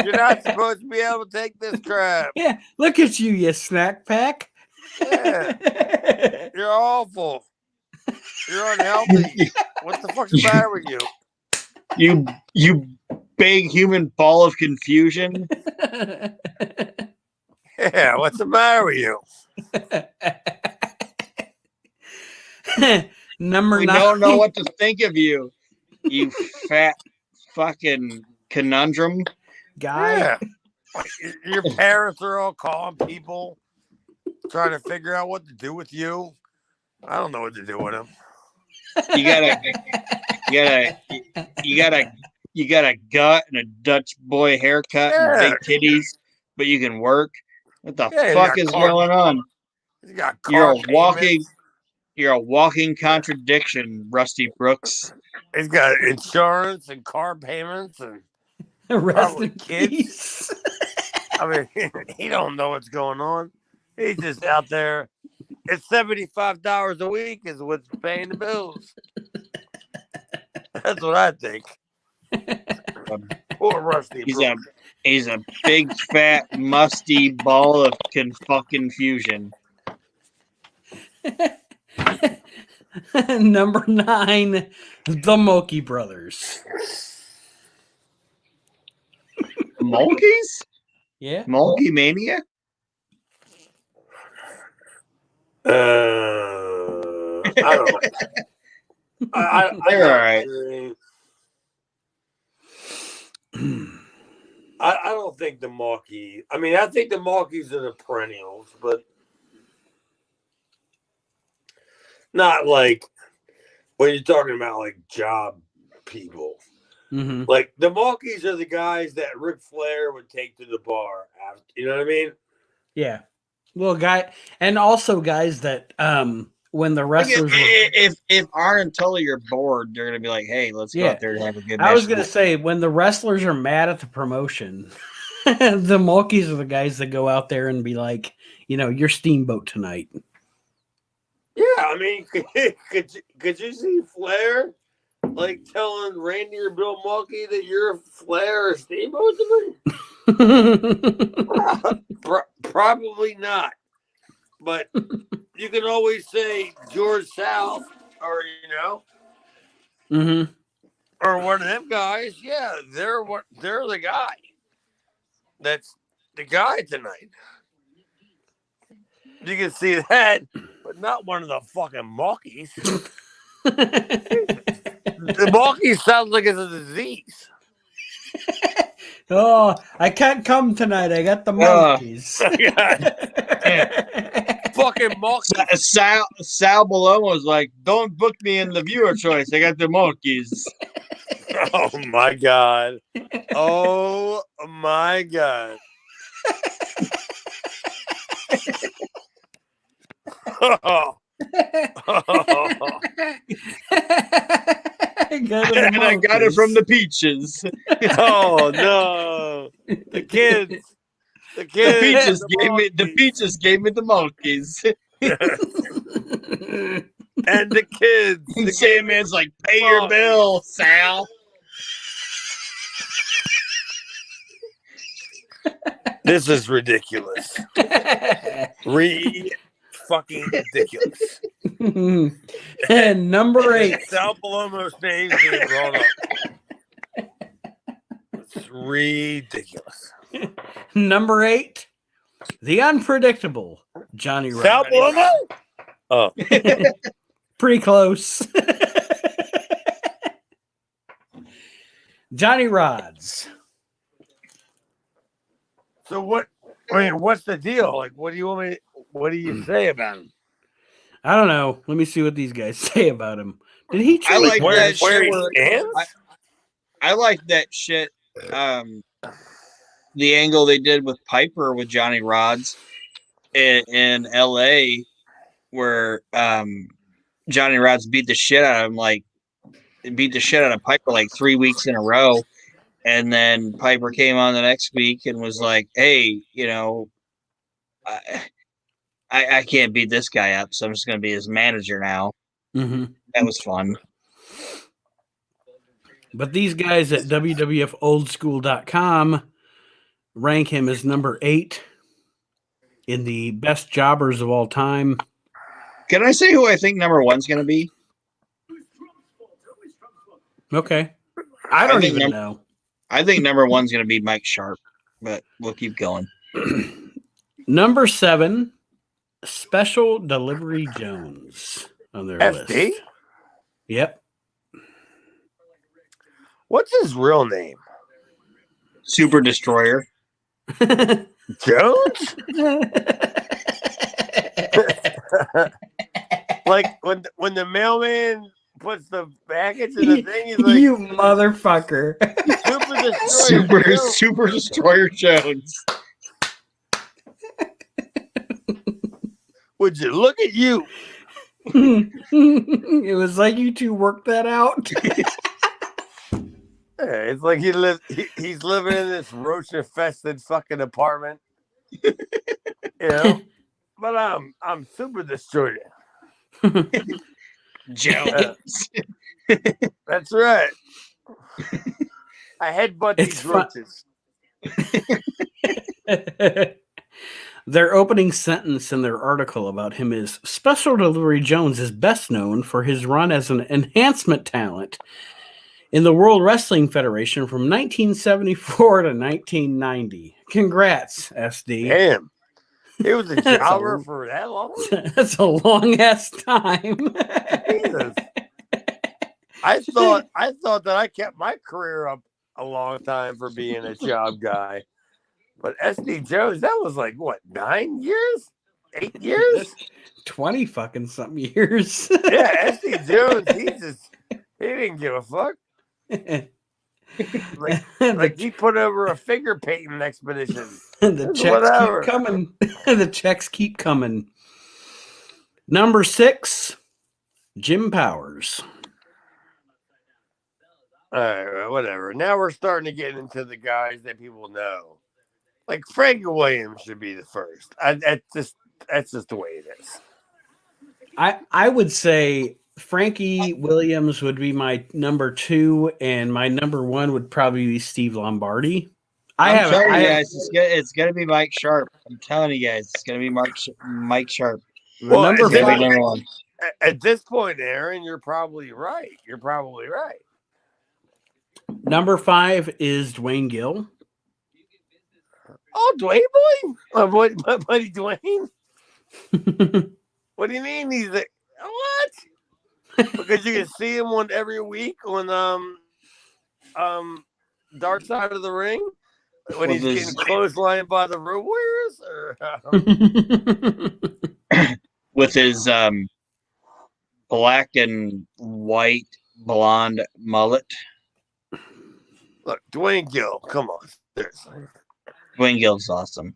you're not supposed to be able to take this crap. Yeah, look at you snack pack. Yeah, you're awful. You're unhealthy. What the fuck's the matter with you? You big human ball of confusion. Yeah, what's the matter with you? Number we 9. don't know what to think of you, you fat fucking conundrum guy. Yeah. Your parents are all calling people, trying to figure out what to do with you. I don't know what to do with them. You got a gut and a Dutch boy haircut and big titties, but you can work. What the fuck is going on? You're a walking contradiction, Rusty Brooks. He's got insurance and car payments and probably kids. I mean, he don't know what's going on. He's just out there. It's $75 a week is what's paying the bills. That's what I think. Poor Rusty. He's a big fat musty ball of fucking fusion. Number 9, the Mulkey Brothers. Mulkeys? Yeah. Mulkey Mania? I don't know. They're all right. I don't think the Mulkey. I mean, I think the Mulkeys are the perennials, but not like when you're talking about like job people. Mm-hmm. Like the Mulkeys are the guys that Ric Flair would take to the bar after, you know what I mean? Yeah. Well, and also guys that when the wrestlers if Arn and Tully are bored, they're gonna be like, "Hey, let's go out there and have a good match." I was gonna say when the wrestlers are mad at the promotion, the Mulkeys are the guys that go out there and be like, you're Steamboat tonight. Yeah, I mean, could you see Flair like telling Randy or Bill Mulkey that you're Flair or Steamboat tonight? Probably not. But you can always say George South or, mm-hmm. or one of them guys. Yeah, they're the guy. That's the guy tonight. You can see that, but not one of the fucking Mulkeys. The Mulkey sounds like it's a disease. Oh, I can't come tonight. I got the Mulkeys. Fucking Mulkeys. Sal Malone was like, "Don't book me in the viewer choice. I got the Mulkeys." Oh my god! Oh my god! Oh. I got it from the peaches. Oh no! The kids. The peaches gave me the Mulkeys. And the kids. The Sandman's like, "Pay your bill, Sal." This is ridiculous. Fucking ridiculous. And number 8. Sal Palomo's name's being brought up. It's ridiculous. Number 8, the unpredictable Johnny Rods. Sal Palomo? Oh. Pretty close. Johnny Rods. So what's the deal? Like, what do you say about him? I don't know. Let me see what these guys say about him. Did he I like where that shit. he stands? I like that shit. The angle they did with Piper with Johnny Rods in L.A., where Johnny Rods beat the shit out of Piper like 3 weeks in a row, and then Piper came on the next week and was like, "Hey, I can't beat this guy up, so I'm just going to be his manager now." Mm-hmm. That was fun. But these guys at WWFoldschool.com rank him as number 8 in the best jobbers of all time. Can I say who I think number 1's going to be? Okay. I don't even know. I think number 1's going to be Mike Sharp, but we'll keep going. Number 7, Special Delivery Jones on their SD? list. Yep. What's his real name? Super Destroyer. Jones? Like when the mailman puts the package in the thing, he's like, "You motherfucker." Super Destroyer Jones. Would you look at you? It was like you two worked that out. Yeah, it's like he's living in this roach-infested fucking apartment. But I'm Super Destroyer. Jones. That's right. I headbutt It's these roaches. Their opening sentence in their article about him is, "Special Delivery Jones is best known for his run as an enhancement talent in the World Wrestling Federation from 1974 to 1990. Congrats, SD." Damn. He was a jobber for that long? That's a long-ass time. Jesus. I thought that I kept my career up a long time for being a job guy. But SD Jones, that was like, what, 9 years? 8 years? 20 fucking something years. Yeah, SD Jones, he didn't give a fuck. Like he put over a figure painting expedition. The checks keep coming. The checks keep coming. Number 6, Jim Powers. All right, whatever. Now we're starting to get into the guys that people know. Like Frankie Williams should be the first. That's just the way it is. I would say Frankie Williams would be my number 2, and my number 1 would probably be Steve Lombardi. I'm telling you guys, it's gonna be Mike Sharp. I'm telling you guys, it's gonna be Mike Sharp. Well, number 5. Number 1. At this point, Aaron, you're probably right. Number 5 is Dwayne Gill. Oh, Dwayne boy, my buddy Dwayne. What do you mean he's like what? Because you can see him every week on Dark Side of the Ring when he's getting clotheslined by the Road Warriors, with his black and white blonde mullet. Look, Dwayne Gill, come on, seriously. Dwayne Gill's awesome.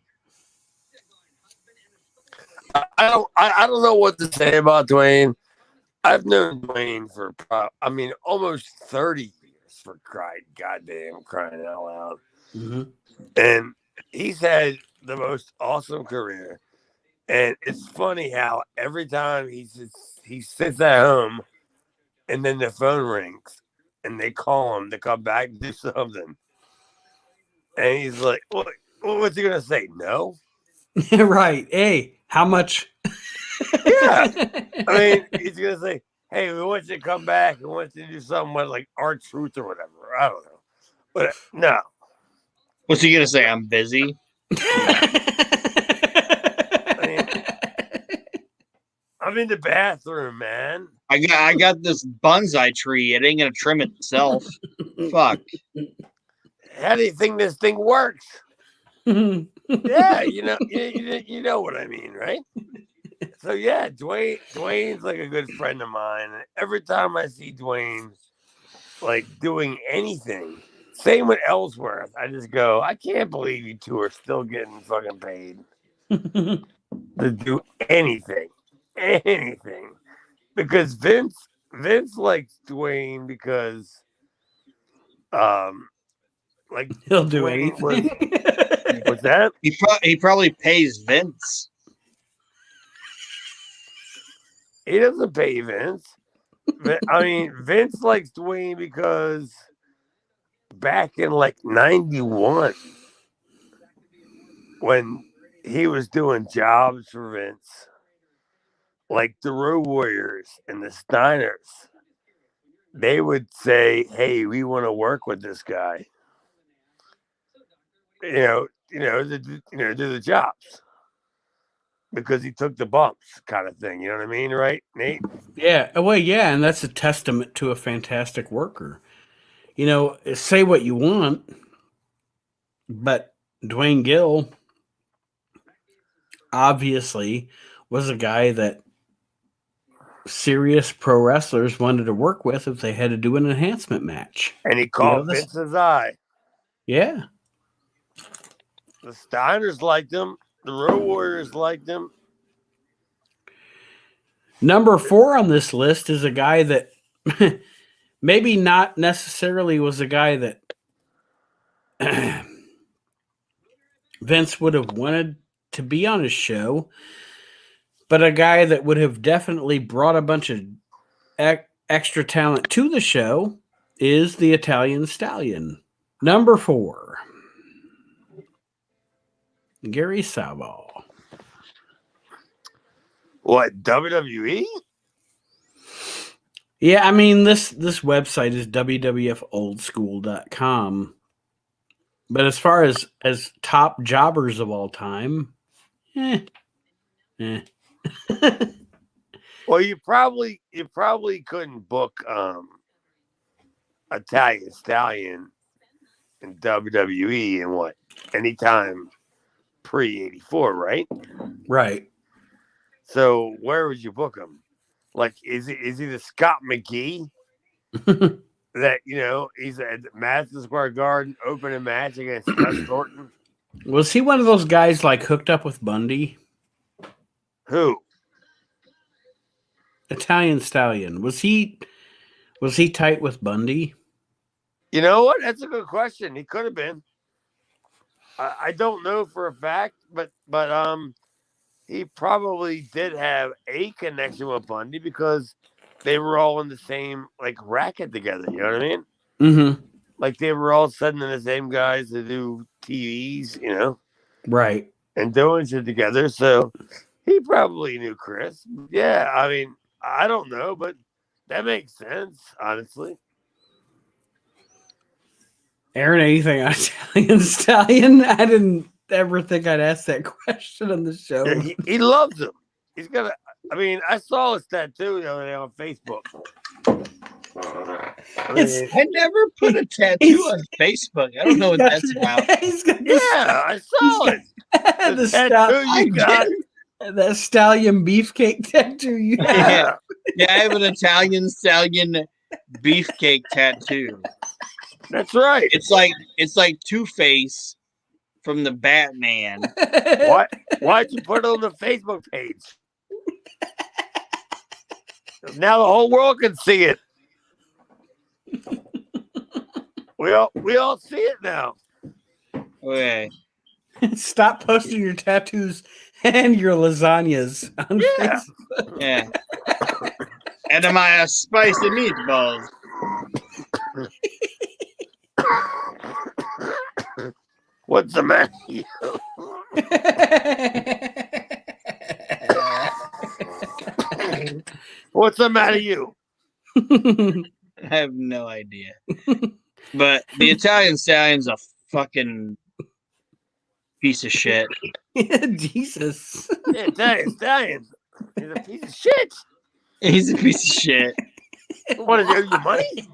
I don't know what to say about Dwayne. I've known Dwayne for almost 30 years for crying out loud. Mm-hmm. And he's had the most awesome career. And it's funny how every time he sits at home and then the phone rings and they call him to come back and do something. And he's like, what's he going to say? No? Right. Hey, how much? Yeah. I mean, he's going to say, hey, we want you to come back. We want you to do something with like R-Truth or whatever. I don't know. But no. What's he gonna say? I'm busy. I'm in the bathroom, man. I got this bonsai tree. It ain't gonna trim itself. Fuck. How do you think this thing works? Yeah, you know what I mean, right? So yeah, Dwayne's like a good friend of mine. And every time I see Dwayne like doing anything, same with Ellsworth, I just go, I can't believe you two are still getting fucking paid to do anything. Because Vince likes Dwayne because like He'll do Dwayne anything. what's that? He probably pays Vince. He doesn't pay Vince. I mean, Vince likes Dwayne because back in like 91, when he was doing jobs for Vince, like the Road Warriors and the Steiners, they would say, "Hey, we want to work with this guy." Do the jobs because he took the bumps, kind of thing. You know what I mean, right, Nate? Yeah, well, yeah, and that's a testament to a fantastic worker. Say what you want, but Dwayne Gill obviously was a guy that serious pro wrestlers wanted to work with if they had to do an enhancement match. And he called Vince's eye. Yeah. The Steiners liked him. The Road Warriors liked him. Number 4 on this list is a guy that maybe not necessarily was a guy that Vince would have wanted to be on his show, but a guy that would have definitely brought a bunch of extra talent to the show is the Italian Stallion. Number 4, Gary Salvo. What, WWE? Yeah, I mean, this website is wwfoldschool.com. But as far as top jobbers of all time, Well, you probably couldn't book Italian Stallion in WWE in what, anytime pre-84, right? Right. So where would you book him? Like, is he the Scott McGee that he's at Madison Square Garden opening match against Les Norton? Was he one of those guys like hooked up with Bundy? Who? Italian Stallion. Was he tight with Bundy? You know what? That's a good question. He could have been. I don't know for a fact, but he probably did have a connection with Bundy because they were all in the same like racket together. You know what I mean? Mm-hmm. Like they were all sending the same guys to do TVs, Right. and doing shit together. So he probably knew Chris. Yeah, I mean, I don't know, but that makes sense, honestly. Aaron, anything on Italian Stallion? I didn't ever think I'd ask that question on the show. Yeah, he loves him. He's got I saw his tattoo the other day on Facebook. I never put a tattoo on Facebook. I don't know what that's about. I saw it. The tattoo you got. That stallion beefcake tattoo you have. Yeah, I have an Italian Stallion beefcake tattoo. That's right. It's like Two-Face from the Batman. Why'd you put it on the Facebook page? Now the whole world can see it. We all see it now. Okay. Stop posting your tattoos and your lasagnas on Facebook. Yeah. And my spicy meatballs. What's the matter? What's the matter, you? I have no idea. But the Italian Stallion's a fucking piece of shit. Jesus. Yeah, Italian. He's a piece of shit. He's a piece of shit. What, is it your money?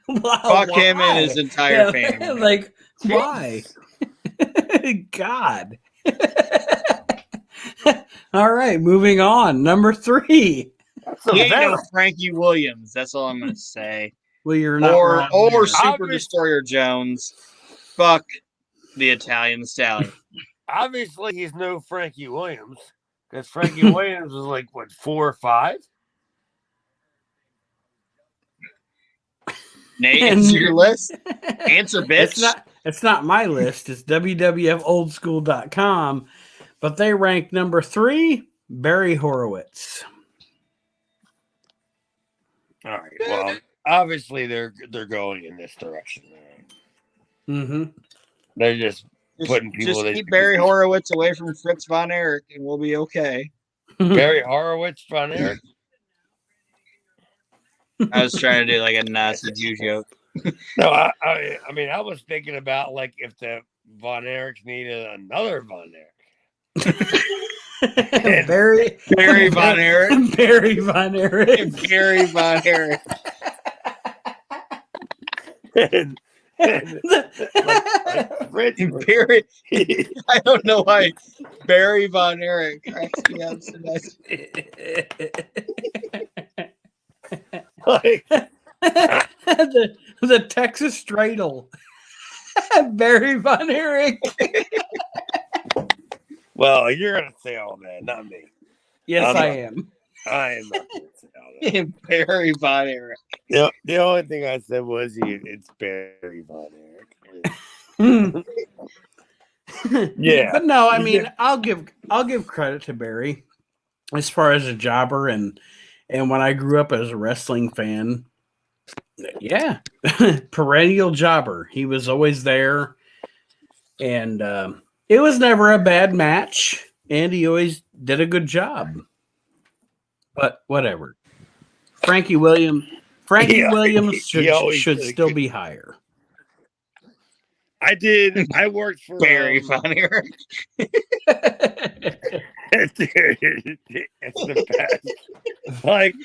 Wow, Fuck why? him and his entire Yeah, family. Like, why? God. All right, moving on. Number 3. He ain't no Frankie Williams. That's all I'm gonna say. Well, you're not Or wrong there. Super Destroyer Jones. Fuck the Italian Stallion. Obviously, he's no Frankie Williams, because Frankie Williams was like, what, 4 or 5? Nate, answer your list. Answer, bitch. It's not my list. It's www.oldschool.com. But they rank number 3, Barry Horowitz. All right. Well, obviously they're going in this direction. Mm-hmm. They're just putting people. Just keep Barry Horowitz away from Fritz von Erich, and we'll be okay. Barry Horowitz, von Erich. I was trying to do like a nasty Jew joke. No, I mean, I was thinking about like if the von Erichs needed another von Erich. Barry von Erich. Barry von Erich. Barry von Erich. Barry, I don't know why Barry von Erich cracks me up so much. Like, the Texas Straddle. Barry von Erich. well, you're gonna say all that, not me. Yes, I am. I am not gonna say all that. Barry von Erich. The only thing I said was it's Barry von Erich. Yeah, but no, I mean, I'll give credit to Barry as far as a jobber and when I grew up as a wrestling fan. Yeah, perennial jobber. He was always there, and it was never a bad match, and he always did a good job. But whatever. Frankie Williams should still be higher. I worked for Barry von Erich. It's the best. Like,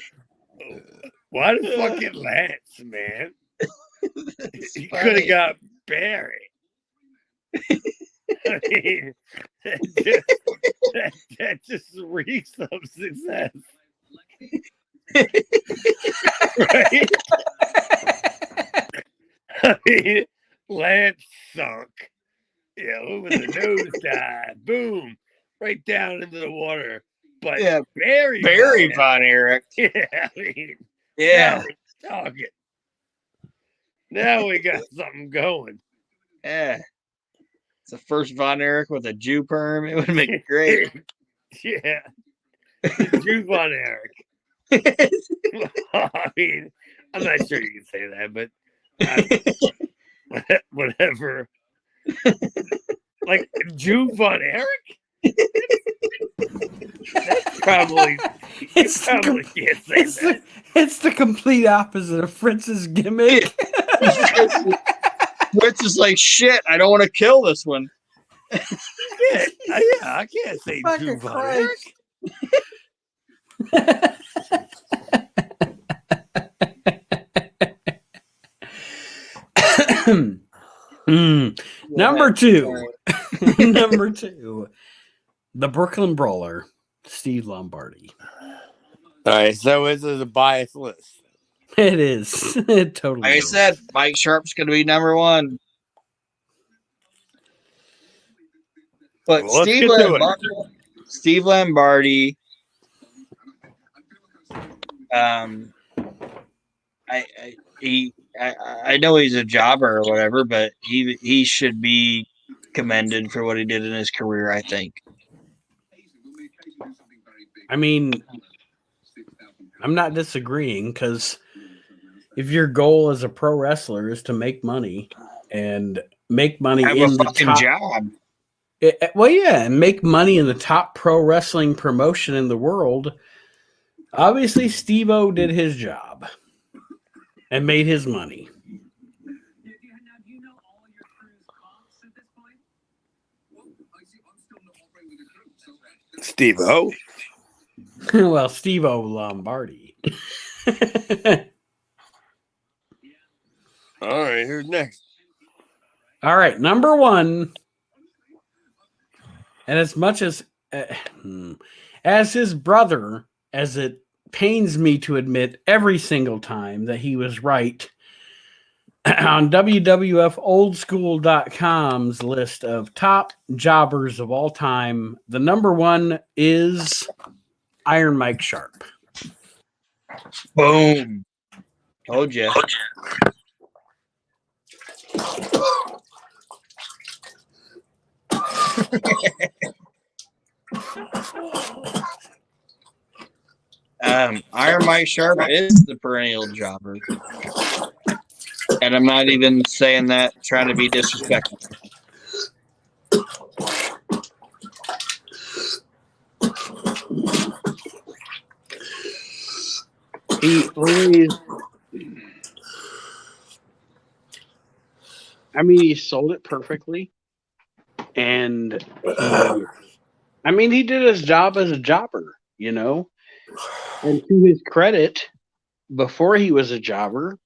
why the fucking Lance, man? You could have got Barry. I mean, that just reeks of success. Right? I mean, Lance sunk. Yeah, over the nose dive. Boom. Right down into the water. But yeah, Barry von Erich. Yeah, I mean, yeah. Now we're talking. Now we got something going. Yeah. It's the first Von Erich with a Jew perm. It would make it great. Yeah. The Jew Von Erich. I mean, I'm not sure you can say that, but whatever. Like Jew Von Erich? That's probably It's the complete opposite of Fritz's gimmick. Fritz is like, shit, I don't want to kill this one. Yeah, I can't say Jew Von Erich. Number 2. Number 2. The Brooklyn Brawler, Steve Lombardi. All right, so this is a biased list. It is. It totally Like I said, Mike Sharp's going to be number 1. But well, Steve Lombardi, I know he's a jobber or whatever, but he should be commended for what he did in his career, I think. I mean, I'm not disagreeing, because if your goal as a pro wrestler is to make money and make money in the top job. And make money in the top pro wrestling promotion in the world, obviously Steve-O did his job. and made his money. Steve-O. Well, Steve-O Lombardi. All right, who's next? All right, number one. And as much as his brother, as it pains me to admit every single time that he was right, on WWFOldSchool.com's list of top jobbers of all time, the number one is Iron Mike Sharp. Boom. Told you. Iron Mike Sharp is the perennial jobber. And I'm not even saying that trying to be disrespectful. He always, I mean, he sold it perfectly. And he did his job as a jobber, you know. And to his credit, before he was a jobber,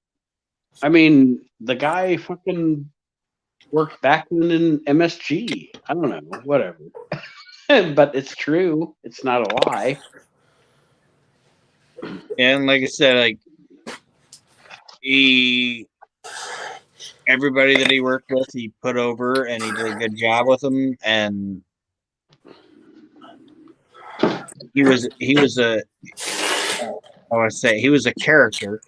I mean, the guy fucking worked back in MSG. I don't know, whatever. But it's true. It's not a lie. And like I said, like everybody that he worked with, he put over, and he did a good job with them. And he was a character.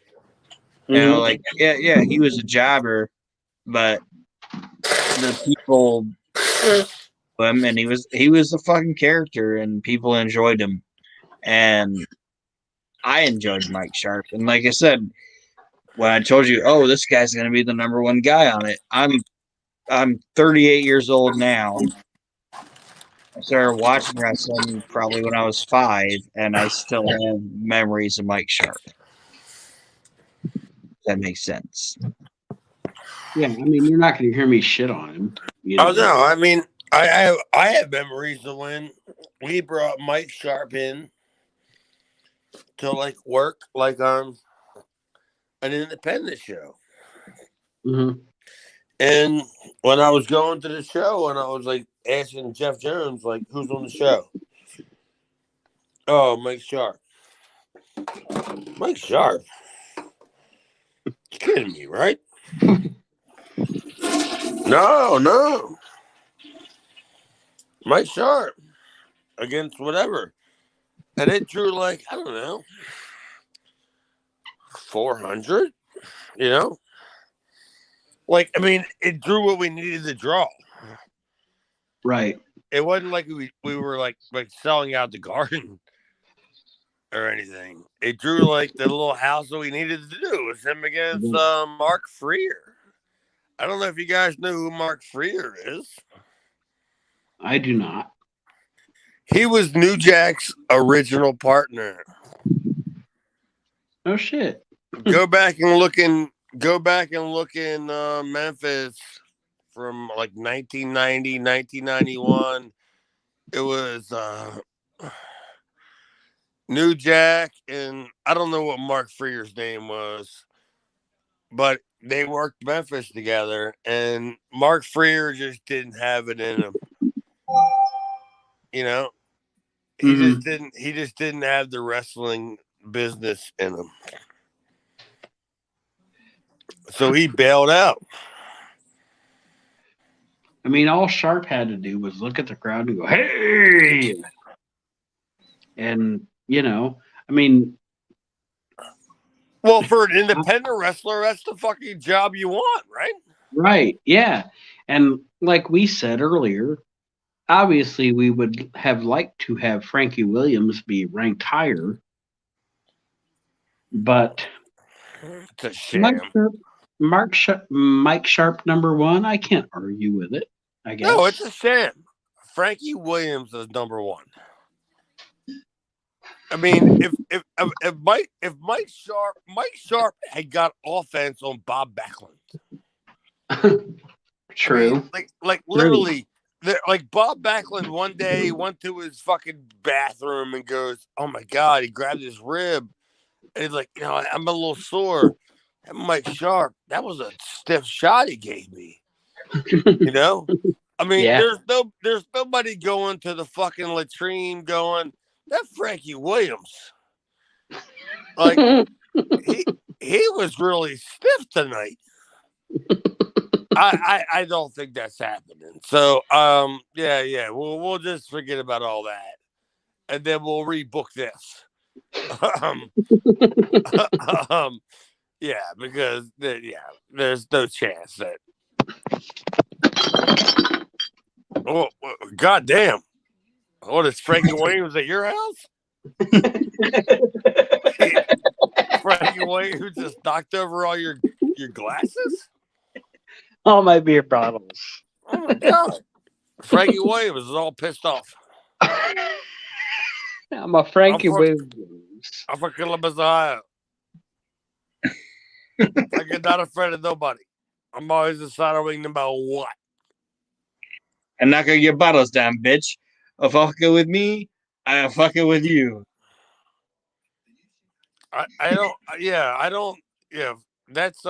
You know, like yeah, he was a jobber, but the people him, and he was a fucking character, and people enjoyed him, and I enjoyed Mike Sharp. And like I said, when I told you, oh, this guy's gonna be the number one guy on it, I'm 38 years old now. I started watching wrestling probably when I was 5, and I still have memories of Mike Sharp. That makes sense. Yeah, I mean, you're not going to hear me shit on him. You know? Oh no, I mean, I have memories of when we brought Mike Sharp in to like work like on an independent show. Mm-hmm. And when I was going to the show, and I was like asking Jeff Jones, like, who's on the show? Oh, Mike Sharp. Mike Sharp. You're kidding me, right? No. Mike Sharp against whatever. And it drew like, I don't know, 400, you know? Like, I mean, it drew what we needed to draw. Right. It wasn't like we were like selling out the garden or anything. It drew like the little house that we needed to do. It was him against Mark Freer. I don't know if you guys know who Mark Freer is. I do not. He was New Jack's original partner. Oh shit. Go back and look in Memphis from like 1990, 1991. It was New Jack, and I don't know what Mark Freer's name was, but they worked Memphis together, and Mark Freer just didn't have it in him. You know, he just didn't have the wrestling business in him. So he bailed out. I mean, all Sharp had to do was look at the crowd and go, "Hey!" And you know, I mean, well, for an independent wrestler, that's the fucking job you want, right? Right. Yeah. And like we said earlier, obviously we would have liked to have Frankie Williams be ranked higher, but it's a shame. Mike Sharp number one. I can't argue with it. I guess. No, it's a shame. Frankie Williams is number one. I mean, if Mike Sharp had got offense on Bob Backlund. True. I mean, like literally, like Bob Backlund one day went to his fucking bathroom and goes, "Oh my god!" He grabbed his rib and he's like, I'm a little sore. And Mike Sharp, that was a stiff shot he gave me. I mean, Yeah. there's nobody going to the fucking latrine going, that Frankie Williams. Like he was really stiff tonight. I don't think that's happening. So yeah, we'll just forget about all that, and then we'll rebook this. Yeah, because there's no chance that. Oh, goddamn! What is Frankie Williams at your house? Frankie Williams just knocked over all your glasses? All my beer bottles. Oh my god! Frankie Williams is all pissed off. I'm a Frankie Williams. I'm for Killer Messiah. I get not afraid of nobody. I'm always deciding no matter what. And knocking your bottles down, bitch. A fucking with me, I am fucking with you. I don't. Yeah, that's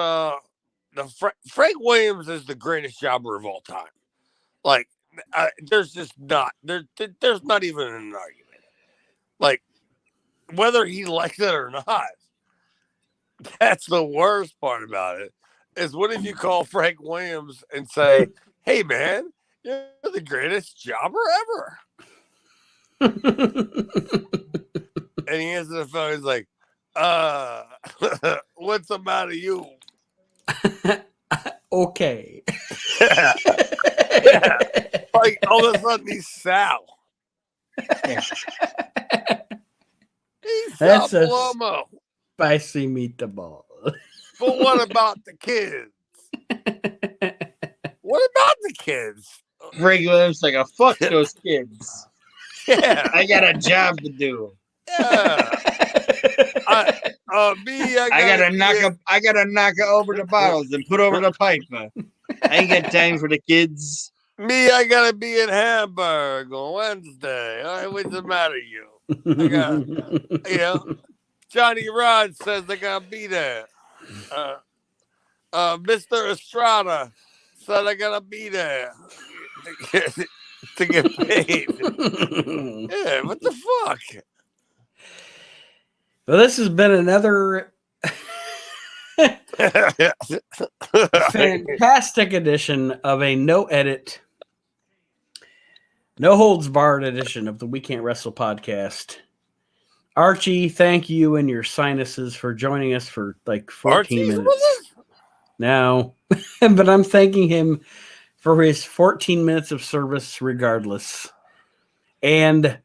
Frank Williams is the greatest jobber of all time. Like, there's just not there's not even an argument. Like, whether he likes it or not, that's the worst part about it. Is what if you call Frank Williams and say, "Hey, man, you're the greatest jobber ever," and he answers the phone. He's like, what's the matter, you?" Okay. Yeah. Like all of a sudden he's Sal. He's Sal That's a Palomo. spicy meatball. But what about the kids? What about the kids? Frank Williams like, fuck those kids. Yeah. I got a job to do. Yeah. I gotta knock over the bottles and put over the pipe. I ain't got time for the kids. I gotta be in Hamburg on Wednesday. All right, what's the matter, you? I got, Johnny Rod says I gotta be there. Mr. Estrada said I gotta be there to get paid. Yeah, what the fuck? Well, this has been another fantastic edition of a no edit, no holds barred edition of the We Can't Wrestle podcast. Archie, thank you and your sinuses for joining us for like 14 minutes. No, but I'm thanking him for his 14 minutes of service regardless. And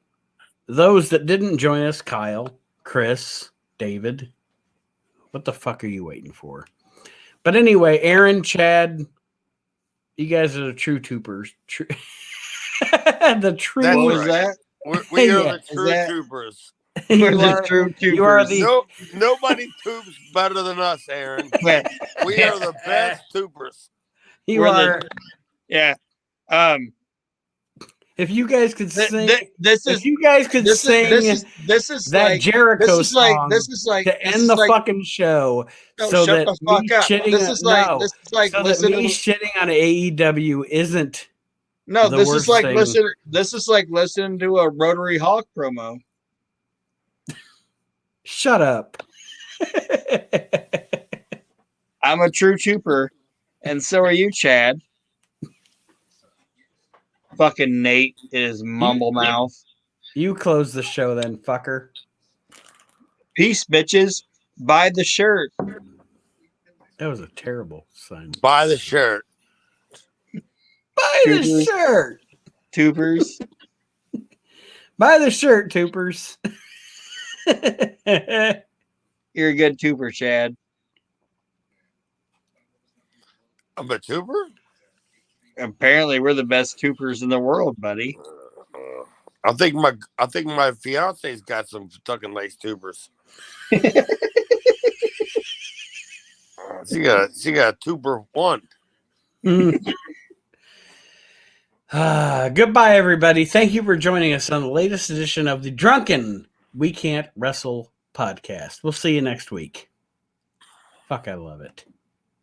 those that didn't join us, Kyle, Chris, David, what the fuck are you waiting for? But anyway, Aaron, Chad, you guys are the true troopers. The true. What was that? We are the true troopers. You are the. Nobody tubes better than us, Aaron. We are the best tubers. You are. Yeah. If you guys could sing, this is that like, Jericho song this is like to end the fucking show, no, so shut that the fuck me up. shitting This is like so that me shitting on AEW isn't. No, the this worst is like thing. This is like listening to a Rotary Hawk promo. Shut up. I'm a true trooper, and so are you, Chad. Fucking Nate is mumble mouth. You close the show then, fucker. Peace, bitches. Buy the shirt. That was a terrible sign. Buy the shirt. Buy the shirt. Tubers. Buy the shirt, Toopers. You're a good tuber, Chad. I'm a tuber? Apparently, we're the best tubers in the world, buddy. I think my fiance's got some fucking lace tubers. She got a tuber one. Goodbye, everybody. Thank you for joining us on the latest edition of the Drunken We Can't Wrestle podcast. We'll see you next week. Fuck, I love it.